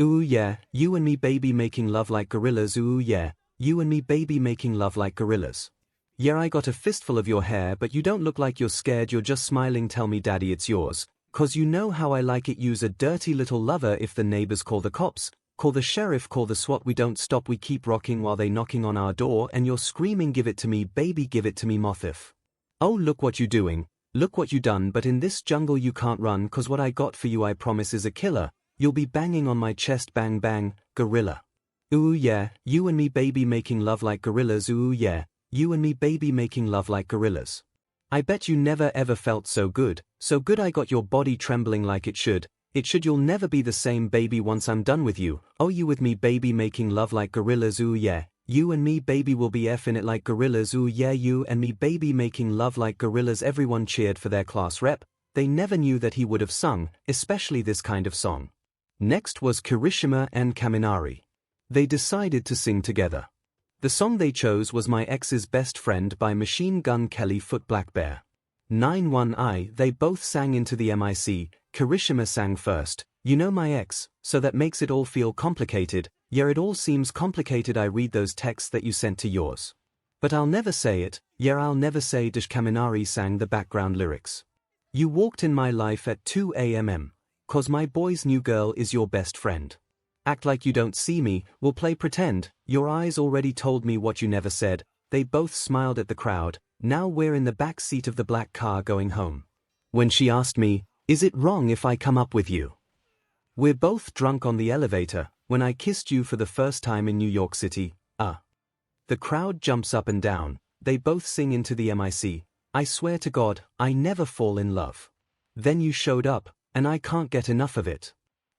Ooh yeah, you and me baby making love like gorillas, ooh yeah, you and me baby making love like gorillas. Yeah, I got a fistful of your hair, but you don't look like you're scared, you're just smiling, tell me daddy it's yours. Cause you know how I like it, use a dirty little lover, if the neighbors call the cops, call the sheriff, call the SWAT, we don't stop, we keep rocking while they knocking on our door and you're screaming give it to me baby, give it to me 𝗵𝘃𝗧𝗏. Oh look what you doing, look what you done, but in this jungle you can't run, cause what I got for you I promise is a killer, you'll be banging on my chest, bang bang, gorilla. Ooh yeah, you and me baby making love like gorillas, ooh yeah, you and me baby making love like gorillas. I bet you never ever felt so good I got your body trembling like it should, you'll never be the same baby once I'm done with you, oh you with me baby making love like gorillas, ooh yeah, you and me baby will be effing it like gorillas, ooh yeah, you and me baby making love like gorillas. Everyone cheered for their class rep, they never knew that he would have sung, especially this kind of song. Next was Kirishima and Kaminari. They decided to sing together. The song they chose was My Ex's Best Friend by Machine Gun Kelly Foot Black Bear. 9-1 they both sang into the mic, Kirishima sang first, you know my ex, so that makes it all feel complicated, yeah it all seems complicated, I read those texts that you sent to yours. But I'll never say it, yeah I'll never say 𝗔𝗫. Kaminari sang the background lyrics. You walked in my life at 2 a.m. Cause my boy's new girl is your best friend. Act like you don't see me, we'll play pretend, your eyes already told me what you never said. They both smiled at the crowd, now we're in the back seat of the black car going home. When she asked me, is it wrong if I come up with you? We're both drunk on the elevator, when I kissed you for the first time in New York City, The crowd jumps up and down, they both sing into the mic, I swear to God, I never fall in love. Then you showed up, and I can't get enough of it.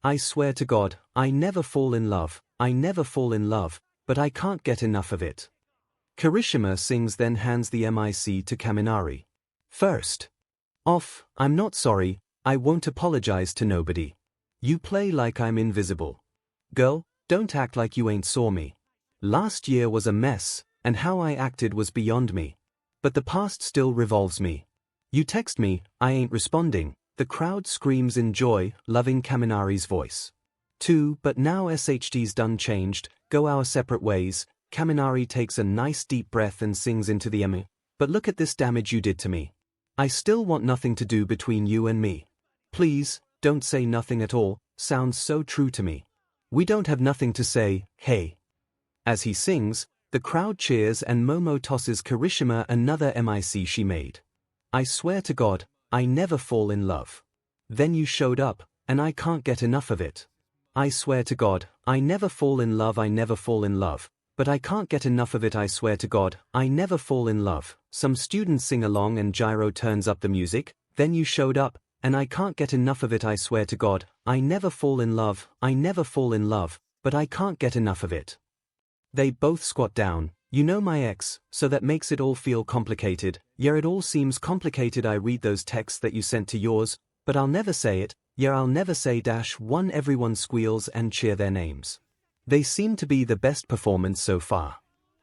I swear to God, I never fall in love, but I can't get enough of it. Kirishima sings, then hands the mic to Kaminari. First off, I'm not sorry, I won't apologize to nobody. You play like I'm invisible. Girl, don't act like you ain't saw me. Last year was a mess, and how I acted was beyond me. But the past still revolves me. You text me, I ain't responding. The crowd screams in joy, loving Kaminari's voice. 2 But now SHD's done changed, go our separate ways. Kaminari takes a nice deep breath and sings into the mic. But look at this damage you did to me. I still want nothing to do between you and me. Please, don't say nothing at all, sounds so true to me. We don't have nothing to say, hey. As he sings, the crowd cheers and Momo tosses Kirishima another mic she made. I swear to God, I never fall in love. Then you showed up, and I can't get enough of it. I swear to God, I never fall in love, but I can't get enough of it. I swear to God, I never fall in love. Some students sing along and Gyro turns up the music. Then you showed up, and I can't get enough of it. I swear to God, I never fall in love, but I can't get enough of it. They both squat down. You know my ex, so that makes it all feel complicated. Yeah, it all seems complicated. I read those texts that you sent to yours, but I'll never say it. Yeah, I'll never say -1. Everyone squeals and cheer their names. They seem to be the best performance so far.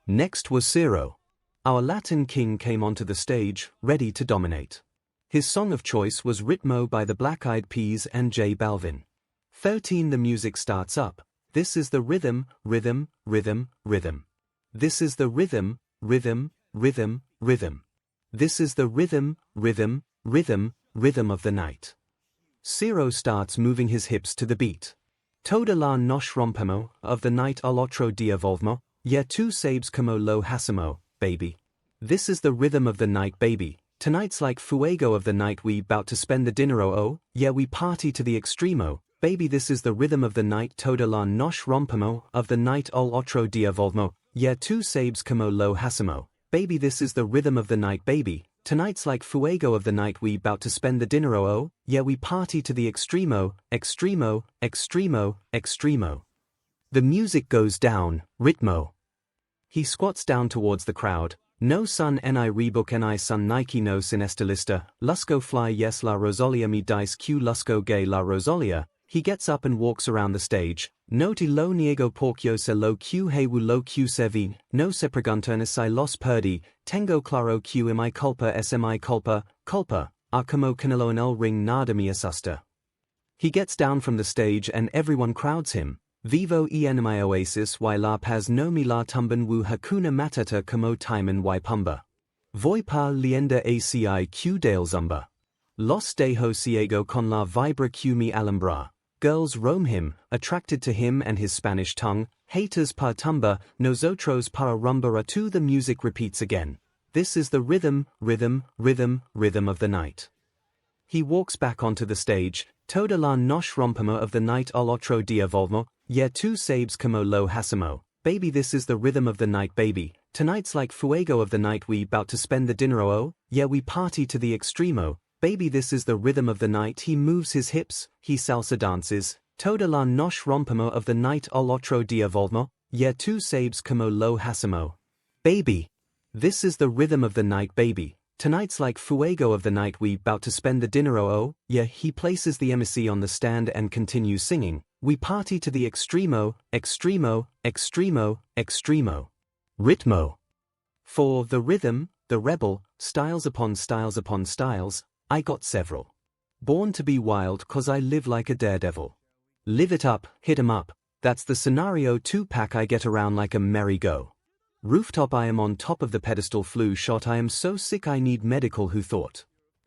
Next was 𝗧𝗪. Our Latin king came onto the stage, ready to dominate. His song of choice was 𝗵𝘃𝗀 by the Black Eyed Peas and J Balvin. 13 The music starts up, This is the rhythm, rhythm, rhythm, rhythm. This is the rhythm, rhythm, rhythm, rhythm. This is the rhythm, rhythm, rhythm, rhythm of the night. 𝗧𝗏 starts moving his hips to the beat. 𝗧𝗏𝗧𝗵𝗲 of the night 𝗧𝗪𝗧𝗍𝗪𝗲 𝗂𝗏𝗧𝗵𝗲 baby. This is the rhythm of the night, baby. Tonight's like fuego of the night, we bout to spend the dinner, oh, yeah, we party to the extremo. Baby, this is the rhythm of the night. 𝗧𝗪𝗧𝗵𝗲 of the night 𝗧𝗪𝗧𝗍𝗪𝗲 𝗂𝗏𝗧𝗵𝗲. Baby, this is the rhythm of the night, baby. Tonight's like fuego of the night, we bout to spend the dinner, oh, yeah, we party to the extremo, extremo, extremo, extremo. The music goes down, ritmo. He squats down towards the crowd. No son ni rebook ni son Nike no sinestalista, lusco fly yes la rosolia mi dice q lusco gay la rosolia. He gets up and walks around the stage. No ti lo niego porcio se lo 𝐒𝐩𝐢 lo 𝐶 no se preguntones si los perdi, tengo claro 𝐒𝐻𝐚I culpa, culpa, 𝐒𝐭𝐚𝐲 en el ring nada me asusta. He gets down from the stage and everyone crowds him. Vivo enemy oasis y la paz no mi la tumban wu hakuna matata como timan y pumba. Voy pa lienda aci q 𝐎𝐩𝐢𝐽𝐼. Los dejo ciego con la vibra q mi alhambra. Girls roam him, attracted to him and his Spanish tongue. Haters pa tumba, nosotros para rumba. The music repeats again. This is the rhythm, rhythm, rhythm, rhythm of the night. He walks back onto the stage. 𝗧𝗪𝗧𝗵𝗲 of the night 𝗧𝗪𝗧𝗍𝗪𝗲 𝗂𝗏𝗧𝗵𝗲. Baby, this is the rhythm of the night, baby. Tonight's like fuego of the night, we bout to spend the dinner, oh, yeah, we party to the extremo. Baby, this is the rhythm of the night. He moves his hips, he salsa dances. 𝗧𝗪𝗧𝗵𝗲 of the night 𝗧𝗪𝗧𝗍𝗪𝗲 𝗂𝗏𝗧𝗵𝗲. Baby. This is the rhythm of the night, baby. Tonight's like fuego of the night, we bout to spend the dinner, oh, yeah. He places the MC on the stand and continues singing. We party to the extremo, extremo, extremo, extremo. Ritmo. For the rhythm, the rebel, styles upon styles upon styles, I got several. Born to be wild cause I live like a daredevil. Live it up, hit 'em up, that's the scenario. 2-pack I get around like a merry-go. Rooftop I am on top of the pedestal, flu shot I am so sick I need medical. Who thought?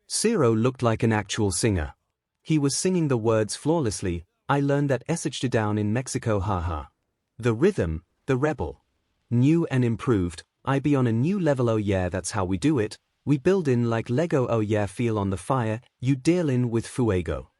𝗧𝗏 looked like an actual singer. He was singing the words flawlessly. I learned that 𝗧𝗏𝗧𝗏 down in Mexico, haha. The rhythm, the rebel. New and improved, I be on a new level, oh yeah, that's how we do it. We build in like Lego, oh yeah, feel on the fire, you deal in with fuego.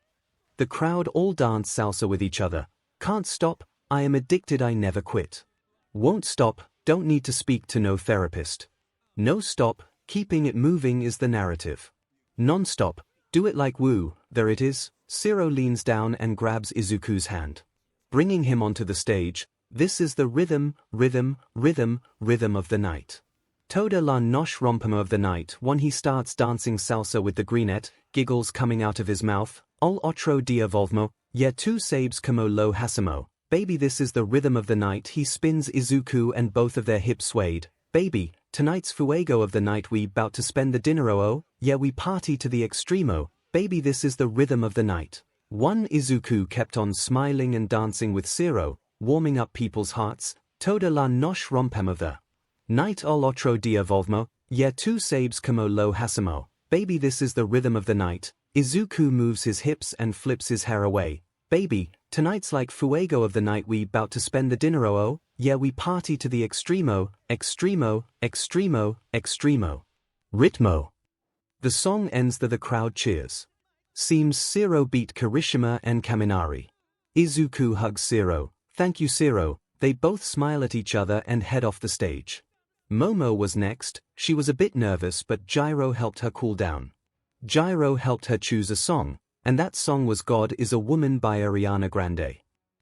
The crowd all dance salsa with each other. Can't stop, I am addicted, I never quit. Won't stop, don't need to speak to no therapist. No stop, keeping it moving is the narrative. Non-stop, do it like woo, there it is. 𝗧𝗏 leans down and grabs Izuku's hand, bringing him onto the stage. This is the rhythm, rhythm, rhythm, rhythm of the night. 𝗧𝗪𝗧𝗵𝗲 of the night. When he starts dancing salsa with the greenette, giggles coming out of his mouth. 𝗧𝗪𝗧𝗍𝗪𝗲 𝗂𝗏𝗧𝗵𝗲. Baby, this is the rhythm of the night. He spins Izuku and both of their hips swayed. Baby, tonight's fuego of the night, we bout to spend the dinner, oh, yeah, we party to the extremo. Baby, this is the rhythm of the night. One Izuku kept on smiling and dancing with 𝗧𝗏, warming up people's hearts. 𝗧𝗪𝗧𝗵𝗲 night 𝗧𝗪𝗧𝗍𝗪𝗲 𝗂𝗏𝗧𝗵𝗲. Baby, this is the rhythm of the night. Izuku moves his hips and flips his hair away. Baby, tonight's like fuego of the night, we bout to spend the dinner, oh, yeah, we party to the extremo, extremo, extremo, extremo. Ritmo. The song ends, the crowd cheers. Seems 𝗧𝗏 beat Kirishima and Kaminari. Izuku hugs 𝗧𝗏. Thank you, 𝗧𝗏. They both smile at each other and head off the stage. Momo was next. She was a bit nervous, but 𝗲𝗏 helped her cool down. 𝗲𝗏 helped her choose a song, and that song was God is a Woman by Ariana Grande.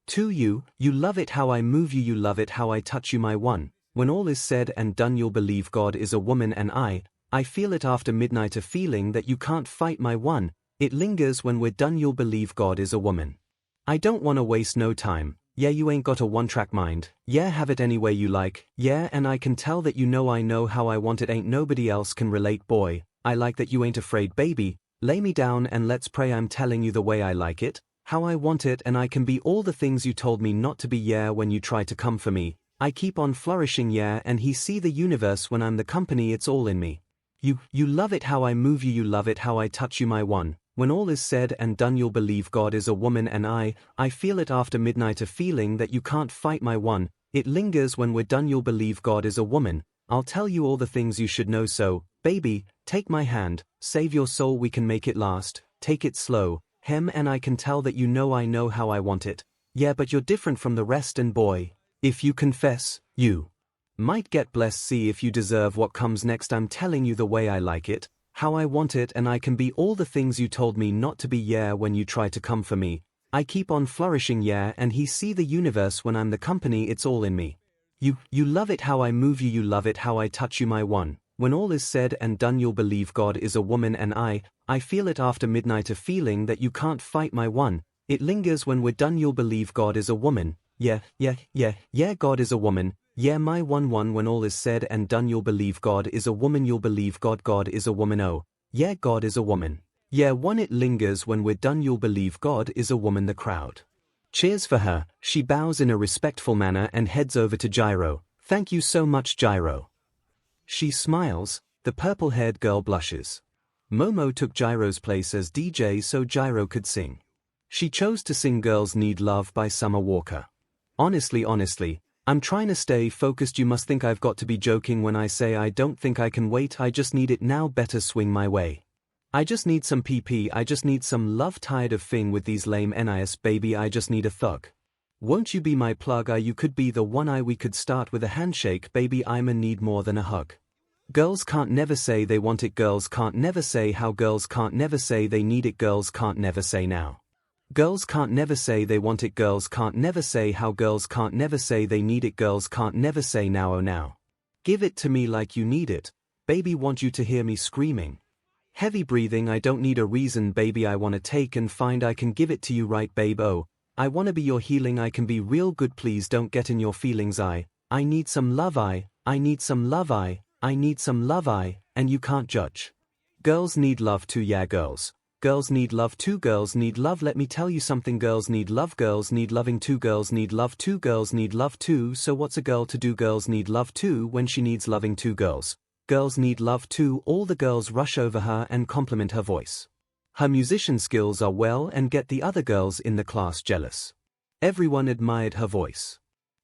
To you, you love it how I move you, you love it how I touch you, my one. When all is said and done, you'll believe God is a woman, and I feel it after midnight, a feeling that you can't fight, my one. It lingers when we're done, you'll believe God is a woman. I don't wanna waste no time. Yeah, you ain't got a one-track mind. Yeah, have it any way you like. Yeah, and I can tell that you know I know how I want it, ain't nobody else can relate, boy. I like that you ain't afraid, baby. Lay me down and let's pray, I'm telling you the way I like it. how I want it and I can be all the things you told me not to be, yeah, when you try to come for me. I keep on flourishing, yeah, and he see the universe when I'm the company, it's all in me. You love it how I move you love it how I touch you, my one. When all is said and done you'll believe God is a woman, and I feel it after midnight, a feeling that you can't fight, my one. It lingers when we're done you'll believe God is a woman. I'll tell you all the things you should know, so, baby, take my hand, save your soul, we can make it last, take it slow, and I can tell that you know I know how I want it. Yeah, but you're different from the rest, and boy, if you confess, you might get blessed. See if you deserve what comes next. I'm telling you the way I like it, how I want it, and I can be all the things you told me not to be, yeah, when you try to come for me. I keep on flourishing, yeah, and he see the universe when I'm the company, it's all in me. You love it how I move you love it how I touch you, my one. When all is said and done you'll believe God is a woman, and I feel it after midnight, a feeling that you can't fight, my one. It lingers when we're done you'll believe God is a woman. Yeah, God is a woman. Yeah, my one. When all is said and done you'll believe God is a woman, you'll believe God is a woman. Oh, yeah, God is a woman. Yeah, one. It lingers when we're done you'll believe God is a woman. The crowd cheers for her. She bows in a respectful manner and heads over to J.ro. Thank you so much, J.ro. She smiles, the purple-haired girl blushes. Momo took J.ro's place as DJ so J.ro could sing. She chose to sing Girls Need Love by Summer Walker. Honestly, I'm trying to stay focused. You must think I've got to be joking when I say I don't think I can wait. I just need it now, better swing my way. I just need some PP, I just need some love, tired of thing with these lame NIS, baby, I just need a thug. Won't you be my plug? You could be the one. We could start with a handshake, baby, I'm a need more than a hug. Girls can't never say they want it, girls can't never say how, girls can't never say they need it, girls can't never say now. Girls can't never say they want it, girls can't never say how, girls can't never say they need it, girls can't never say now. Oh now. Give it to me like you need it, baby, want you to hear me screaming. Heavy breathing, I don't need a reason, baby, I wanna take and find, I can give it to you right, babe. Oh, I wanna be your healing, I can be real good, please don't get in your feelings. I need some love, I need some love, I need some love, and you can't judge. Girls need love too, yeah, girls need love too, girls need love, let me tell you something, girls need love, girls need loving too, girls need love too, girls need love too, so what's a girl to do? Girls need love too when she needs loving too, Girls need love too. All the girls rush over her and compliment her voice. Her musician skills are well and get the other girls in the class jealous. Everyone admired her voice.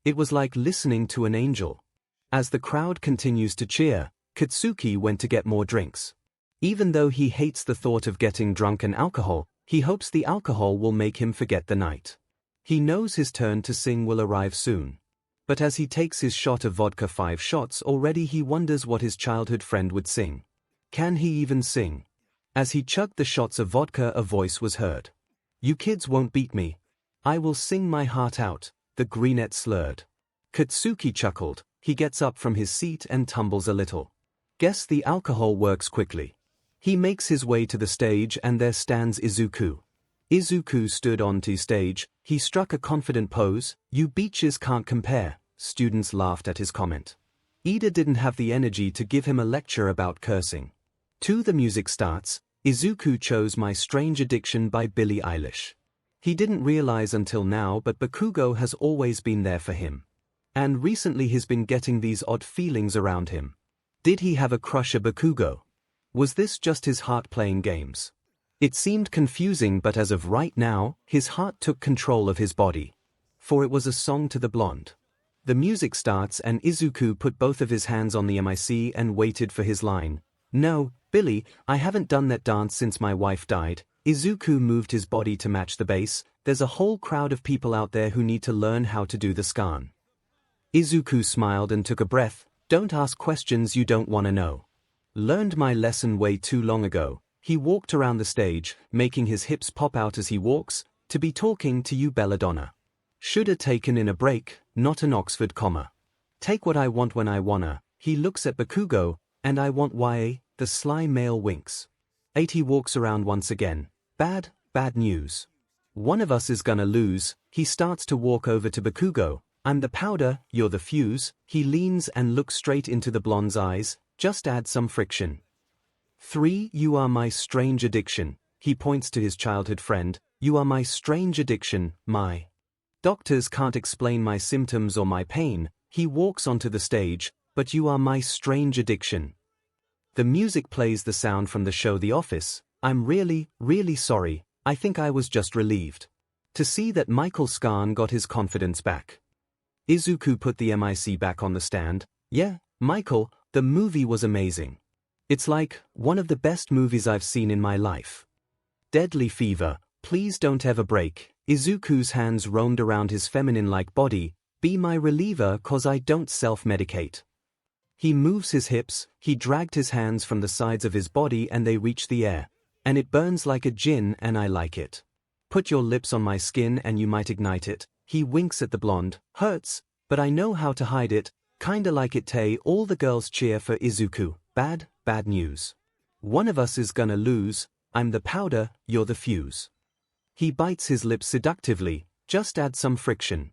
It was like listening to an angel. As the crowd continues to cheer, Katsuki went to get more drinks. Even though he hates the thought of getting drunk and alcohol, he hopes the alcohol will make him forget the night. He knows his turn to sing will arrive soon. But as he takes his shot of vodka, 5 shots already, he wonders what his childhood friend would sing. Can he even sing? As he chugged the shots of vodka, a voice was heard. You kids won't beat me. I will sing my heart out, the greenette slurred. Katsuki chuckled, he gets up from his seat and tumbles a little. Guess the alcohol works quickly. He makes his way to the stage and there stands Izuku. Izuku stood onto stage, he struck a confident pose, you beaches can't compare. Students laughed at his comment. Ida didn't have the energy to give him a lecture about cursing. The music starts. Izuku chose My Strange Addiction by Billie Eilish. He didn't realize until now, but Bakugo has always been there for him. And recently he's been getting these odd feelings around him. Did he have a crush on Bakugo? Was this just his heart playing games? It seemed confusing, but as of right now, his heart took control of his body. For it was a song to the blonde. The music starts and Izuku put both of his hands on the mic and waited for his line. No, Billy, I haven't done that dance since my wife died. Izuku moved his body to match the bass. There's a whole crowd of people out there who need to learn how to do the scan. Izuku smiled and took a breath. Don't ask questions you don't want to know. Learned my lesson way too long ago. He walked around the stage, making his hips pop out as he walks, to be talking to you, belladonna. Shoulda taken in a break, not an Oxford comma. Take what I want when I wanna. He looks at Bakugo, and I want YA, the sly male winks. 8 He walks around once again. Bad news. One of us is gonna lose. He starts to walk over to Bakugo. I'm the powder, you're the fuse. He leans and looks straight into the blonde's eyes. Just add some friction. 3 You are my strange addiction. He points to his childhood friend. You are my strange addiction, my. Doctors can't explain my symptoms or my pain. He walks onto the stage, but you are my strange addiction. The music plays the sound from the show The Office. I'm really, really sorry. I think I was just relieved to see that Michael Scarn got his confidence back. Izuku put the mic back on the stand. Yeah, Michael, the movie was amazing. It's like one of the best movies I've seen in my life. Deadly fever, please don't ever break. Izuku's hands roamed around his feminine-like body. Be my reliever 'cause I don't self-medicate. He moves his hips, he dragged his hands from the sides of his body and they reach the air. And it burns like a djinn and I like it. Put your lips on my skin and you might ignite it. He winks at the blonde. Hurts, but I know how to hide it. Kinda like it Tay. All the girls cheer for Izuku. Bad news. One of us is gonna lose. I'm the powder, you're the fuse. He bites his lips seductively. Just add some friction.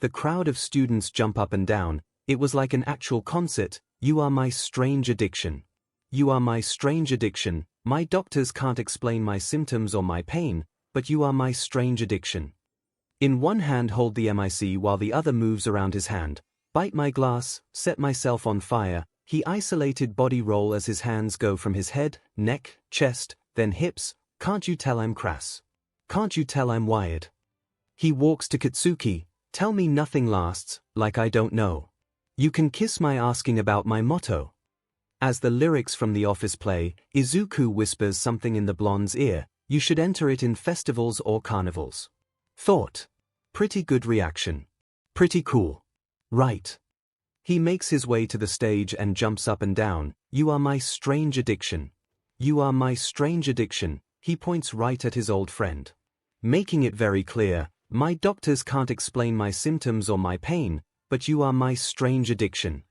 The crowd of students jump up and down. It was like an actual concert. You are my strange addiction. You are my strange addiction. My doctors can't explain my symptoms or my pain, but you are my strange addiction. In one hand hold the mic while the other moves around his hand. Bite my glass, set myself on fire. He isolated body roll as his hands go from his head, neck, chest, then hips. Can't you tell I'm crass? Can't you tell I'm wired? He walks to Katsuki. Tell me nothing lasts, like I don't know. You can kiss my asking about my motto. As the lyrics from The Office play, Izuku whispers something in the blonde's ear. You should enter it in festivals or carnivals. Thought. Pretty good reaction. Pretty cool. Right. He makes his way to the stage and jumps up and down. You are my strange addiction. You are my strange addiction. He points right at his old friend. Making it very clear, my doctors can't explain my symptoms or my pain, but you are my strange addiction.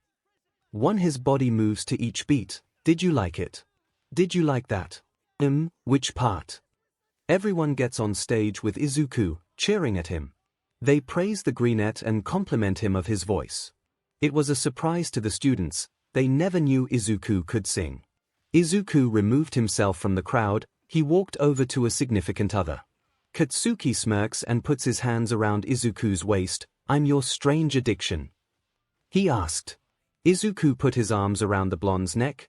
His body moves to each beat. Did you like it? Did you like that? Which part? Everyone gets on stage with Izuku, cheering at him. They praise the brunette and compliment him of his voice. It was a surprise to the students. They never knew Izuku could sing. Izuku removed himself from the crowd. He walked over to a significant other. Katsuki smirks and puts his hands around Izuku's waist. I'm your strange addiction. He asked. Izuku put his arms around the blonde's neck.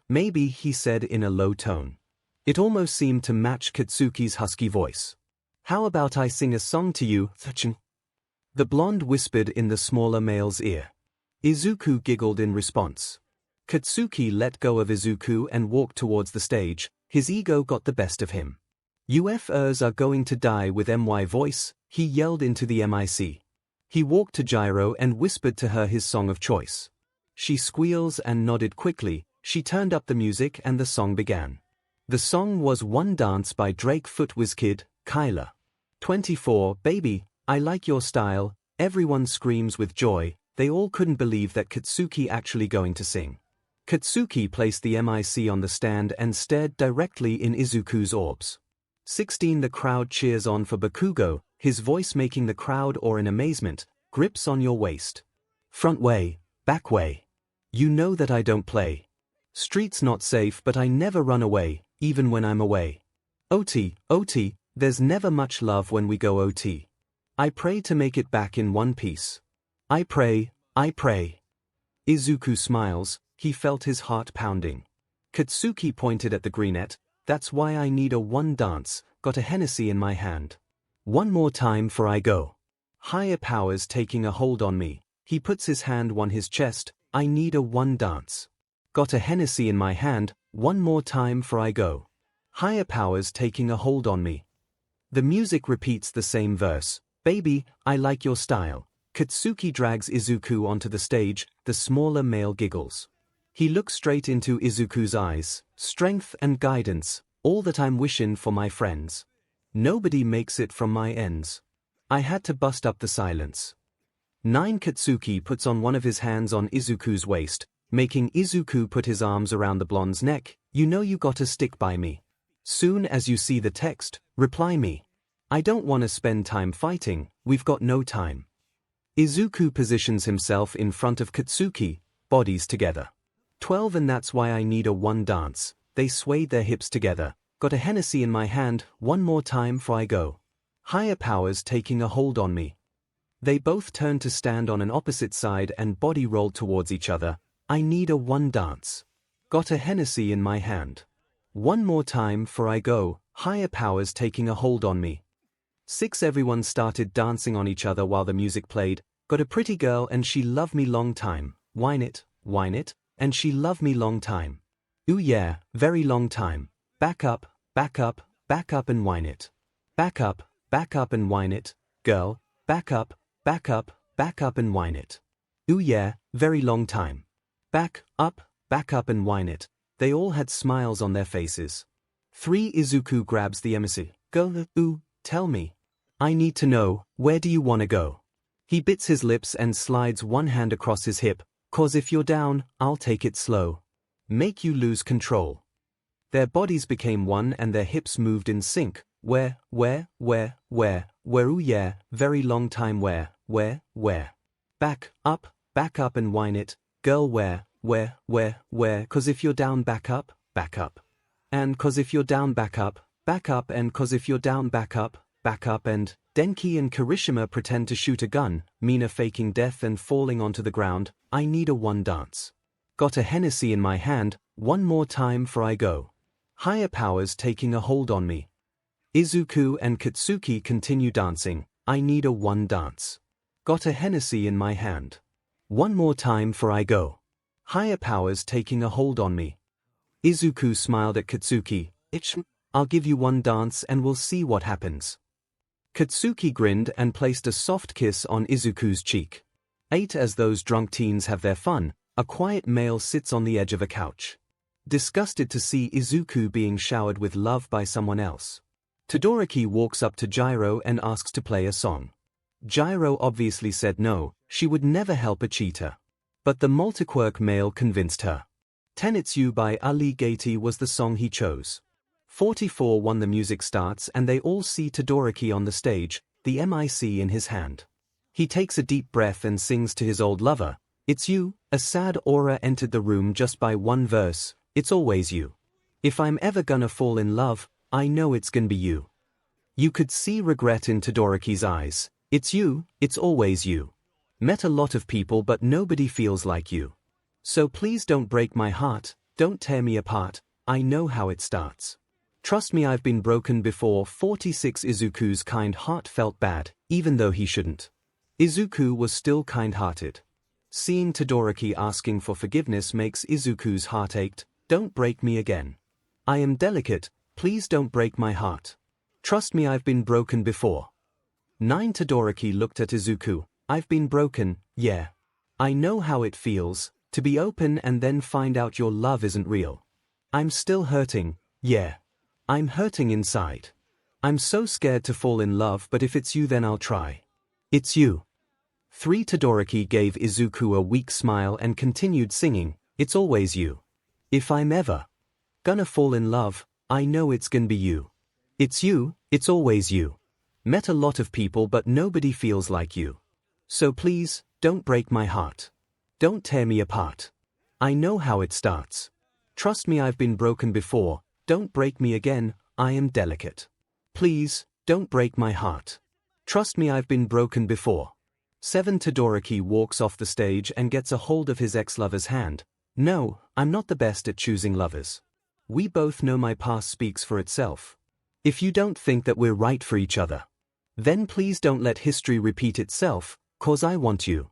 Maybe, he said in a low tone. It almost seemed to match Katsuki's husky voice. How about I sing a song to you, 𝗧𝗏? The blonde whispered in the smaller male's ear. Izuku giggled in response. Katsuki let go of Izuku and walked towards the stage. His ego got the best of him. UFers are going to die with my voice, he yelled into the mic. He walked to Gyro and whispered to her his song of choice. She squeals and nodded quickly. She turned up the music and the song began. The song was One Dance by dekuwhatif 𝐎𝐩𝐢𝐳𝐿. 24, baby, I like your style. Everyone screams with joy. They all couldn't believe that Katsuki actually going to sing. Katsuki placed the mic on the stand and stared directly in Izuku's orbs. 16 The crowd cheers on for Bakugo, his voice making the crowd or in amazement. Grips on your waist. Front way, back way. You know that I don't play. Streets not safe but I never run away, even when I'm away. OT, there's never much love when we go OT. I pray to make it back in one piece. I pray. Izuku smiles, he felt his heart pounding. Katsuki pointed at the brunette. That's why I need a one dance, got a Hennessy in my hand. One more time for I go. Higher powers taking a hold on me. He puts his hand on his chest. I need a one dance. Got a Hennessy in my hand. One more time for I go. Higher powers taking a hold on me. The music repeats the same verse. Baby, I like your style. Katsuki drags Izuku onto the stage. The smaller male giggles. He looks straight into Izuku's eyes. Strength and guidance, all that I'm wishing for my friends. Nobody makes it from my ends. I had to bust up the silence. 9 Katsuki puts on one of his hands on Izuku's waist, making Izuku put his arms around the blonde's neck. You know you gotta stick by me. Soon as you see the text, reply me. I don't wanna spend time fighting, we've got no time. Izuku positions himself in front of Katsuki, bodies together. 12 And that's why I need a one dance. They swayed their hips together. got a Hennessy in my hand, one more time before I go. Higher powers taking a hold on me. They both turned to stand on an opposite side and body rolled towards each other. I need a one dance. Got a Hennessy in my hand. One more time before I go. Higher powers taking a hold on me. 6. Everyone started dancing on each other while the music played. Got a pretty girl and she loved me long time. Whine it, and she loved me long time. Ooh yeah, very long time. Back up and whine it. Back up and whine it. Girl, back up and whine it. Ooh yeah, very long time. Back up and whine it. They all had smiles on their faces. 3. Izuku grabs the emissary. Go, ooh, tell me. I need to know, where do you wanna go? He bits his lips and slides one hand across his hip. 'Cause if you're down, I'll take it slow. Make you lose control. Their bodies became one and their hips moved in sync. Where, ooh yeah, very long time where. Back up and whine it. Girl where, 'cause if you're down back up. And 'cause if you're down back up, and 'cause if you're down back up, and Denki and Kirishima pretend to shoot a gun, Mina faking death and falling onto the ground. I need a one dance. Got a Hennessy in my hand, one more time before I go. Higher powers taking a hold on me. Izuku and Katsuki continue dancing. I need a one dance. Got a Hennessy in my hand. One more time before I go. Higher powers taking a hold on me. Izuku smiled at Katsuki. I'll give you one dance and we'll see what happens. Katsuki grinned and placed a soft kiss on Izuku's cheek. 8. As those drunk teens have their fun, a quiet male sits on the edge of a couch. Disgusted to see Izuku being showered with love by someone else. Todoroki walks up to J.I.R.O. and asks to play a song. J.I.R.O. obviously said no, she would never help a cheater. But the multiquirk male convinced her. Tenitsu by 𝗓𝗓𝗓𝗓 was the song he chose. 44. The music starts and they all see Todoroki on the stage, the mic in his hand. He takes a deep breath and sings to his old lover. It's you. A sad aura entered the room just by one verse. It's always you. If I'm ever gonna fall in love, I know it's gonna be you. You could see regret in Todoroki's eyes. It's you, it's always you. Met a lot of people but nobody feels like you. So please don't break my heart, don't tear me apart, I know how it starts. Trust me, I've been broken before. 46. Izuku's kind heart felt bad, even though he shouldn't. Izuku was still kind-hearted. Seeing Todoroki asking for forgiveness makes Izuku's heart ached. Don't break me again. I am delicate, please don't break my heart. Trust me, I've been broken before. 9. Todoroki looked at Izuku. I've been broken, yeah. I know how it feels, to be open and then find out your love isn't real. I'm still hurting, yeah. I'm hurting inside. I'm so scared to fall in love, but if it's you then I'll try. It's you. 3. Todoroki gave Izuku a weak smile and continued singing. It's always you. If I'm ever gonna fall in love, I know it's gonna be you. It's you, it's always you. Met a lot of people but nobody feels like you. So please, don't break my heart. Don't tear me apart. I know how it starts. Trust me, I've been broken before. Don't break me again, I am delicate. Please, don't break my heart. Trust me, I've been broken before. 7. Todoroki walks off the stage and gets a hold of his ex-lover's hand. No, I'm not the best at choosing lovers. We both know my past speaks for itself. If you don't think that we're right for each other, then please don't let history repeat itself, 'cause I want you.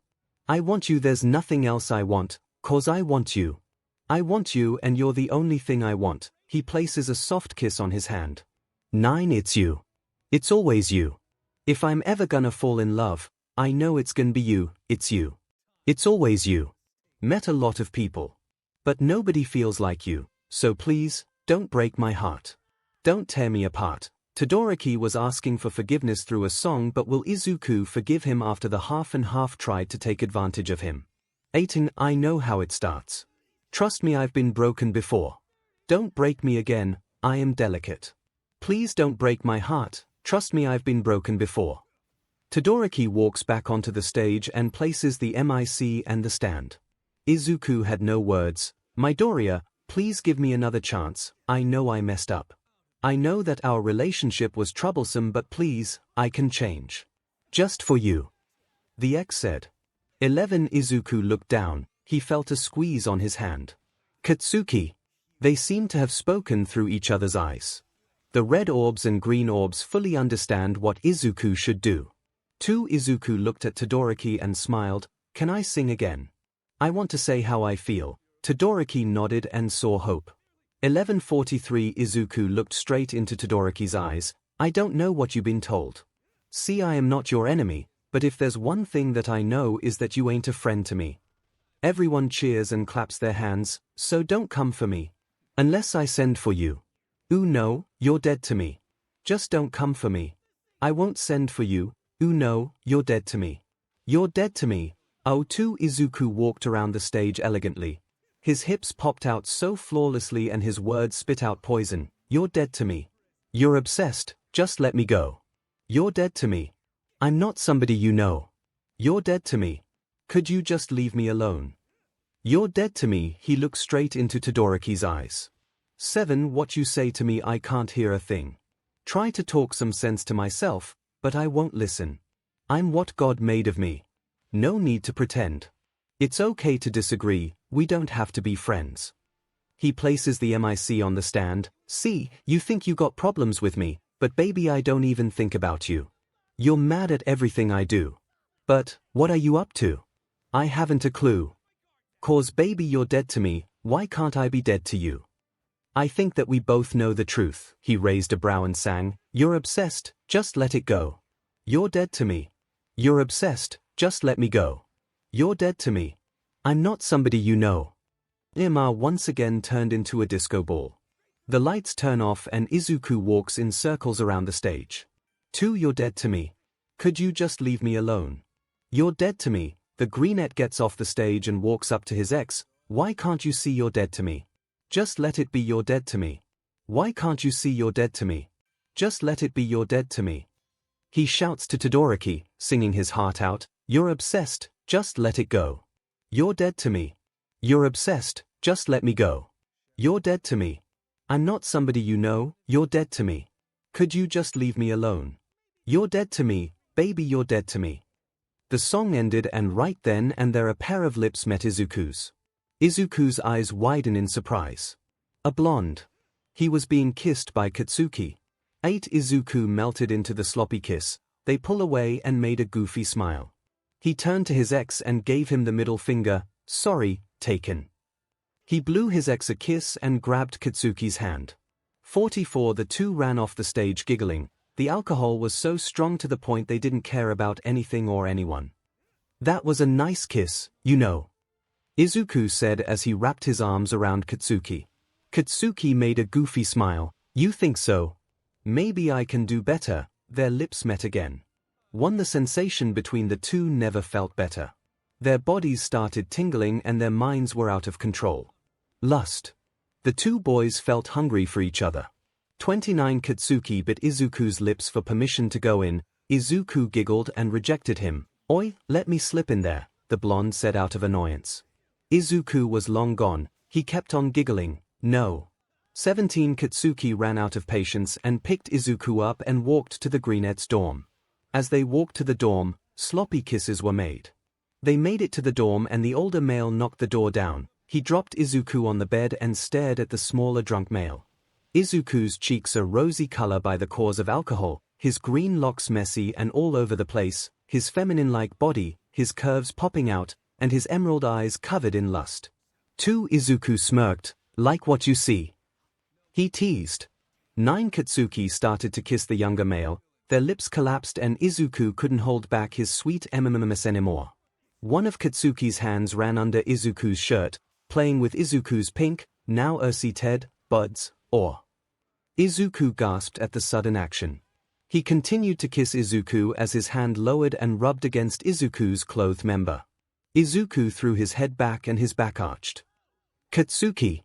I want you, there's nothing else I want, 'cause I want you. I want you and you're the only thing I want. He places a soft kiss on his hand. 9. It's you. It's always you. If I'm ever gonna fall in love, I know it's gonna be you. It's you. It's always you. Met a lot of people. But nobody feels like you, so please, don't break my heart. Don't tear me apart. Todoroki was asking for forgiveness through a song, but will Izuku forgive him after the half and half tried to take advantage of him? 8. I know how it starts. Trust me, I've been broken before. Don't break me again, I am delicate. Please don't break my heart, trust me, I've been broken before. Todoroki walks back onto the stage and places the mic and the stand. Izuku had no words. Midoriya, please give me another chance, I know I messed up. I know that our relationship was troublesome, but please, I can change. Just for you. The ex said. 11 Izuku looked down, he felt a squeeze on his hand. Katsuki. They seemed to have spoken through each other's eyes. The red orbs and green orbs fully understand what Izuku should do. 2 Izuku looked at Todoroki and smiled. Can I sing again? I want to say how I feel. Todoroki nodded and saw hope. 11:43 Izuku looked straight into Todoroki's eyes. I don't know what you've been told. See, I am not your enemy, but if there's one thing that I know is that you ain't a friend to me. Everyone cheers and claps their hands, so don't come for me. Unless I send for you. No, you're dead to me. Just don't come for me. I won't send for you. No, you're dead to me. You're dead to me. Oh, 2 Izuku walked around the stage elegantly. His hips popped out so flawlessly and his words spit out poison. You're dead to me. You're obsessed, just let me go. You're dead to me. I'm not somebody you know. You're dead to me. Could you just leave me alone? You're dead to me. He looked straight into Todoroki's eyes. 7 What you say to me, I can't hear a thing. Try to talk some sense to myself, but I won't listen. I'm what God made of me. No need to pretend. It's okay to disagree, we don't have to be friends. He places the mic on the stand. See, you think you got problems with me, but baby, I don't even think about you. You're mad at everything I do. But, what are you up to? I haven't a clue. 'Cause baby, you're dead to me, why can't I be dead to you? I think that we both know the truth. He raised a brow and sang. You're obsessed, just let it go. You're dead to me. You're obsessed, just let me go. You're dead to me. I'm not somebody you know. 𝗵𝗲 once again turned into a disco ball. The lights turn off and Izuku walks in circles around the stage. 2 You're dead to me. Could you just leave me alone? You're dead to me. The greenette gets off the stage and walks up to his ex. Why can't you see you're dead to me? Just let it be, you're dead to me. Why can't you see you're dead to me? Just let it be, you're dead to me. He shouts to Todoroki, singing his heart out. You're obsessed, just let it go. You're dead to me. You're obsessed, just let me go. You're dead to me. I'm not somebody you know, you're dead to me. Could you just leave me alone? You're dead to me, baby, you're dead to me. The song ended and right then and there a pair of lips met Izuku's. Izuku's eyes widen in surprise. A blonde. He was being kissed by Katsuki. 8 Izuku melted into the sloppy kiss. They pull away and made a goofy smile. He turned to his ex and gave him the middle finger. Sorry, taken. He blew his ex a kiss and grabbed Katsuki's hand. 44 The two ran off the stage giggling. The alcohol was so strong to the point they didn't care about anything or anyone. That was a nice kiss, you know. Izuku said as he wrapped his arms around Katsuki. Katsuki made a goofy smile. You think so? Maybe I can do better. Their lips met again. The sensation between the two never felt better. Their bodies started tingling and their minds were out of control. Lust. The two boys felt hungry for each other. 29 Katsuki bit Izuku's lips for permission to go in. Izuku giggled and rejected him. Oi, let me slip in there, the blonde said out of annoyance. Izuku was long gone. He kept on giggling. No. 17 Katsuki ran out of patience and picked Izuku up and walked to the greenette's dorm. As they walked to the dorm, sloppy kisses were made. They made it to the dorm and the older male knocked the door down. He dropped Izuku on the bed and stared at the smaller drunk male. Izuku's cheeks are rosy color by the cause of alcohol, his green locks messy and all over the place, his feminine-like body, his curves popping out, and his emerald eyes covered in lust. 2 Izuku smirked. Like what you see. He teased. 9 Katsuki started to kiss the younger male. Their lips collapsed and Izuku couldn't hold back his sweet 𝗵𝗲 anymore. One of Katsuki's hands ran under Izuku's shirt, playing with Izuku's pink, now 𝗬𝗓𝗔, buds, or. Izuku gasped at the sudden action. He continued to kiss Izuku as his hand lowered and rubbed against Izuku's clothed member. Izuku threw his head back and his back arched. Katsuki,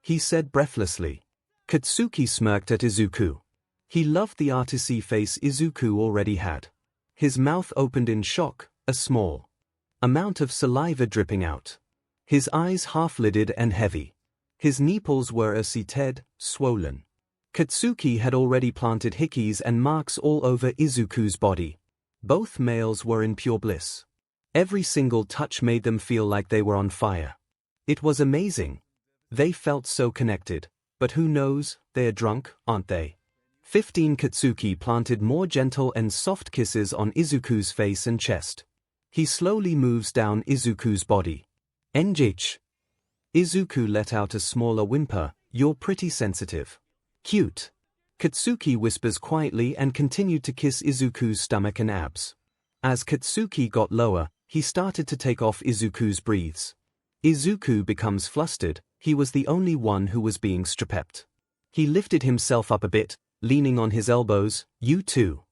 he said breathlessly. Katsuki smirked at Izuku. He loved the artsy face Izuku already had. His mouth opened in shock, a small amount of saliva dripping out. His eyes half-lidded and heavy. His nipples were 𝗬𝗓𝗔, swollen. Katsuki had already planted hikis and marks all over Izuku's body. Both males were in pure bliss. Every single touch made them feel like they were on fire. It was amazing. They felt so connected. But who knows, they're drunk, aren't they? 15 Katsuki planted more gentle and soft kisses on Izuku's face and chest. He slowly moves down Izuku's body. 𝐻𝐩𝐽. Izuku let out a smaller whimper. You're pretty sensitive. Cute. Katsuki whispers quietly and continued to kiss Izuku's stomach and abs. As Katsuki got lower, he started to take off Izuku's breathes. Izuku becomes flustered. He was the only one who was being stripped. He lifted himself up a bit, leaning on his elbows. You too.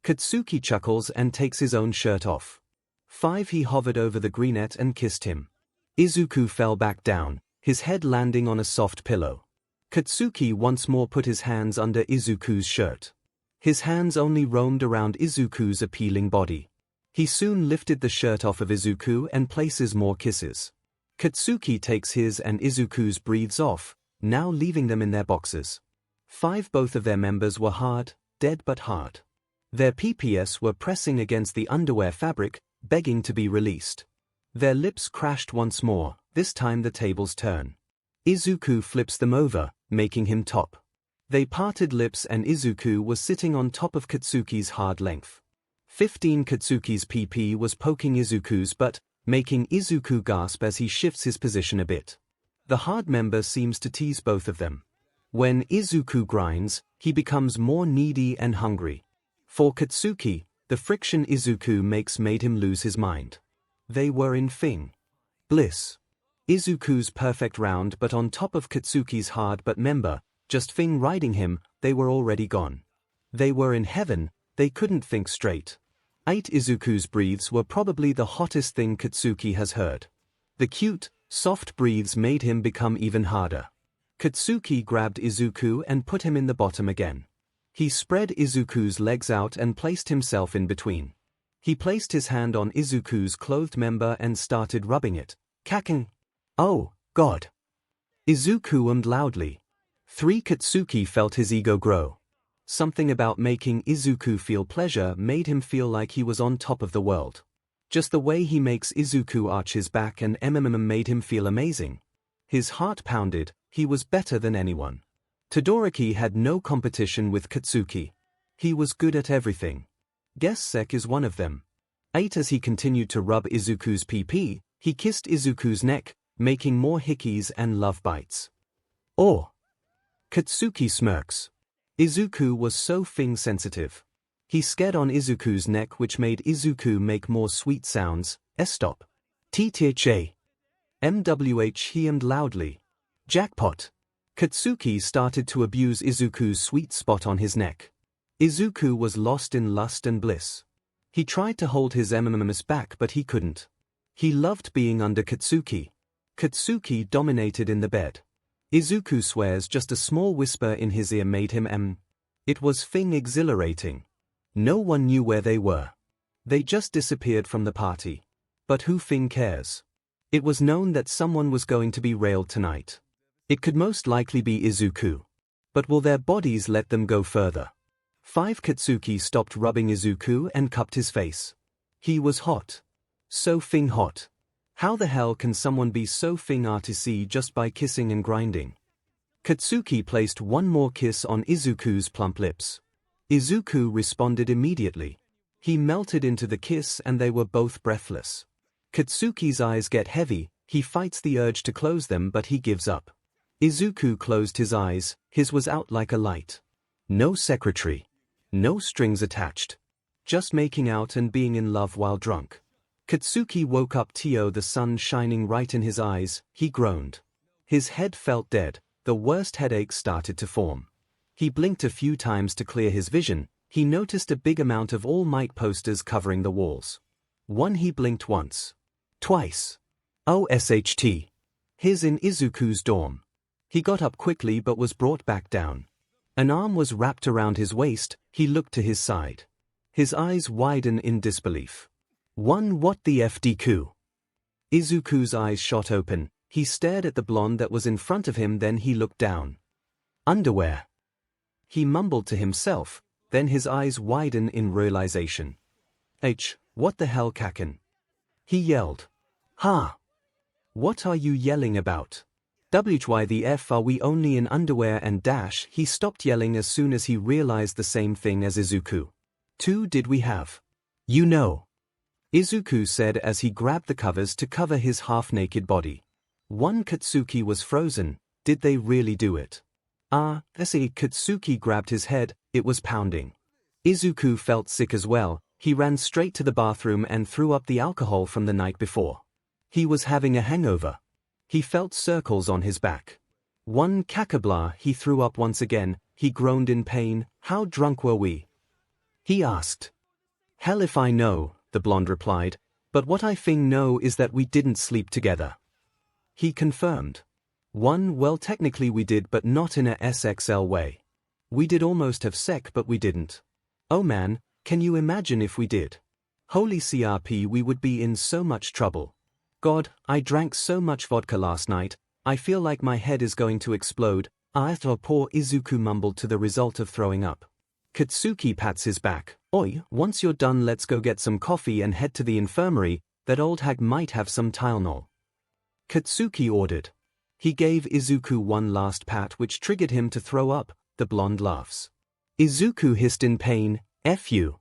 Katsuki chuckles and takes his own shirt off. 5 He hovered over the greenette and kissed him. Izuku fell back down, his head landing on a soft pillow. Katsuki once more put his hands under Izuku's shirt. His hands only roamed around Izuku's appealing body. He soon lifted the shirt off of Izuku and places more kisses. Katsuki takes his and Izuku's breathes off, now leaving them in their boxers. 5 Both of their members were hard, dead but hard. Their PPS were pressing against the underwear fabric, begging to be released. Their lips crashed once more, this time the tables turn. Izuku flips them over, making him top. They parted lips and Izuku was sitting on top of Katsuki's hard length. 15 Katsuki's PP was poking Izuku's butt, making Izuku gasp as he shifts his position a bit. The hard member seems to tease both of them. When Izuku grinds, he becomes more needy and hungry. For Katsuki, the friction Izuku makes made him lose his mind. They were in Fing. Bliss. Izuku's perfect round but on top of Katsuki's hard but member, just Fing riding him, they were already gone. They were in heaven, they couldn't think straight. 8 Izuku's breathes were probably the hottest thing Katsuki has heard. The cute, soft breathes made him become even harder. Katsuki grabbed Izuku and put him in the bottom again. He spread Izuku's legs out and placed himself in between. He placed his hand on Izuku's clothed member and started rubbing it. Kaking. Oh, God. Izuku ummed loudly. 3 Katsuki felt his ego grow. Something about making Izuku feel pleasure made him feel like he was on top of the world. Just the way he makes Izuku arch his back and made him feel amazing. His heart pounded, he was better than anyone. Todoroki had no competition with Katsuki. He was good at everything. 𝗬𝗧𝗏 is one of them. 8 As he continued to rub Izuku's PP, he kissed Izuku's neck, making more hickeys and love bites. Oh! Katsuki smirks. Izuku was so Fing sensitive. He scared on Izuku's neck which made Izuku make more sweet sounds. Stop. 𝗧𝗪𝗧𝗏. He ummed loudly. Jackpot. Katsuki started to abuse Izuku's sweet spot on his neck. Izuku was lost in lust and bliss. He tried to hold his back but he couldn't. He loved being under Katsuki. Katsuki dominated in the bed. Izuku swears just a small whisper in his ear made him It was Fing exhilarating. No one knew where they were. They just disappeared from the party. But who Fing cares? It was known that someone was going to be railed tonight. It could most likely be Izuku. But will their bodies let them go further? 5 Katsuki stopped rubbing Izuku and cupped his face. He was hot. So Fing hot. How the hell can someone be so Fing artisy just by kissing and grinding? Katsuki placed one more kiss on Izuku's plump lips. Izuku responded immediately. He melted into the kiss and they were both breathless. Katsuki's eyes get heavy, he fights the urge to close them but he gives up. Izuku closed his eyes, his was out like a light. No secretary. No strings attached. Just making out and being in love while drunk. Katsuki woke up the sun shining right in his eyes, he groaned. His head felt dead, the worst headache started to form. He blinked a few times to clear his vision, he noticed a big amount of All Might posters covering the walls. He blinked once. Twice. OSHT. His in Izuku's dorm. He got up quickly but was brought back down. An arm was wrapped around his waist, he looked to his side. His eyes widened in disbelief. What the 𝗵𝗃𝗄? Izuku's eyes shot open, he stared at the blonde that was in front of him then he looked down. Underwear. He mumbled to himself, then his eyes widened in realization. What the hell, Kaken? He yelled. Ha! What are you yelling about? WTF, are we only in underwear and dash? He stopped yelling as soon as he realized the same thing as Izuku. 2 did we have? You know. Izuku said as he grabbed the covers to cover his half-naked body. 1 Katsuki was frozen. Did they really do it? Katsuki grabbed his head, it was pounding. Izuku felt sick as well. He ran straight to the bathroom and threw up the alcohol from the night before. He was having a hangover. He felt circles on his back. 1 Kakabla, he threw up once again. He groaned in pain. How drunk were we? He asked. Hell if I know, the blonde replied, but what I know is that we didn't sleep together. He confirmed. 1 Well, technically we did, but not in a SXL way. We did almost have sex, but we didn't. Oh man, can you imagine if we did? Holy CRP, we would be in so much trouble. God, I drank so much vodka last night, I feel like my head is going to explode. Poor Izuku mumbled to the result of throwing up. Katsuki pats his back. Oi, once you're done let's go get some coffee and head to the infirmary, that old hag might have some Tylenol. Katsuki ordered. He gave Izuku one last pat which triggered him to throw up. The blonde laughs. Izuku hissed in pain, F you.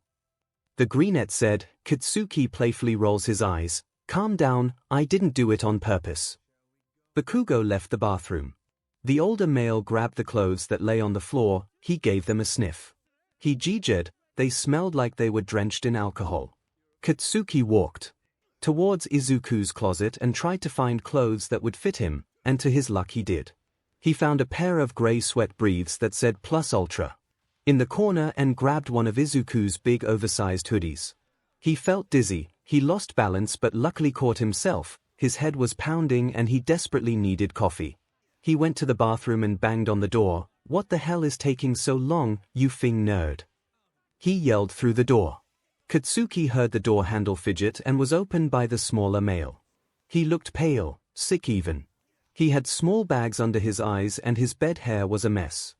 The brunette said. Katsuki playfully rolls his eyes. Calm down, I didn't do it on purpose. Bakugo left the bathroom. The older male grabbed the clothes that lay on the floor. He gave them a sniff. He gs'd, they smelled like they were drenched in alcohol. Katsuki walked towards Izuku's closet and tried to find clothes that would fit him, and to his luck he did. He found a pair of grey sweat briefs that said Plus Ultra in the corner and grabbed one of Izuku's big oversized hoodies. He felt dizzy, he lost balance but luckily caught himself, his head was pounding and he desperately needed coffee. He went to the bathroom and banged on the door. What the hell is taking so long, you f***ing nerd? He yelled through the door. Katsuki heard the door handle fidget and was opened by the smaller male. He looked pale, sick even. He had small bags under his eyes and his bed hair was a mess.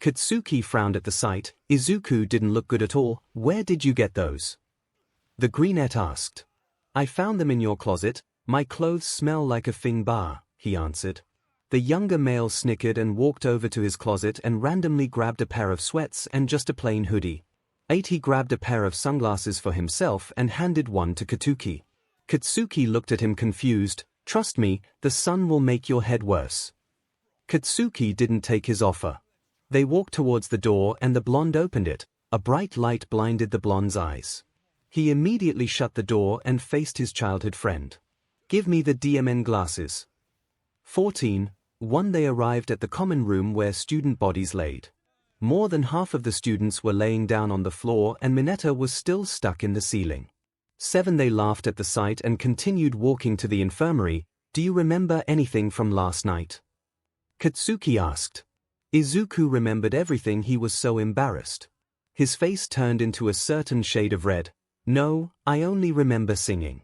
Katsuki frowned at the sight. Izuku didn't look good at all. Where did you get those? The brunette asked. I found them in your closet. My clothes smell like a f***ing bar, he answered. The younger male snickered and walked over to his closet and randomly grabbed a pair of sweats and just a plain hoodie. He grabbed a pair of sunglasses for himself and handed one to Katsuki. Katsuki looked at him confused. Trust me, the sun will make your head worse. Katsuki didn't take his offer. They walked towards the door and the blonde opened it. A bright light blinded the blonde's eyes. He immediately shut the door and faced his childhood friend. Give me the DMN glasses. 14. 1 They arrived at the common room where student bodies laid. More than half of the students were laying down on the floor and Mineta was still stuck in the ceiling. 7 They laughed at the sight and continued walking to the infirmary. Do you remember anything from last night? Katsuki asked. Izuku remembered everything. He was so embarrassed. His face turned into a certain shade of red. No, I only remember singing.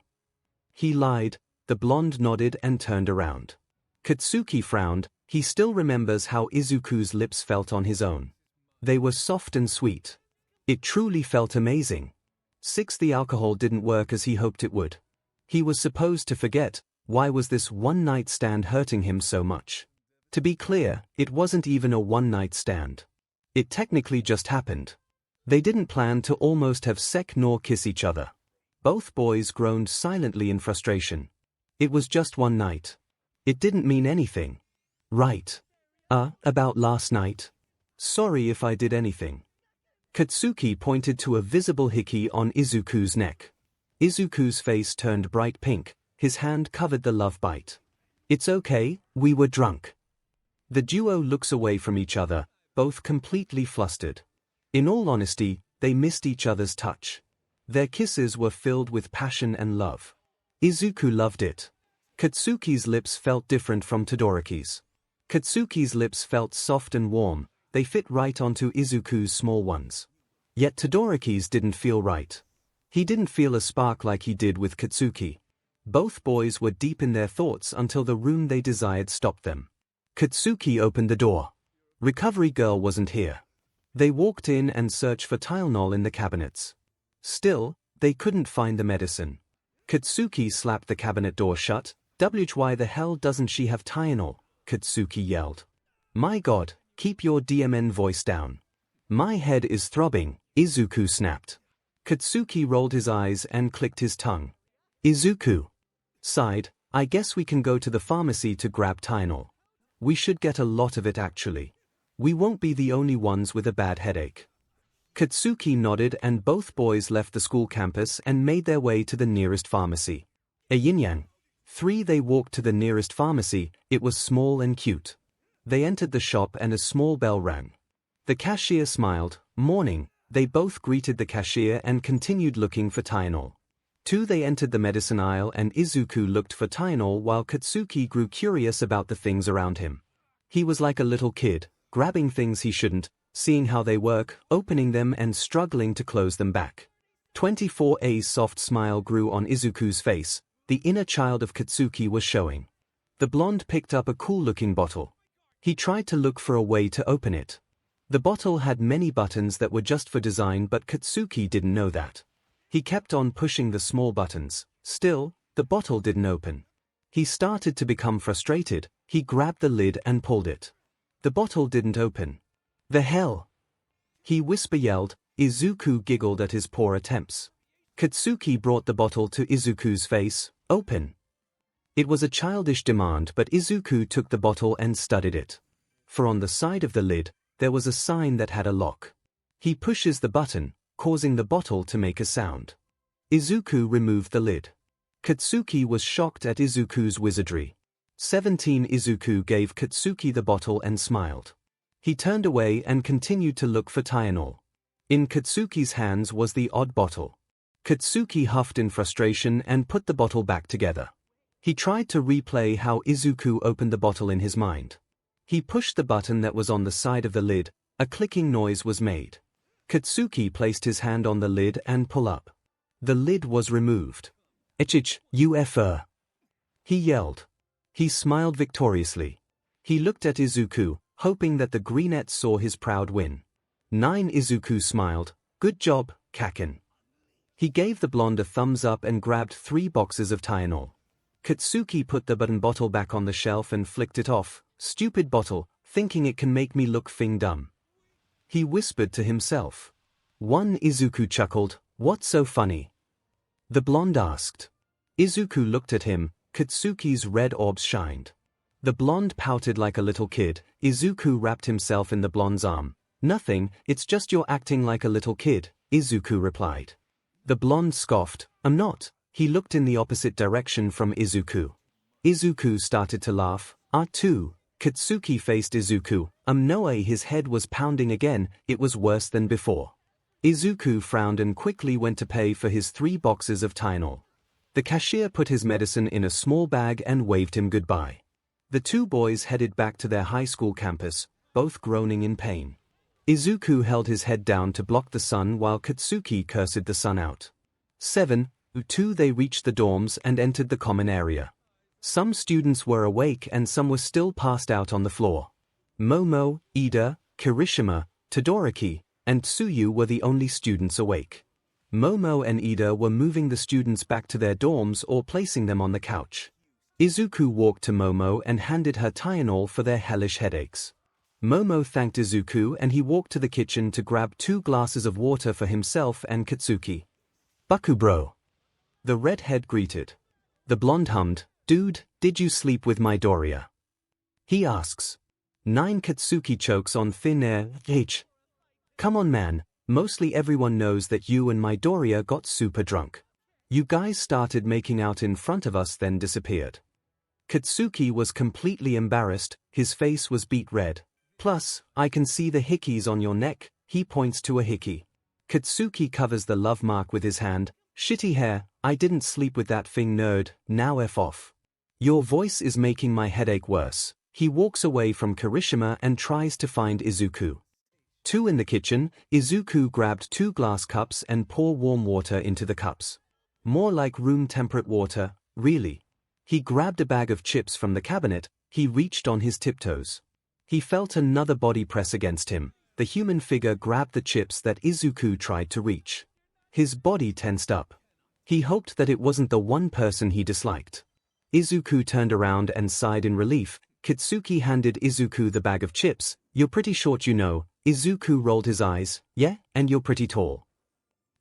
He lied. The blonde nodded and turned around. Katsuki frowned. He still remembers how Izuku's lips felt on his own. They were soft and sweet. It truly felt amazing. 6 The alcohol didn't work as he hoped it would. He was supposed to forget. Why was this one-night stand hurting him so much? To be clear, it wasn't even a one-night stand. It technically just happened. They didn't plan to almost have sex nor kiss each other. Both boys groaned silently in frustration. It was just one night. It didn't mean anything. Right. About last night? Sorry if I did anything. Katsuki pointed to a visible hickey on Izuku's neck. Izuku's face turned bright pink. His hand covered the love bite. It's okay, we were drunk. The duo looks away from each other, both completely flustered. In all honesty, they missed each other's touch. Their kisses were filled with passion and love. Izuku loved it. Katsuki's lips felt different from Todoroki's. Katsuki's lips felt soft and warm. They fit right onto Izuku's small ones. Yet Todoroki's didn't feel right. He didn't feel a spark like he did with Katsuki. Both boys were deep in their thoughts until the room they desired stopped them. Katsuki opened the door. Recovery girl wasn't here. They walked in and searched for Tylenol in the cabinets. Still, they couldn't find the medicine. Katsuki slapped the cabinet door shut. "Why the hell doesn't she have Tylenol?" Katsuki yelled. "My god, keep your DMN voice down." "My head is throbbing," Izuku snapped. Katsuki rolled his eyes and clicked his tongue. Izuku sighed. "I guess we can go to the pharmacy to grab Tylenol. We should get a lot of it actually. We won't be the only ones with a bad headache." Katsuki nodded and both boys left the school campus and made their way to the nearest pharmacy. A yin-yang. 3 They walked to the nearest pharmacy. It was small and cute. They entered the shop and a small bell rang. The cashier smiled. "Morning." They both greeted the cashier and continued looking for Tylenol. 2 They entered the medicine aisle and Izuku looked for Tylenol while Katsuki grew curious about the things around him. He was like a little kid, grabbing things he shouldn't, seeing how they work, opening them and struggling to close them back. 24A's soft smile grew on Izuku's face. The inner child of Katsuki was showing. The blonde picked up a cool-looking bottle. He tried to look for a way to open it. The bottle had many buttons that were just for design, but Katsuki didn't know that. He kept on pushing the small buttons. Still, the bottle didn't open. He started to become frustrated. He grabbed the lid and pulled it. The bottle didn't open. "The hell?" he yelled. Izuku giggled at his poor attempts. Katsuki brought the bottle to Izuku's face. "Open." It was a childish demand, but Izuku took the bottle and studied it. For on the side of the lid, there was a sign that had a lock. He pushes the button, causing the bottle to make a sound. Izuku removed the lid. Katsuki was shocked at Izuku's wizardry. 17 Izuku gave Katsuki the bottle and smiled. He turned away and continued to look for Tylenol. In Katsuki's hands was the odd bottle. Katsuki huffed in frustration and put the bottle back together. He tried to replay how Izuku opened the bottle in his mind. He pushed the button that was on the side of the lid. A clicking noise was made. Katsuki placed his hand on the lid and pulled up. The lid was removed. "𝐒𝐻𝐢𝐻𝐿", he yelled. He smiled victoriously. He looked at Izuku, hoping that the greenettes saw his proud win. 9 Izuku smiled. "Good job, Kaken." He gave the blonde a thumbs up and grabbed 3 boxes of Tylenol. Katsuki put the button bottle back on the shelf and flicked it off. "Stupid bottle, thinking it can make me look dumb," he whispered to himself. 1 Izuku chuckled. "What's so funny?" the blonde asked. Izuku looked at him. Katsuki's red orbs shined. The blonde pouted like a little kid. Izuku wrapped himself in the blonde's arm. "Nothing, it's just you're acting like a little kid," Izuku replied. The blonde scoffed. "I'm not." He looked in the opposite direction from Izuku. Izuku started to laugh. "Ah-too." Katsuki faced Izuku. No, his head was pounding again. It was worse than before. Izuku frowned and quickly went to pay for his 3 boxes of Tylenol. The cashier put his medicine in a small bag and waved him goodbye. The 2 boys headed back to their high school campus, both groaning in pain. Izuku held his head down to block the sun while Katsuki cursed the sun out. 7 2 They reached the dorms and entered the common area. Some students were awake and some were still passed out on the floor. Momo, Ida, Kirishima, Todoroki, and Tsuyu were the only students awake. Momo and Ida were moving the students back to their dorms or placing them on the couch. Izuku walked to Momo and handed her Tylenol for their hellish headaches. Momo thanked Izuku and he walked to the kitchen to grab 2 glasses of water for himself and Katsuki. "Bakubro," the redhead greeted. The blonde hummed. "Dude, did you sleep with midoriya?" he asks. 9 Katsuki chokes on thin air. "Come on man, mostly everyone knows that you and midoriya got super drunk. You guys started making out in front of us then disappeared." Katsuki was completely embarrassed, his face was beet red. "Plus, I can see the hickeys on your neck," he points to a hickey. Katsuki covers the love mark with his hand. "Shitty hair, I didn't sleep with that thing nerd, now F off. Your voice is making my headache worse." He walks away from Kirishima and tries to find Izuku. 2 in the kitchen, Izuku grabbed 2 glass cups and poured warm water into the cups. More like room-temperate water, really. He grabbed a bag of chips from the cabinet. He reached on his tiptoes. He felt another body press against him. the human figure grabbed the chips that Izuku tried to reach. His body tensed up. He hoped that it wasn't the one person he disliked. Izuku turned around and sighed in relief. Katsuki handed Izuku the bag of chips. "You're pretty short, you know." Izuku rolled his eyes. "Yeah, and you're pretty tall."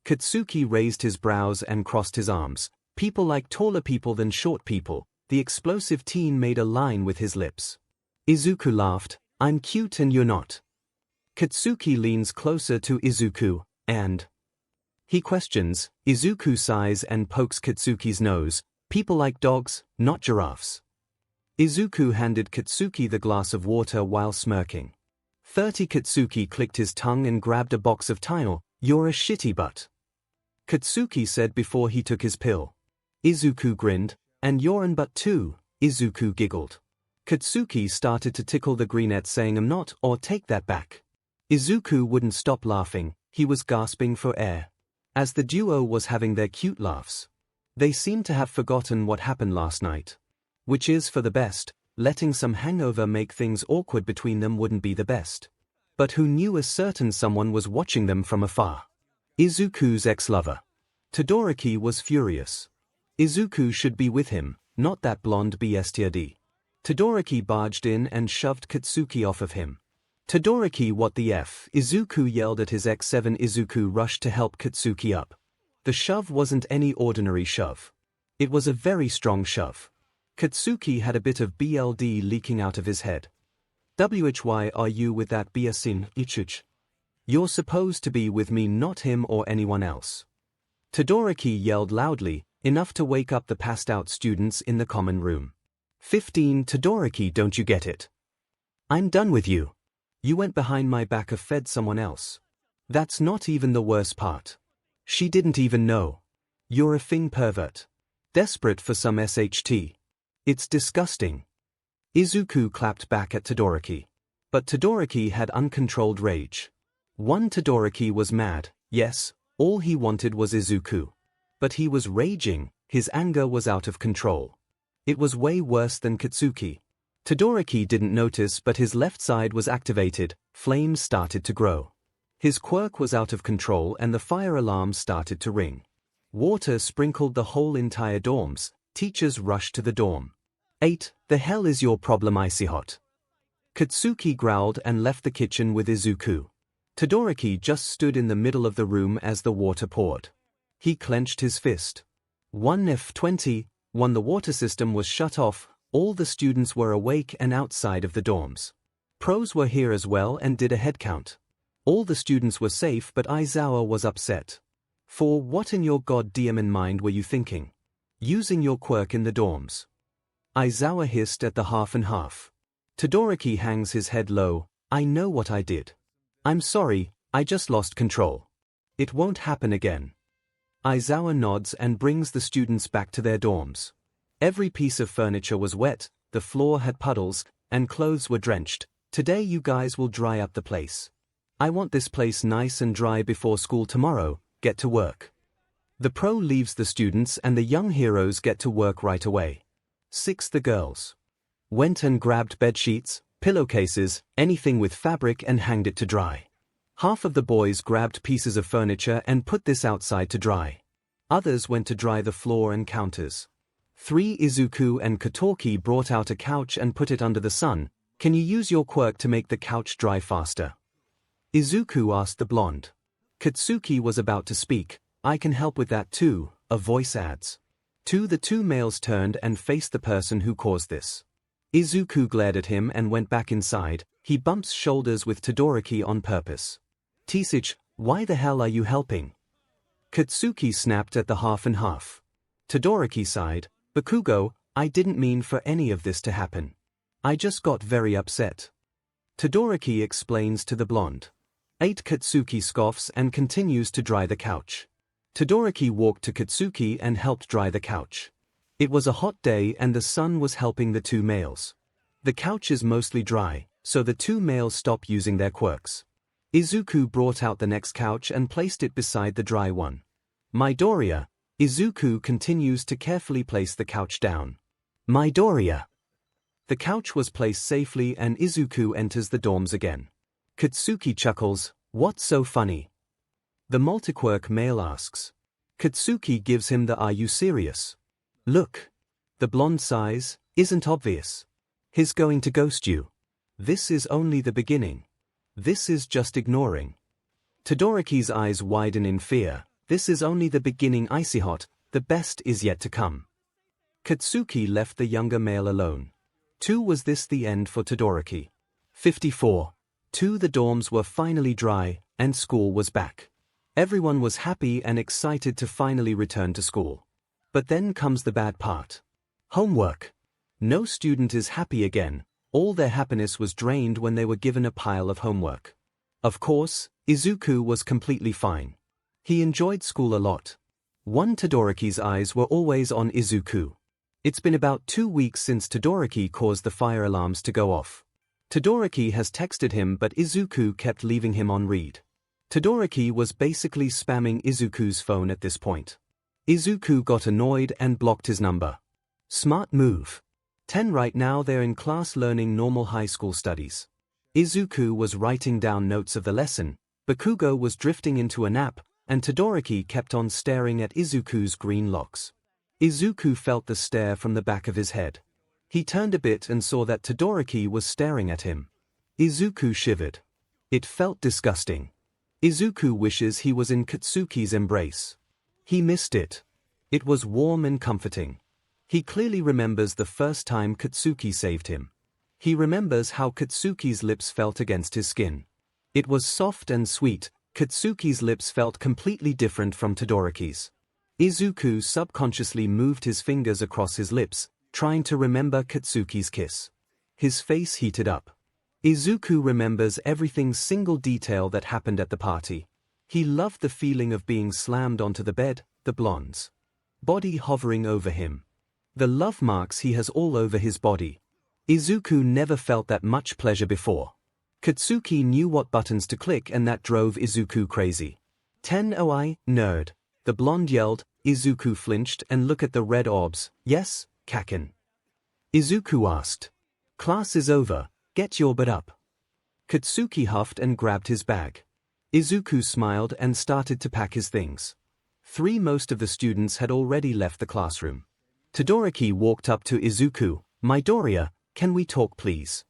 Katsuki raised his brows and crossed his arms. "People like taller people than short people." The explosive teen made a line with his lips. Izuku laughed. "I'm cute and you're not." Katsuki leans closer to Izuku, and he questions. Izuku sighs and pokes Katsuki's nose. "People like dogs, not giraffes." Izuku handed Katsuki the glass of water while smirking. 30 Katsuki clicked his tongue and grabbed a box of Tylenol. "You're a shitty butt," Katsuki said before he took his pill. Izuku grinned. "And you're an butt too," Izuku giggled. Katsuki started to tickle the greenette saying "I'm not," or "take that back." Izuku wouldn't stop laughing. He was gasping for air. As the duo was having their cute laughs, they seemed to have forgotten what happened last night. Which is for the best. Letting some hangover make things awkward between them wouldn't be the best. But who knew a certain someone was watching them from afar? Izuku's ex-lover. Todoroki was furious. Izuku should be with him, not that blonde 𝗵𝘃𝗧𝗏. Todoroki barged in and shoved Katsuki off of him. "Todoroki, what the F?" Izuku yelled at his ex-7. Izuku rushed to help Katsuki up. The shove wasn't any ordinary shove. It was a very strong shove. Katsuki had a bit of BLD leaking out of his head. "Why are you with that 𝗵𝘃𝗧𝗏? You're supposed to be with me, not him or anyone else." Todoroki yelled loudly, enough to wake up the passed-out students in the common room. 15 Todoroki, don't you get it? I'm done with you. You went behind my back and fed someone else. That's not even the worst part. She didn't even know. You're a f***ing pervert. Desperate for some SHT. It's disgusting. Izuku clapped back at Todoroki. But Todoroki had uncontrolled rage. Todoroki was mad, yes, all he wanted was Izuku. But he was raging, his anger was out of control. It was way worse than Katsuki. Todoroki didn't notice, but his left side was activated, flames started to grow. His quirk was out of control and the fire alarm started to ring. Water sprinkled the whole entire dorms. Teachers rushed to the dorm. 8 The hell is your problem, 𝗍𝗍𝗏? Katsuki growled and left the kitchen with Izuku. Todoroki just stood in the middle of the room as the water poured. He clenched his fist. 1F20, when the water system was shut off, all the students were awake and outside of the dorms. Pros were here as well and did a head count. All the students were safe, but Aizawa was upset. For what in your goddamn mind were you thinking? Using your quirk in the dorms? Aizawa hissed at the half and half. Todoroki hangs his head low. I know what I did. I'm sorry, I just lost control. It won't happen again. Aizawa nods and brings the students back to their dorms. Every piece of furniture was wet, the floor had puddles, and clothes were drenched. Today you guys will dry up the place. I want this place nice and dry before school tomorrow. Get to work. The pro leaves the students and the young heroes get to work right away. 6 The girls went and grabbed bed sheets, pillowcases, anything with fabric and hanged it to dry. Half of the boys grabbed pieces of furniture and put this outside to dry. Others went to dry the floor and counters. 3 Izuku and Katsuki brought out a couch and put it under the sun. Can you use your quirk to make the couch dry faster? Izuku asked the blonde. Katsuki was about to speak. I can help with that too, a voice adds. The 2 males turned and faced the person who caused this. Izuku glared at him and went back inside. He bumps shoulders with Todoroki on purpose. 𝗧𝗏𝗏, why the hell are you helping? Katsuki snapped at the half and half. Todoroki sighed. Bakugo, I didn't mean for any of this to happen. I just got very upset. Todoroki explains to the blonde. 8 Katsuki scoffs and continues to dry the couch. Todoroki walked to Katsuki and helped dry the couch. It was a hot day and the sun was helping the 2 males. The couch is mostly dry, so the 2 males stop using their quirks. Izuku brought out the next couch and placed it beside the dry one. Midoriya. Izuku continues to carefully place the couch down. Midoriya. The couch was placed safely and Izuku enters the dorms again. Katsuki chuckles, "What's so funny?" The multiquirk male asks. Katsuki gives him the "Are you serious?" look. The blonde sighs, "Isn't obvious. He's going to ghost you. This is only the beginning. This is just ignoring." Todoroki's eyes widen in fear. This is only the beginning, icy hot, the best is yet to come. Katsuki left the younger male alone. Was this the end for Todoroki? 54. The dorms were finally dry, and school was back. Everyone was happy and excited to finally return to school. But then comes the bad part. Homework. No student is happy again. All their happiness was drained when they were given a pile of homework. Of course, Izuku was completely fine. He enjoyed school a lot. Todoroki's eyes were always on Izuku. It's been about 2 weeks since Todoroki caused the fire alarms to go off. Todoroki has texted him, but Izuku kept leaving him on read. Todoroki was basically spamming Izuku's phone at this point. Izuku got annoyed and blocked his number. Smart move. 10 Right now they're in class learning normal high school studies. Izuku was writing down notes of the lesson, Bakugo was drifting into a nap, and Todoroki kept on staring at Izuku's green locks. Izuku felt the stare from the back of his head. He turned a bit and saw that Todoroki was staring at him. Izuku shivered. It felt disgusting. Izuku wishes he was in Katsuki's embrace. He missed it. It was warm and comforting. He clearly remembers the first time Katsuki saved him. He remembers how Katsuki's lips felt against his skin. It was soft and sweet. Katsuki's lips felt completely different from Todoroki's. Izuku subconsciously moved his fingers across his lips, trying to remember Katsuki's kiss. His face heated up. Izuku remembers every single detail that happened at the party. He loved the feeling of being slammed onto the bed, the blonde's body hovering over him. The love marks he has all over his body. Izuku never felt that much pleasure before. Katsuki knew what buttons to click, and that drove Izuku crazy. 10 OI, nerd. The blonde yelled. Izuku flinched and looked at the red orbs. Yes, Kaken. Izuku asked. Class is over, get your butt up. Katsuki huffed and grabbed his bag. Izuku smiled and started to pack his things. Most of the students had already left the classroom. Todoroki walked up to Izuku. Midoriya, can we talk please?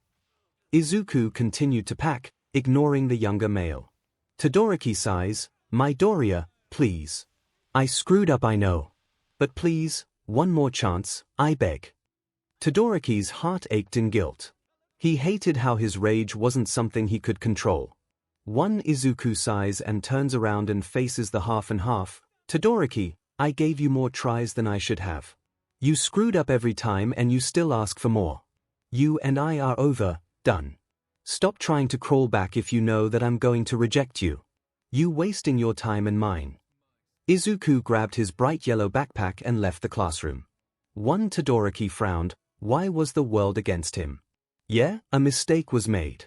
Izuku continued to pack, ignoring the younger male. Todoroki sighs. Midoriya, please. I screwed up, I know. But please, one more chance, I beg. Todoroki's heart ached in guilt. He hated how his rage wasn't something he could control. Izuku sighs and turns around and faces the half and half. Todoroki, I gave you more tries than I should have. You screwed up every time and you still ask for more. You and I are over, done. Stop trying to crawl back if you know that I'm going to reject you. You wasting your time and mine. Izuku grabbed his bright yellow backpack and left the classroom. Todoroki frowned. Why was the world against him? Yeah, a mistake was made.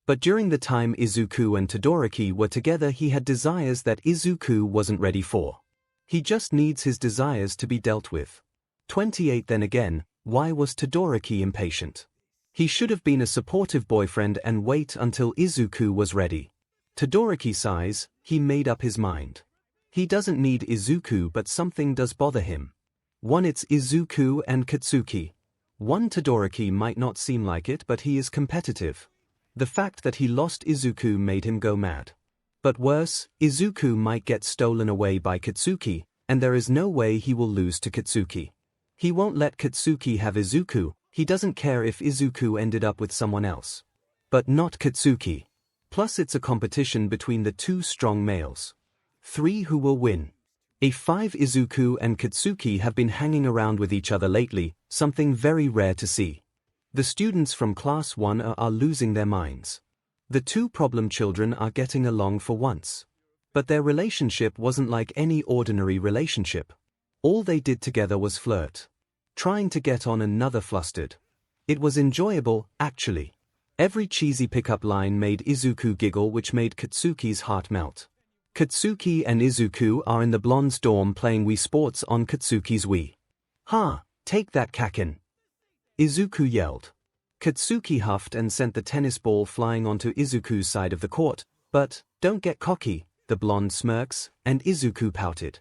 But during the time Izuku and Todoroki were together, he had desires that Izuku wasn't ready for. He just needs his desires to be dealt with. 28 Then again, why was Todoroki impatient? He should have been a supportive boyfriend and wait until Izuku was ready. Todoroki sighs. He made up his mind. He doesn't need Izuku, but something does bother him. It's Izuku and Katsuki. Todoroki might not seem like it, but he is competitive. The fact that he lost Izuku made him go mad. But worse, Izuku might get stolen away by Katsuki, and there is no way he will lose to Katsuki. He won't let Katsuki have Izuku. He doesn't care if Izuku ended up with someone else. But not Katsuki. Plus it's a competition between the two strong males. Who will win? Izuku and Katsuki have been hanging around with each other lately, something very rare to see. The students from Class 1 are losing their minds. The two problem children are getting along for once. But their relationship wasn't like any ordinary relationship. All they did together was flirt. Trying to get on another flustered. It was enjoyable, actually. Every cheesy pickup line made Izuku giggle, which made Katsuki's heart melt. Katsuki and Izuku are in the blonde's dorm playing Wii Sports on Katsuki's Wii. Ha! Take that, Kaken! Izuku yelled. Katsuki huffed and sent the tennis ball flying onto Izuku's side of the court, but, don't get cocky, the blonde smirks, and Izuku pouted.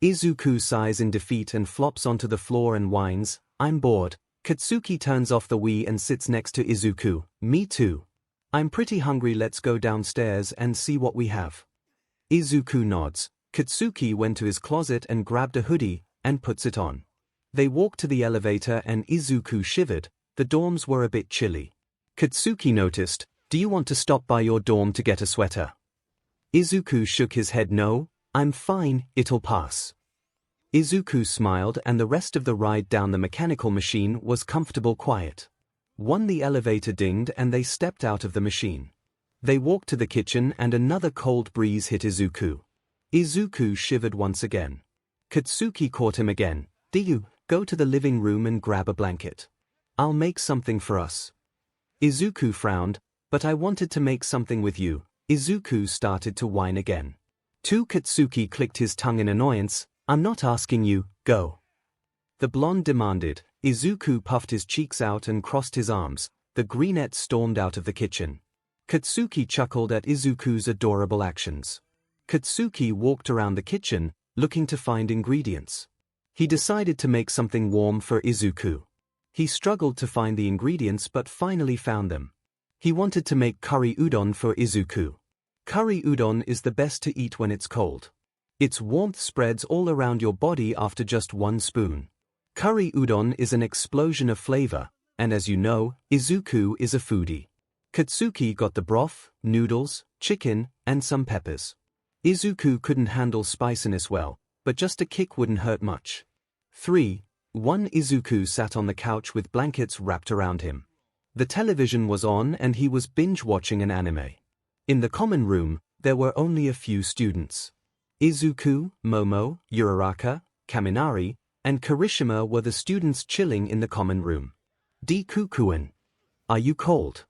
Izuku sighs in defeat and flops onto the floor and whines, I'm bored. Katsuki turns off the Wii and sits next to Izuku, me too. I'm pretty hungry, let's go downstairs and see what we have. Izuku nods. Katsuki went to his closet and grabbed a hoodie, and puts it on. They walked to the elevator and Izuku shivered, the dorms were a bit chilly. Katsuki noticed, do you want to stop by your dorm to get a sweater? Izuku shook his head no, I'm fine, it'll pass. Izuku smiled and the rest of the ride down the mechanical machine was comfortable quiet. The elevator dinged and they stepped out of the machine. They walked to the kitchen and another cold breeze hit Izuku. Izuku shivered once again. Katsuki caught him again. Do you go to the living room and grab a blanket? I'll make something for us. Izuku frowned, but I wanted to make something with you. Izuku started to whine again. Katsuki clicked his tongue in annoyance. I'm not asking you, go. The blonde demanded. Izuku puffed his cheeks out and crossed his arms. The greenette stormed out of the kitchen. Katsuki chuckled at Izuku's adorable actions. Katsuki walked around the kitchen, looking to find ingredients. He decided to make something warm for Izuku. He struggled to find the ingredients but finally found them. He wanted to make curry udon for Izuku. Curry udon is the best to eat when it's cold. Its warmth spreads all around your body after just 1 spoon. Curry udon is an explosion of flavor, and as you know, Izuku is a foodie. Katsuki got the broth, noodles, chicken, and some peppers. Izuku couldn't handle spiciness well, but just a kick wouldn't hurt much. 1 Izuku sat on the couch with blankets wrapped around him. The television was on and he was binge-watching an anime. In the common room, there were only a few students. Izuku, Momo, Uraraka, Kaminari, and Kirishima were the students chilling in the common room. Deku-kun, are you cold?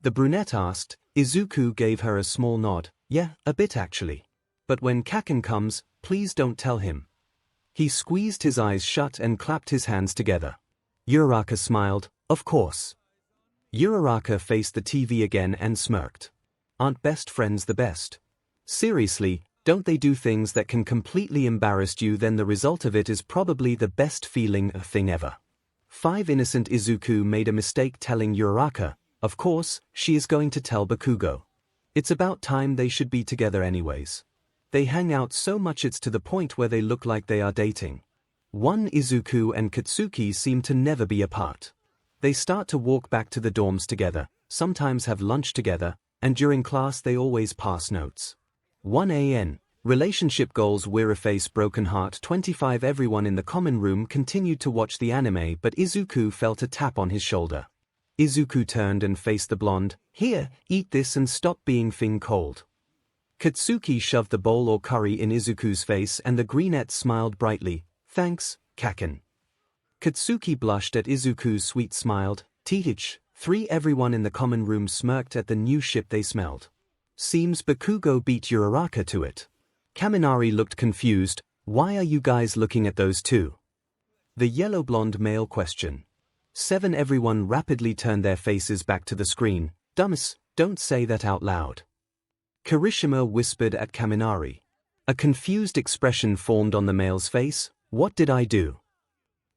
The brunette asked. Izuku gave her a small nod. Yeah, a bit actually. But when Kaken comes, please don't tell him. He squeezed his eyes shut and clapped his hands together. Uraraka smiled, of course. Uraraka faced the TV again and smirked. Aren't best friends the best? Seriously, don't they do things that can completely embarrass you, then the result of it is probably the best feeling thing ever. 5 Innocent Izuku made a mistake telling Uraraka, of course, she is going to tell Bakugo. It's about time they should be together anyways. They hang out so much it's to the point where they look like they are dating. 1 Izuku and Katsuki seem to never be apart. They start to walk back to the dorms together, sometimes have lunch together, and during class they always pass notes. 1 AN. Relationship goals 𝗲𝗏 broken heart 25 Everyone in the common room continued to watch the anime but Izuku felt a tap on his shoulder. Izuku turned and faced the blonde. Here, eat this and stop being cold. Katsuki shoved the bowl or curry in Izuku's face and the greenette smiled brightly. Thanks, Kaken. Katsuki blushed at Izuku's sweet smile. 3 Everyone in the common room smirked at the new ship they smelled. Seems Bakugo beat Uraraka to it. Kaminari looked confused. Why are you guys looking at those two? The yellow-blonde male question. 7 Everyone rapidly turned their faces back to the screen. Dumbass, don't say that out loud. Kirishima whispered at Kaminari. A confused expression formed on the male's face. What did I do?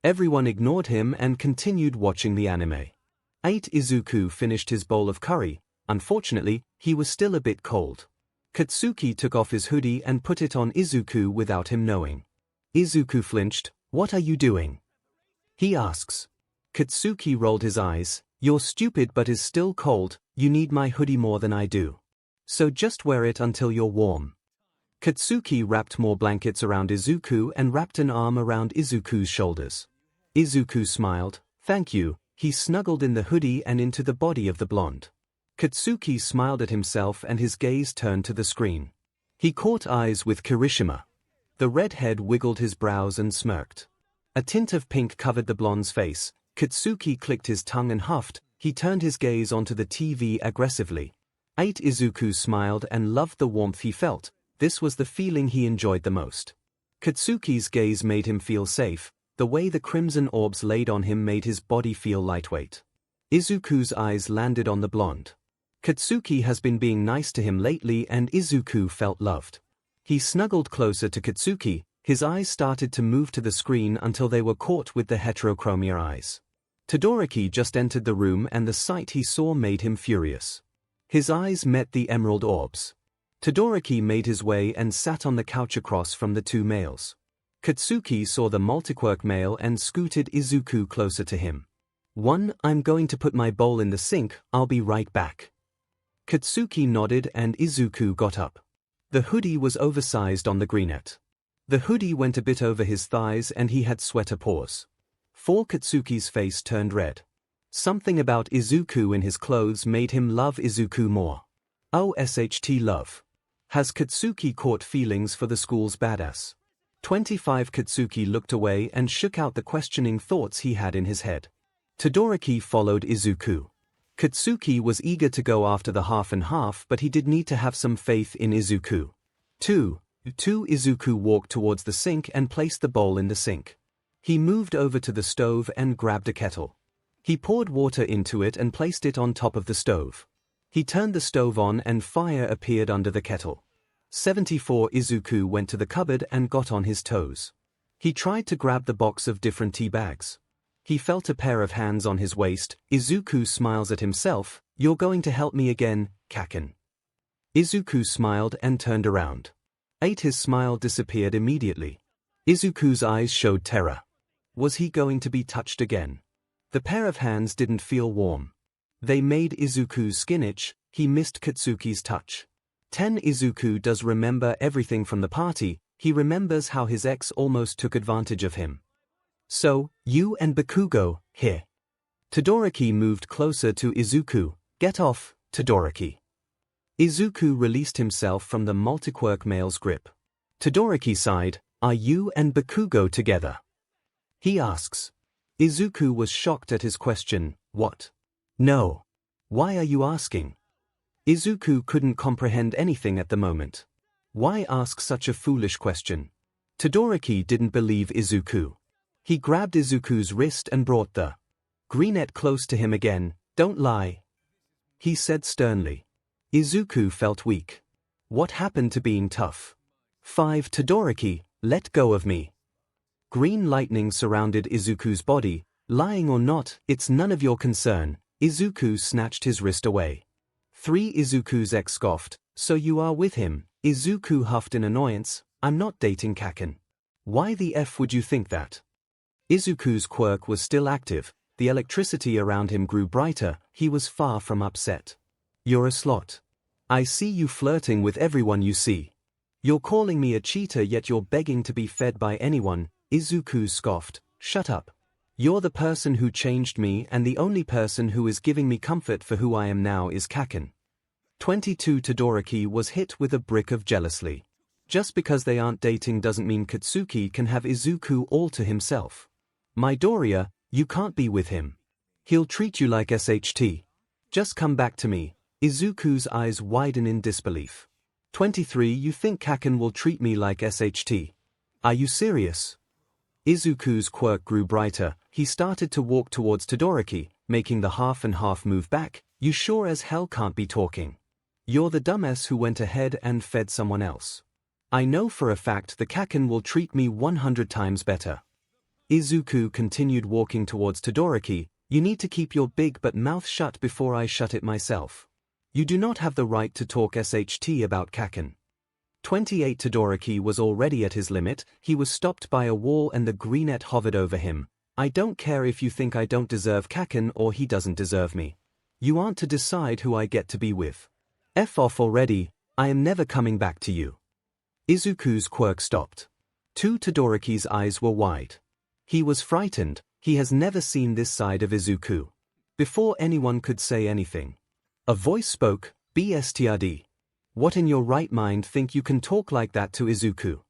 Everyone ignored him and continued watching the anime. 8 Izuku finished his bowl of curry. Unfortunately, he was still a bit cold. Katsuki took off his hoodie and put it on Izuku without him knowing. Izuku flinched. What are you doing? He asks. Katsuki rolled his eyes. You're stupid but is still cold, you need my hoodie more than I do. So just wear it until you're warm. Katsuki wrapped more blankets around Izuku and wrapped an arm around Izuku's shoulders. Izuku smiled. Thank you. He snuggled in the hoodie and into the body of the blonde. Katsuki smiled at himself and his gaze turned to the screen. He caught eyes with Kirishima. The redhead wiggled his brows and smirked. A tint of pink covered the blonde's face. Katsuki clicked his tongue and huffed. He turned his gaze onto the TV aggressively. 8 Izuku smiled and loved the warmth he felt. This was the feeling he enjoyed the most. Katsuki's gaze made him feel safe. The way the crimson orbs laid on him made his body feel lightweight. Izuku's eyes landed on the blonde. Katsuki has been being nice to him lately and Izuku felt loved. He snuggled closer to Katsuki, his eyes started to move to the screen until they were caught with the heterochromia eyes. Todoroki just entered the room and the sight he saw made him furious. His eyes met the emerald orbs. Todoroki made his way and sat on the couch across from the two males. Katsuki saw the multiquirk male and scooted Izuku closer to him. I'm going to put my bowl in the sink, I'll be right back. Katsuki nodded and Izuku got up. The hoodie was oversized on the greenette. The hoodie went a bit over his thighs and he had sweater pores. Katsuki's face turned red. Something about Izuku in his clothes made him love Izuku more. Oh, SHT love. Has Katsuki caught feelings for the school's badass? 25 Katsuki looked away and shook out the questioning thoughts he had in his head. Todoroki followed Izuku. Katsuki was eager to go after the half and half, but he did need to have some faith in Izuku. 2. Izuku walked towards the sink and placed the bowl in the sink. He moved over to the stove and grabbed a kettle. He poured water into it and placed it on top of the stove. He turned the stove on and fire appeared under the kettle. 74 Izuku went to the cupboard and got on his toes. He tried to grab the box of different tea bags. He felt a pair of hands on his waist. Izuku smiles at himself. You're going to help me again, Kaken. Izuku smiled and turned around. His smile disappeared immediately. Izuku's eyes showed terror. Was he going to be touched again? The pair of hands didn't feel warm. They made Izuku's skin itch. He missed Katsuki's touch. 10 Izuku does remember everything from the party. He remembers how his ex almost took advantage of him. So, you and Bakugo, here. Todoroki moved closer to Izuku. Get off, Todoroki. Izuku released himself from the multiquirk male's grip. Todoroki sighed. Are you and Bakugo together? He asks. Izuku was shocked at his question. What? No. Why are you asking? Izuku couldn't comprehend anything at the moment. Why ask such a foolish question? Todoroki didn't believe Izuku. He grabbed Izuku's wrist and brought the greenette close to him again. Don't lie, he said sternly. Izuku felt weak. What happened to being tough? 5 Todoroki, let go of me. Green lightning surrounded Izuku's body. Lying or not, it's none of your concern. Izuku snatched his wrist away. 3 Izuku's ex scoffed. So you are with him? Izuku huffed in annoyance. I'm not dating Kaken. Why the F would you think that? Izuku's quirk was still active. The electricity around him grew brighter. He was far from upset. You're a slut. I see you flirting with everyone you see. You're calling me a cheater yet you're begging to be fed by anyone. Izuku scoffed. Shut up. You're the person who changed me and the only person who is giving me comfort for who I am now is Kaken. 22 Todoroki was hit with a brick of jealousy. Just because they aren't dating doesn't mean Katsuki can have Izuku all to himself. Midoriya, you can't be with him. He'll treat you like SHT. Just come back to me. Izuku's eyes widen in disbelief. 23 You think Kaken will treat me like SHT? Are you serious? Izuku's quirk grew brighter. He started to walk towards Todoroki, making the half and half move back. You sure as hell can't be talking. You're the dumbass who went ahead and fed someone else. I know for a fact the Kaken will treat me 100 times better. Izuku continued walking towards Todoroki. You need to keep your big but mouth shut before I shut it myself. You do not have the right to talk SHT about Kaken. 28 Todoroki was already at his limit. He was stopped by a wall and the greenette hovered over him. I don't care if you think I don't deserve Kaken or he doesn't deserve me. You aren't to decide who I get to be with. F off already, I am never coming back to you. Izuku's quirk stopped. 2 Todoroki's eyes were wide. He was frightened. He has never seen this side of Izuku. Before anyone could say anything, a voice spoke. BSTRD. What in your right mind think you can talk like that to Izuku?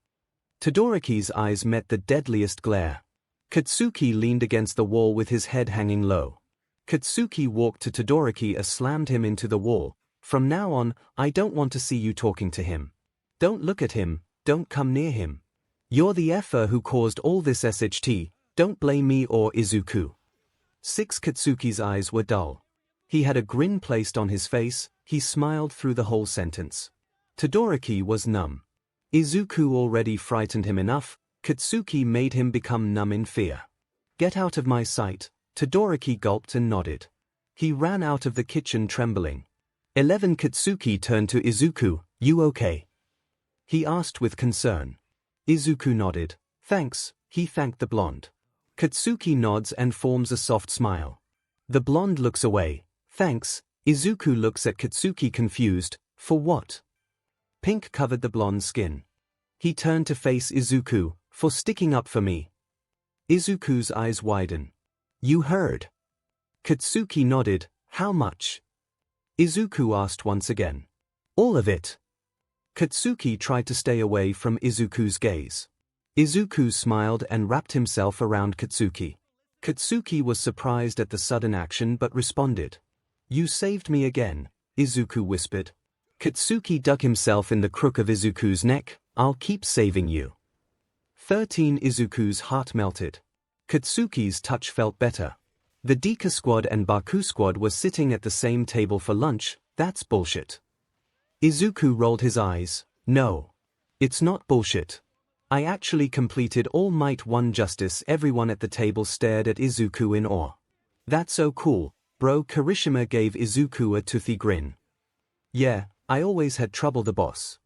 Todoroki's eyes met the deadliest glare. Katsuki leaned against the wall with his head hanging low. Katsuki walked to Todoroki and slammed him into the wall. From now on, I don't want to see you talking to him. Don't look at him, don't come near him. You're the effer who caused all this SHT, don't blame me or Izuku. 6. Katsuki's eyes were dull. He had a grin placed on his face, he smiled through the whole sentence. Todoroki was numb. Izuku already frightened him enough, Katsuki made him become numb in fear. Get out of my sight, Todoroki gulped and nodded. He ran out of the kitchen trembling. 11. Katsuki turned to Izuku, you okay? He asked with concern. Izuku nodded. Thanks, he thanked the blonde. Katsuki nods and forms a soft smile. The blonde looks away. Thanks. Izuku looks at Katsuki confused. For what? Pink covered the blonde's skin. He turned to face Izuku. For sticking up for me. Izuku's eyes widen. You heard? Katsuki nodded. How much? Izuku asked once again. All of it. Katsuki tried to stay away from Izuku's gaze. Izuku smiled and wrapped himself around Katsuki. Katsuki was surprised at the sudden action but responded. You saved me again, Izuku whispered. Katsuki dug himself in the crook of Izuku's neck. I'll keep saving you. 13. Izuku's heart melted. Katsuki's touch felt better. The Deku squad and Baku squad were sitting at the same table for lunch. That's bullshit. Izuku rolled his eyes. No. It's not bullshit. I actually completed All Might 1 justice. Everyone at the table stared at Izuku in awe. That's so cool, bro. Kirishima gave Izuku a toothy grin. Yeah, I always had trouble the boss.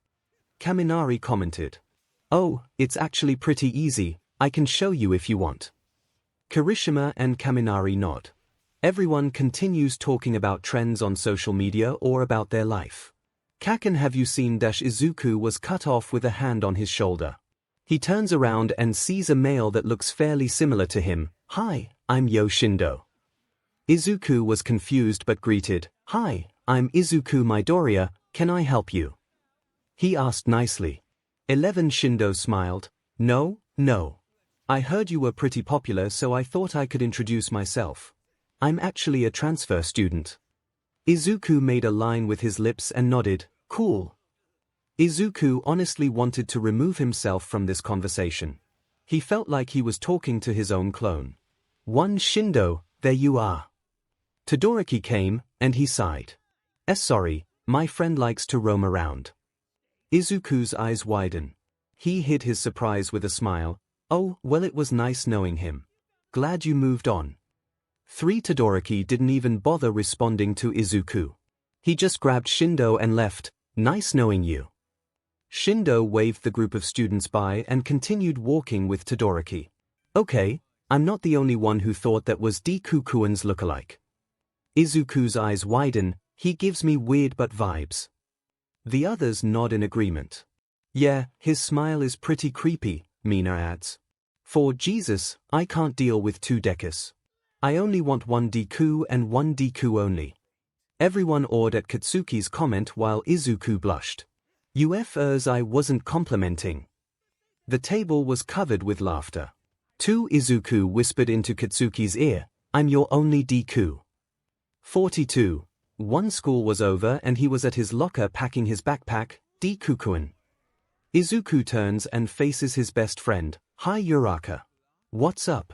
Kaminari commented. Oh, it's actually pretty easy, I can show you if you want. Kirishima and Kaminari nod. Everyone continues talking about trends on social media or about their life. Kaken, have you seen? Izuku was cut off with a hand on his shoulder. He turns around and sees a male that looks fairly similar to him. Hi, I'm Yoshindo. Izuku was confused but greeted. Hi, I'm Izuku Midoriya, can I help you? He asked nicely. 11. Shindo smiled. No. I heard you were pretty popular, so I thought I could introduce myself. I'm actually a transfer student. Izuku made a line with his lips and nodded. Cool. Izuku honestly wanted to remove himself from this conversation. He felt like he was talking to his own clone. 1. Shindo, there you are. Todoroki came, and he sighed. Sorry, my friend likes to roam around. Izuku's eyes widen. He hid his surprise with a smile. Oh, well, it was nice knowing him. Glad you moved on. 3. Todoroki didn't even bother responding to Izuku. He just grabbed Shindo and left. Nice knowing you. Shindo waved the group of students by and continued walking with Todoroki. Okay, I'm not the only one who thought that was Dekukuin's lookalike. Izuku's eyes widen. He gives me weird but vibes. The others nod in agreement. Yeah, his smile is pretty creepy, Mina adds. For Jesus, I can't deal with 2 Dekus. I only want 1 Deku and 1 Deku only. Everyone awed at Katsuki's comment while Izuku blushed. I wasn't complimenting. The table was covered with laughter. 2. Izuku whispered into Katsuki's ear, I'm your only Deku. 42. One school was over and he was at his locker packing his backpack. Dekukuin. Izuku turns and faces his best friend. Hi Uraka. What's up?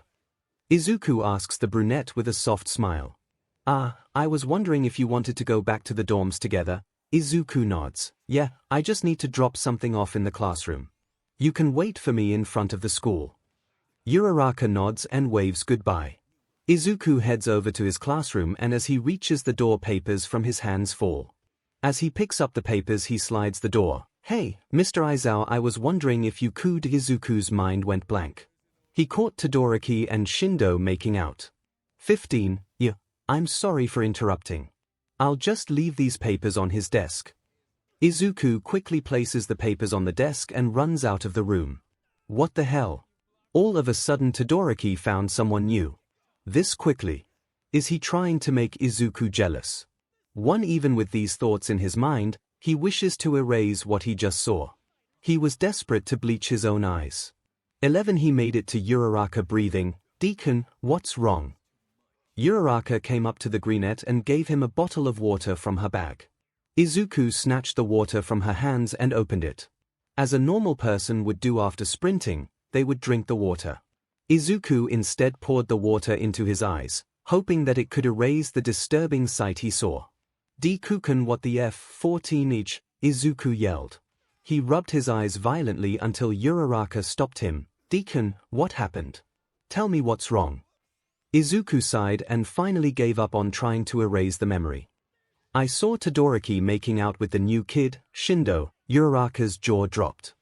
Izuku asks the brunette with a soft smile. I was wondering if you wanted to go back to the dorms together. Izuku nods. Yeah, I just need to drop something off in the classroom. You can wait for me in front of the school. Uraraka nods and waves goodbye. Izuku heads over to his classroom and as he reaches the door, papers from his hands fall. As he picks up the papers, he slides the door. Hey, Mr. Aizawa, I was wondering if you could. Izuku's mind went blank. He caught Todoroki and Shindo making out. 15. Yeah, I'm sorry for interrupting. I'll just leave these papers on his desk. Izuku quickly places the papers on the desk and runs out of the room. What the hell? All of a sudden Todoroki found someone new. This quickly. Is he trying to make Izuku jealous? Even with these thoughts in his mind, he wishes to erase what he just saw. He was desperate to bleach his own eyes. 11. He made it to Uraraka breathing. Deacon, what's wrong? Uraraka came up to the brunette and gave him a bottle of water from her bag. Izuku snatched the water from her hands and opened it. As a normal person would do after sprinting, they would drink the water. Izuku instead poured the water into his eyes. hoping that it could erase the disturbing sight he saw. "Dekuken, what the F14 Izuku yelled. He rubbed his eyes violently until Uraraka stopped him. "Deacon, what happened? Tell me what's wrong." Izuku sighed and finally gave up on trying to erase the memory. "I saw Todoroki making out with the new kid, Shindo." Uraraka's jaw dropped.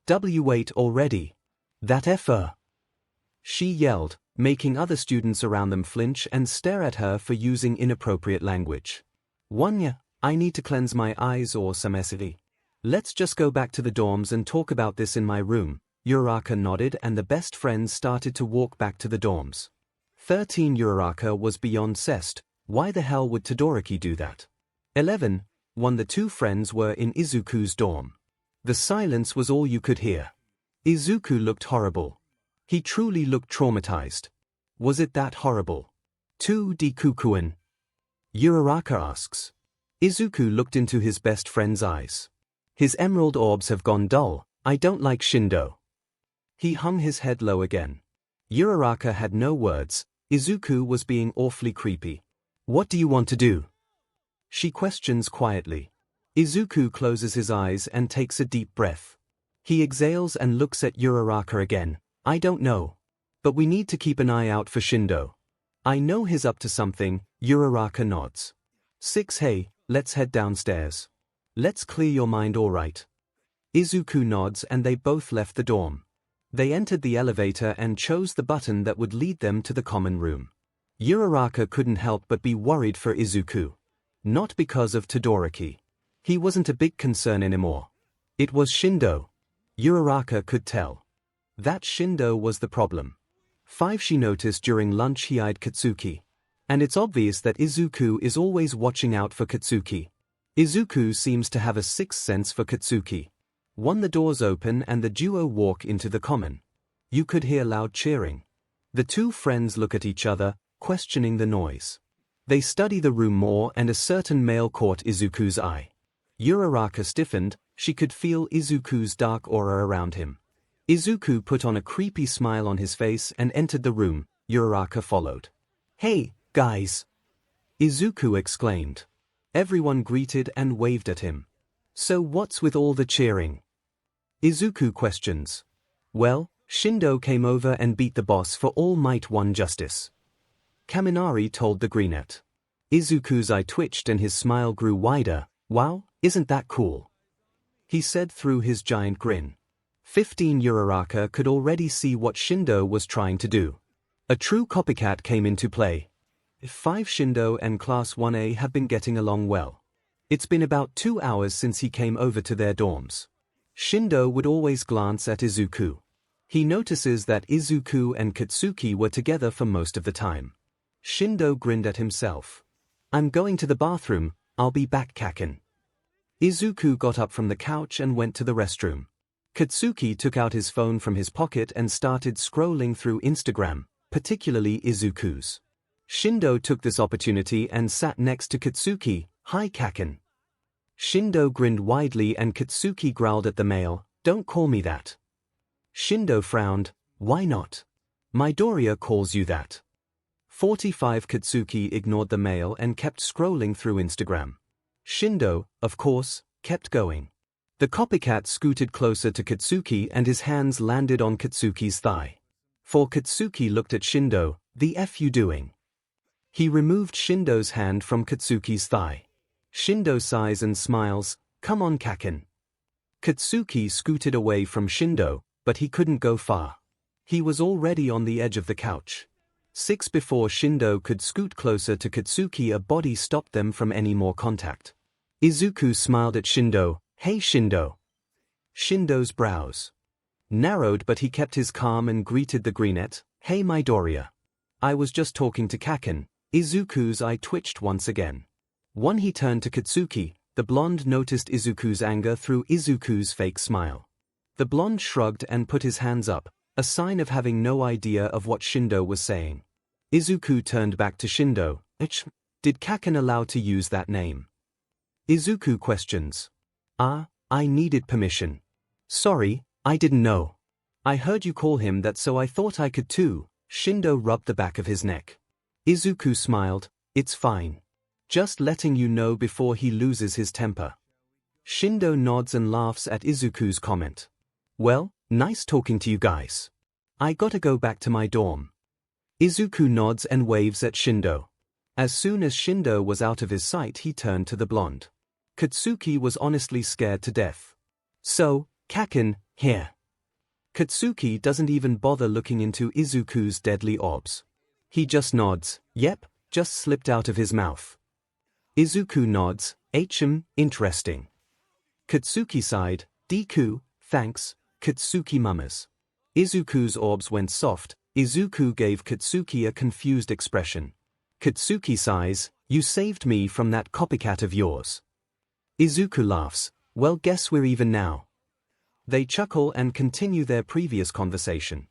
"Wait already. That she yelled, making other students around them flinch and stare at her for using inappropriate language. "Wanya, I need to cleanse my eyes or 𝗧𝗵𝗲. Let's just go back to the dorms and talk about this in my room." Uraraka nodded and the best friends started to walk back to the dorms. 13 Uraraka was beyond cessed. Why the hell would Todoroki do that? 11. The two friends were in Izuku's dorm. The silence was all you could hear. Izuku looked horrible. He truly looked traumatized. Was it that horrible? 2 Dekuwhatif? Uraraka asks. Izuku looked into his best friend's eyes. "His emerald orbs have gone dull. I don't like Shindo." He hung his head low again. Uraraka had no words. Izuku was being awfully creepy. "What do you want to do?" she questions quietly. Izuku closes his eyes and takes a deep breath. He exhales and looks at Uraraka again. "I don't know. But we need to keep an eye out for Shindo. I know he's up to something." Uraraka nods. 6 Hey, let's head downstairs. Let's clear your mind, alright. Izuku nods and they both left the dorm. They entered the elevator and chose the button that would lead them to the common room. Uraraka couldn't help but be worried for Izuku. Not because of Todoroki. He wasn't a big concern anymore. It was Shindo. Uraraka could tell. That Shindo was the problem. 5 She noticed during lunch he eyed Katsuki. And it's obvious that Izuku is always watching out for Katsuki. Izuku seems to have a sixth sense for Katsuki. The doors open and the duo walk into the common. You could hear loud cheering. The two friends look at each other, questioning the noise. They study the room more and a certain male caught Izuku's eye. Uraraka stiffened. She could feel Izuku's dark aura around him. Izuku put on a creepy smile on his face and entered the room. Uraraka followed. "Hey, guys!" Izuku exclaimed. Everyone greeted and waved at him. "So what's with all the cheering?" Izuku questions. "Well, Shindo came over and beat the boss for all might one justice." Kaminari told the Greenette. Izuku's eye twitched and his smile grew wider. "Wow, isn't that cool?" he said through his giant grin. 15 Uraraka could already see what Shindo was trying to do. A true copycat came into play. 5 Shindo and Class 1A have been getting along well. It's been about 2 hours since he came over to their dorms. Shindo would always glance at Izuku. He notices that Izuku and Katsuki were together for most of the time. Shindo grinned at himself. "I'm going to the bathroom, I'll be back, Kaken." Izuku got up from the couch and went to the restroom. Katsuki took out his phone from his pocket and started scrolling through Instagram, particularly Izuku's. Shindo took this opportunity and sat next to Katsuki. "Hi, Kaken." Shindo grinned widely and Katsuki growled at the male, "Don't call me that." Shindo frowned. "Why not? Midoriya calls you that." 45 Katsuki ignored the male and kept scrolling through Instagram. Shindo, of course, kept going. The copycat scooted closer to Katsuki and his hands landed on Katsuki's thigh. For Katsuki looked at Shindo. "The F you doing?" He removed Shindo's hand from Katsuki's thigh. Shindo sighs and smiles. "Come on, Kaken." Katsuki scooted away from Shindo, but he couldn't go far. He was already on the edge of the couch. 6 Before Shindo could scoot closer to Katsuki, a body stopped them from any more contact. Izuku smiled at Shindo. "Hey, Shindo." Shindo's brows narrowed, but he kept his calm and greeted the Greenette. "Hey, Midoriya. I was just talking to Kaken." Izuku's eye twitched once again. He turned to Katsuki. The blonde noticed Izuku's anger through Izuku's fake smile. The blonde shrugged and put his hands up, a sign of having no idea of what Shindo was saying. Izuku turned back to Shindo. Did Kaken allow to use that name?" Izuku questions. I needed permission. Sorry, I didn't know. I heard you call him that, so I thought I could too." Shindo rubbed the back of his neck. Izuku smiled, "It's fine. Just letting you know before he loses his temper." Shindo nods and laughs at Izuku's comment. "Well, nice talking to you guys. I gotta go back to my dorm." Izuku nods and waves at Shindo. As soon as Shindo was out of his sight, he turned to the blonde. Katsuki was honestly scared to death. "So, Kaken, here." Katsuki doesn't even bother looking into Izuku's deadly orbs. He just nods, "Yep, just slipped out of his mouth." Izuku nods, Interesting." Katsuki sighed, "Deku, thanks, 𝗬𝗓𝗵𝗲. Izuku's orbs went soft. Izuku gave Katsuki a confused expression. Katsuki sighs, "You saved me from that copycat of yours." Izuku laughs, "Well, guess we're even now." They chuckle and continue their previous conversation.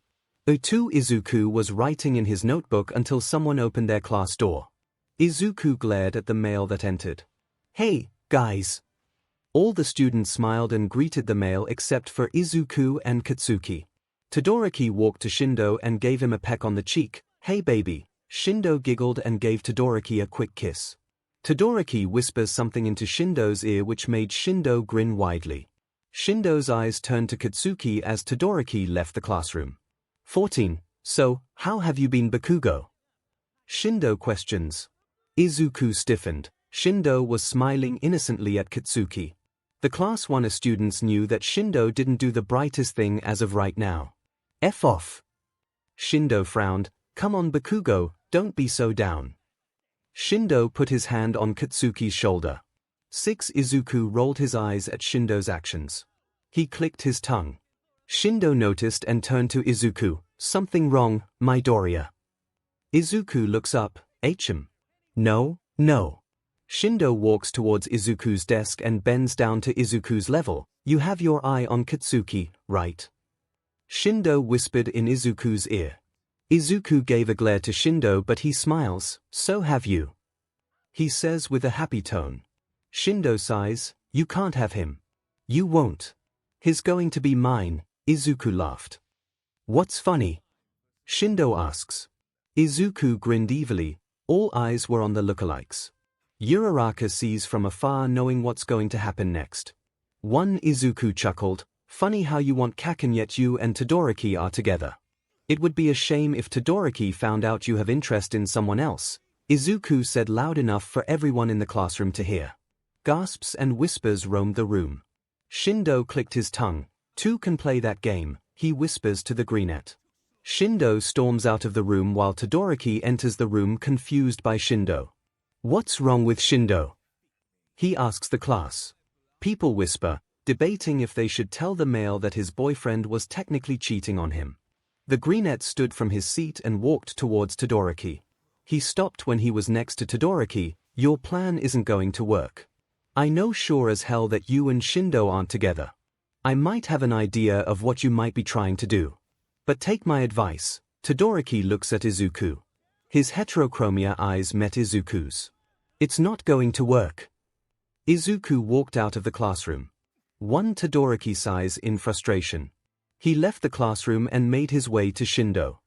Izuku was writing in his notebook until someone opened their class door. Izuku glared at the male that entered. "Hey, guys." All the students smiled and greeted the male except for Izuku and Katsuki. Todoroki walked to Shindo and gave him a peck on the cheek. "Hey baby." Shindo giggled and gave Todoroki a quick kiss. Todoroki whispers something into Shindo's ear which made Shindo grin widely. Shindo's eyes turned to Katsuki as Todoroki left the classroom. 14. "So, how have you been, Bakugo?" Shindo questions. Izuku stiffened. Shindo was smiling innocently at Katsuki. The Class 1 students knew that Shindo didn't do the brightest thing as of right now. "F off." Shindo frowned. "Come on, Bakugo, don't be so down." Shindo put his hand on Katsuki's shoulder. 6. Izuku rolled his eyes at Shindo's actions. He clicked his tongue. Shindo noticed and turned to Izuku. "Something wrong, Midoriya." Izuku looks up. No. Shindo walks towards Izuku's desk and bends down to Izuku's level. "You have your eye on Katsuki, right?" Shindo whispered in Izuku's ear. Izuku gave a glare to Shindo, but he smiles. "So have you," he says with a happy tone. Shindo sighs. "You can't have him." "You won't. He's going to be mine." Izuku laughed. "What's funny?" Shindo asks. Izuku grinned evilly. All eyes were on the lookalikes. Uraraka sees from afar, knowing what's going to happen next. 1. Izuku chuckled. "Funny how you want Kaken yet you and Todoroki are together. It would be a shame if Todoroki found out you have interest in someone else," Izuku said loud enough for everyone in the classroom to hear. Gasps and whispers roamed the room. Shindo clicked his tongue. "Two can play that game," he whispers to the greenette. Shindo storms out of the room while Todoroki enters the room confused by Shindo. "What's wrong with Shindo?" he asks the class. People whisper, debating if they should tell the male that his boyfriend was technically cheating on him. The greenette stood from his seat and walked towards Todoroki. He stopped when he was next to Todoroki. "Your plan isn't going to work. I know sure as hell that you and Shindo aren't together. I might have an idea of what you might be trying to do. But take my advice." Todoroki looks at Izuku. His heterochromia eyes met Izuku's. "It's not going to work." Izuku walked out of the classroom. 1. Todoroki sighs in frustration. He left the classroom and made his way to Shindo.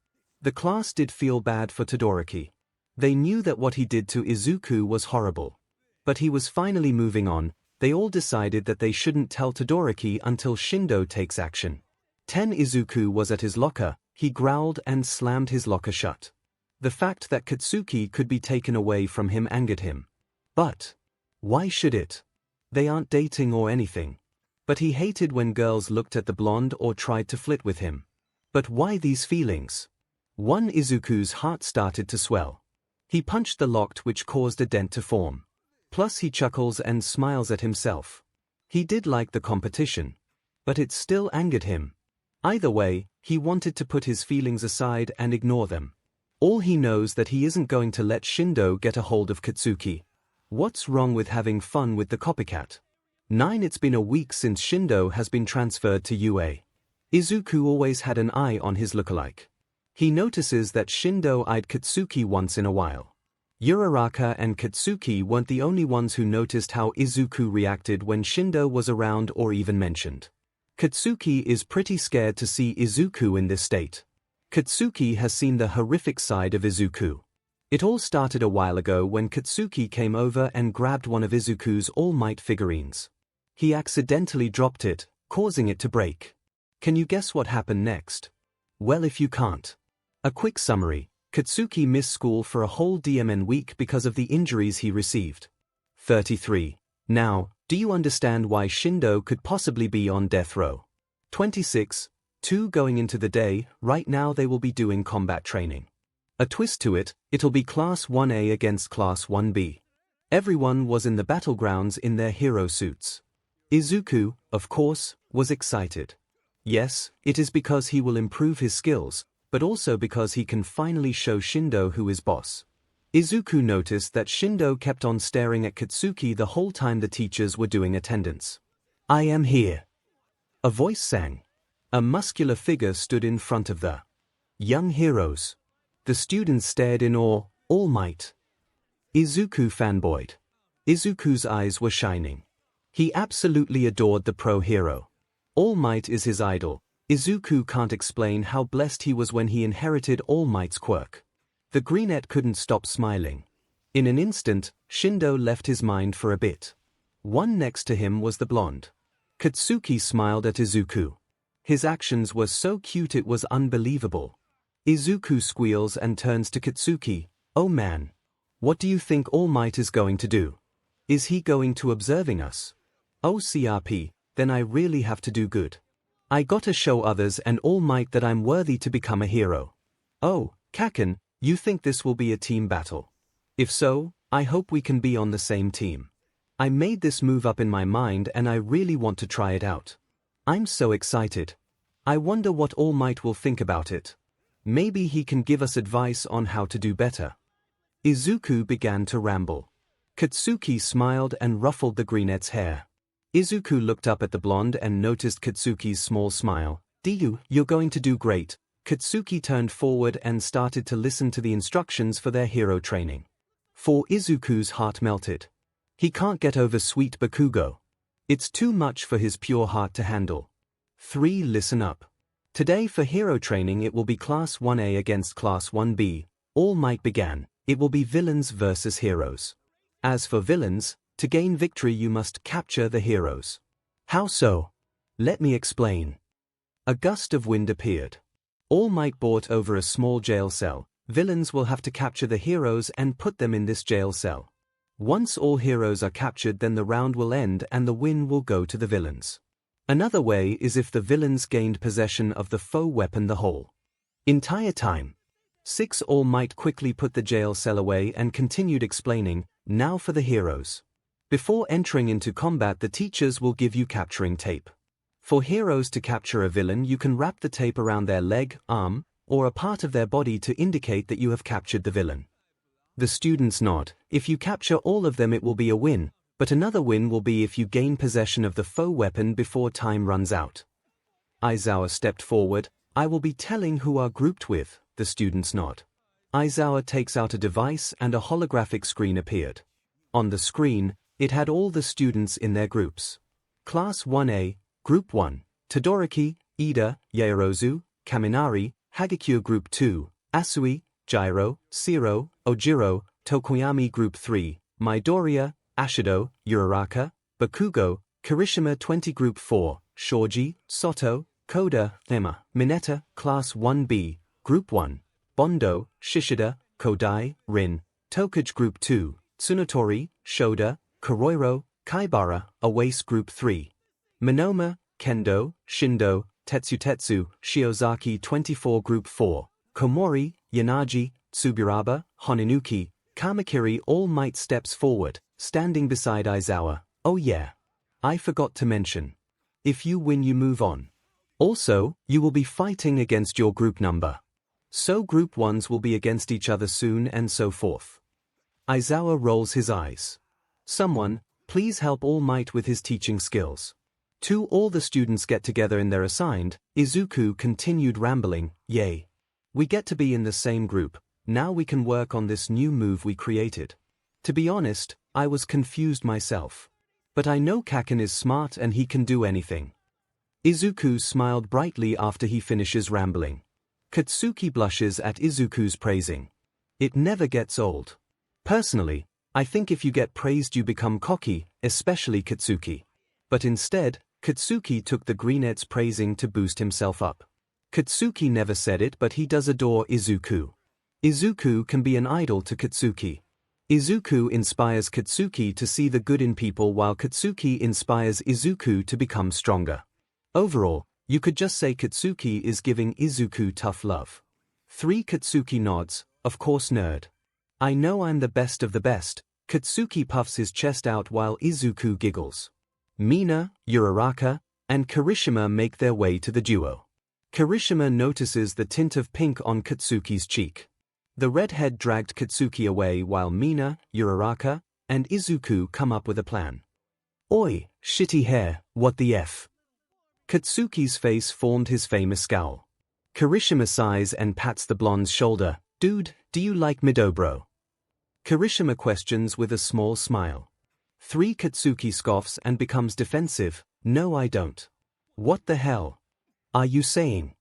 The class did feel bad for Todoroki. They knew that what he did to Izuku was horrible. But he was finally moving on. They all decided that they shouldn't tell Todoroki until Shindo takes action. 10. Izuku was at his locker. He growled and slammed his locker shut. The fact that Katsuki could be taken away from him angered him. But why should it? They aren't dating or anything. But he hated when girls looked at the blonde or tried to flirt with him. But why these feelings? 1. Izuku's heart started to swell. He punched the lock, which caused a dent to form. Plus he chuckles and smiles at himself. He did like the competition. But it still angered him. Either way, he wanted to put his feelings aside and ignore them. All he knows that he isn't going to let Shindo get a hold of Katsuki. What's wrong with having fun with the copycat? 9. It's been a week since Shindo has been transferred to UA. Izuku always had an eye on his lookalike. He notices that Shindo eyed Katsuki once in a while. Uraraka and Katsuki weren't the only ones who noticed how Izuku reacted when Shindo was around or even mentioned. Katsuki is pretty scared to see Izuku in this state. Katsuki has seen the horrific side of Izuku. It all started a while ago when Katsuki came over and grabbed one of Izuku's All Might figurines. He accidentally dropped it, causing it to break. Can you guess what happened next? Well, if you can't. A quick summary: Katsuki missed school for a whole DMN week because of the injuries he received. 33. Now, do you understand why Shindo could possibly be on death row? 26. 2 Going into the day, right now they will be doing combat training. A twist to it, it'll be Class 1A against Class 1B. Everyone was in the battlegrounds in their hero suits. Izuku, of course, was excited. Yes, it is because he will improve his skills, but also because he can finally show Shindo who is boss. Izuku noticed that Shindo kept on staring at Katsuki the whole time the teachers were doing attendance. "I am here," a voice sang. A muscular figure stood in front of the young heroes. The students stared in awe. All Might. Izuku fanboyed. Izuku's eyes were shining. He absolutely adored the pro hero. All Might is his idol. Izuku can't explain how blessed he was when he inherited All Might's quirk. The brunette couldn't stop smiling. In an instant, Shindo left his mind for a bit. One next to him was the blonde. Katsuki smiled at Izuku. His actions were so cute it was unbelievable. Izuku squeals and turns to Katsuki. "Oh man. What do you think All Might is going to do? Is he going to observing us? Oh CRP, then I really have to do good. I gotta show others and All Might that I'm worthy to become a hero." "Oh, Kaken, you think this will be a team battle? If so, I hope we can be on the same team. I made this move up in my mind and I really want to try it out. I'm so excited. I wonder what All Might will think about it. Maybe he can give us advice on how to do better." Izuku began to ramble. Katsuki smiled and ruffled the brunette's hair. Izuku looked up at the blonde and noticed Katsuki's small smile. You're going to do great." Katsuki turned forward and started to listen to the instructions for their hero training. For Izuku's heart melted. He can't get over sweet bakugo. It's too much for his pure heart to handle. 3 Listen up. Today for hero training it will be Class 1A against Class 1B. All Might began. It will be villains versus heroes. As for villains, to gain victory you must capture the heroes. How so? Let me explain. A gust of wind appeared. All Might brought over a small jail cell. Villains will have to capture the heroes and put them in this jail cell. Once all heroes are captured, then the round will end and the win will go to the villains. Another way is if the villains gained possession of the foe weapon the whole entire time. 6 All Might quickly put the jail cell away and continued explaining. Now for the heroes. Before entering into combat the teachers will give you capturing tape. For heroes to capture a villain you can wrap the tape around their leg, arm, or a part of their body to indicate that you have captured the villain. The students nod. If you capture all of them it will be a win, but another win will be if you gain possession of the foe weapon before time runs out. Aizawa stepped forward. "I will be telling who are grouped with." The students nod. Aizawa takes out a device and a holographic screen appeared. On the screen, it had all the students in their groups. Class 1A, Group 1, Todoroki, Ida, Yaoyorozu, Kaminari, Hagakure Group 2, Asui, Gyro, Siro, Ojiro, Tokoyami Group 3, Midoriya, Ashido, Uraraka, Bakugo, Kirishima 20 Group 4, Shoji, Soto, Koda, Emma, Mineta, Class 1B, Group 1, Bondo, Shishida, Kodai, Rin, Tokage Group 2, Tsunotori, Shoda, Koroiro, Kaibara, Awase Group 3, Minoma, Kendo, Shindo, Tetsutetsu, Shiozaki 24 Group 4, Komori, Yanaji, Tsuburaba, Honinuki, Kamakiri. All Might steps forward, standing beside Aizawa. "Oh yeah. I forgot to mention. If you win you move on. Also, you will be fighting against your group number. So Group 1s will be against each other soon and so forth." Aizawa rolls his eyes. "Someone, please help All Might with his teaching skills." All the students get together in their assigned. Izuku continued rambling. "Yay. We get to be in the same group. Now we can work on this new move we created. To be honest, I was confused myself. But I know Kaken is smart and he can do anything." Izuku smiled brightly after he finishes rambling. Katsuki blushes at Izuku's praising. It never gets old. Personally, I think if you get praised you become cocky, especially Katsuki. But instead, Katsuki took the 𝗓𝗏𝗄's praising to boost himself up. Katsuki never said it but he does adore Izuku. Izuku can be an idol to Katsuki. Izuku inspires Katsuki to see the good in people while Katsuki inspires Izuku to become stronger. Overall, you could just say Katsuki is giving Izuku tough love. 3 Katsuki nods, of course nerd. I know I'm the best of the best. Katsuki puffs his chest out while Izuku giggles. Mina, Uraraka, and Kirishima make their way to the duo. Kirishima notices the tint of pink on Katsuki's cheek. The redhead dragged Katsuki away while Mina, Uraraka, and Izuku come up with a plan. Oi, shitty hair, what the F? Katsuki's face formed his famous scowl. Kirishima sighs and pats the blonde's shoulder. Dude, do you like midoriya? Kirishima questions with a small smile. 3 Katsuki scoffs and becomes defensive. No I don't. What the hell are you saying?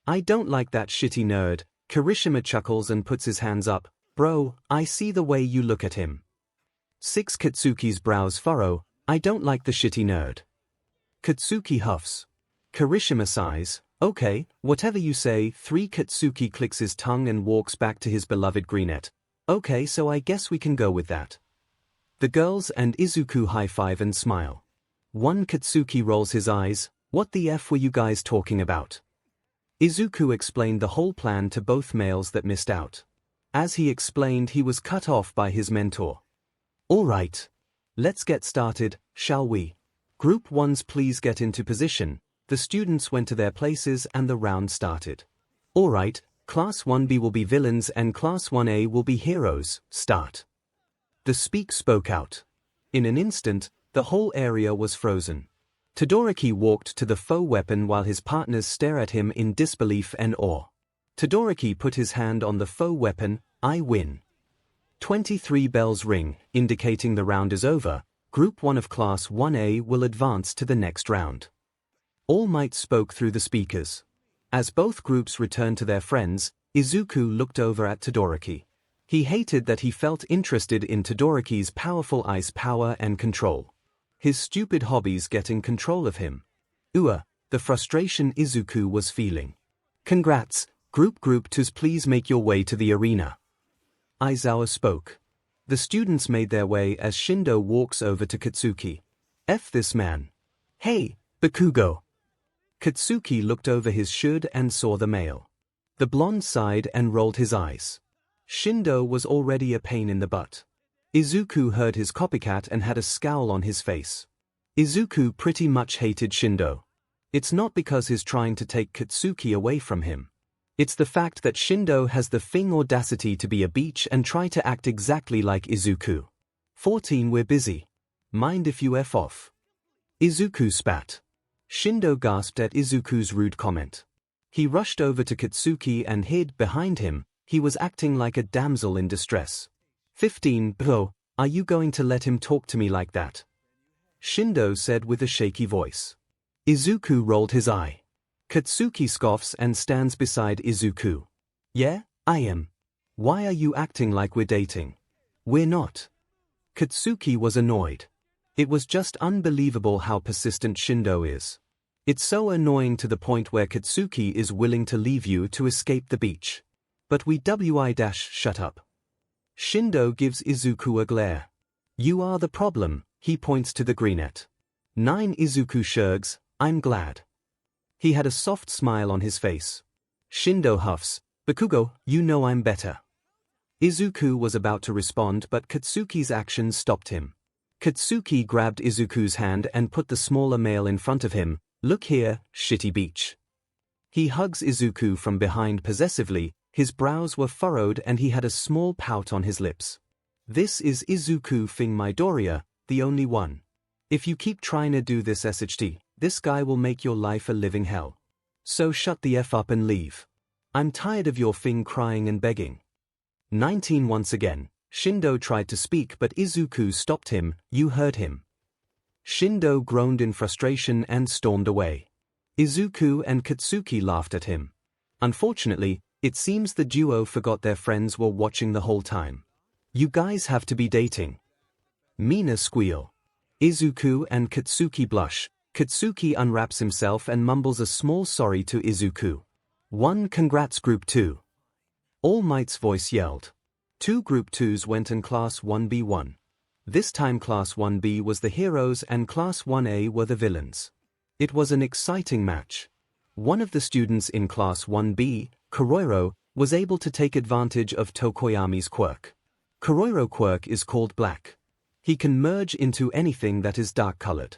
I don't like that shitty nerd. Kirishima chuckles and puts his hands up. Bro, I see the way you look at him. 6 Katsuki's brows furrow. I don't like the shitty nerd. Katsuki huffs. Kirishima sighs. Okay, whatever you say. 3 Katsuki clicks his tongue and walks back to his beloved 𝗓𝗏𝗄. Okay, so I guess we can go with that. The girls and Izuku high-five and smile. 1 Katsuki rolls his eyes. What the F were you guys talking about? Izuku explained the whole plan to both males that missed out. As he explained, he was cut off by his mentor. Alright. Let's get started, shall we? Group 1s please get into position. The students went to their places and the round started. Alright, Class 1B will be villains and Class 1A will be heroes. Start. The speak spoke out. In an instant, the whole area was frozen. Todoroki walked to the faux weapon while his partners stare at him in disbelief and awe. Todoroki put his hand on the faux weapon. I win. 23 bells ring, indicating the round is over. Group 1 of Class 1A will advance to the next round. All Might spoke through the speakers. As both groups returned to their friends, Izuku looked over at Todoroki. He hated that he felt interested in Todoroki's powerful ice power and control. His stupid hobbies getting control of him. The frustration Izuku was feeling. Congrats, Group 2s please make your way to the arena. Aizawa spoke. The students made their way as Shindo walks over to Katsuki. F this man. Hey, Bakugo. Katsuki looked over his shield and saw the male. The blonde sighed and rolled his eyes. Shindo was already a pain in the butt. Izuku heard his copycat and had a scowl on his face. Izuku pretty much hated Shindo. It's not because he's trying to take Katsuki away from him. It's the fact that Shindo has the audacity to be a beach and try to act exactly like Izuku. 14 We're busy. Mind if you F off. Izuku spat. Shindo gasped at Izuku's rude comment. He rushed over to Katsuki and hid behind him. He was acting like a damsel in distress. 15 Bro, are you going to let him talk to me like that? Shindo said with a shaky voice. Izuku rolled his eye. Katsuki scoffs and stands beside Izuku. Yeah, I am. Why are you acting like we're dating? We're not. Katsuki was annoyed. It was just unbelievable how persistent Shindo is. It's so annoying to the point where Katsuki is willing to leave you to escape the beach. But shut up. Shindo gives Izuku a glare. You are the problem, he points to the 𝗓𝗏𝗄. 9 Izuku shrugs, I'm glad. He had a soft smile on his face. Shindo huffs, Bakugo, you know I'm better. Izuku was about to respond but Katsuki's actions stopped him. Katsuki grabbed Izuku's hand and put the smaller male in front of him. Look here, shitty beach. He hugs Izuku from behind possessively, his brows were furrowed and he had a small pout on his lips. This is 𝗧𝗵𝗲 midoriya, the only one. If you keep trying to do this 𝗧𝗏𝗧𝗔, this guy will make your life a living hell. So shut the F up and leave. I'm tired of your thing crying and begging. 19 Once again, Shindo tried to speak but Izuku stopped him. You heard him. Shindo groaned in frustration and stormed away. Izuku and Katsuki laughed at him. Unfortunately, It seems the duo forgot their friends were watching the whole time. You guys have to be dating. Mina squeal. Izuku and Katsuki blush. Katsuki unwraps himself and mumbles a small sorry to Izuku. Congrats Group 2. All Might's voice yelled. 2 Group 2s went and Class 1B won. This time Class 1B was the heroes and Class 1A were the villains. It was an exciting match. One of the students in Class 1B, Koroiro, was able to take advantage of Tokoyami's quirk. Koroiro quirk is called black. He can merge into anything that is dark-colored.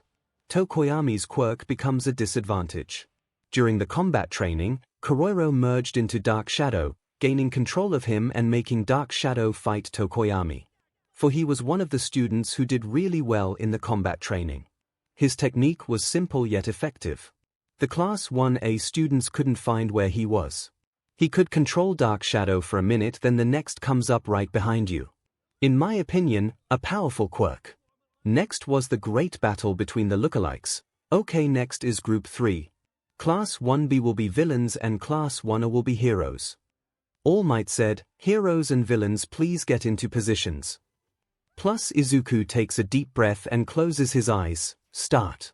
Tokoyami's quirk becomes a disadvantage. During the combat training, Koroiro merged into Dark Shadow, gaining control of him and making Dark Shadow fight Tokoyami. For he was one of the students who did really well in the combat training. His technique was simple yet effective. The Class 1A students couldn't find where he was. He could control Dark Shadow for a minute, then the next comes up right behind you. In my opinion, a powerful quirk. Next was the great battle between the lookalikes. Okay, next is Group 3. Class 1B will be villains and Class 1A will be heroes. All Might said, heroes and villains please get into positions. Plus Izuku takes a deep breath and closes his eyes. Start.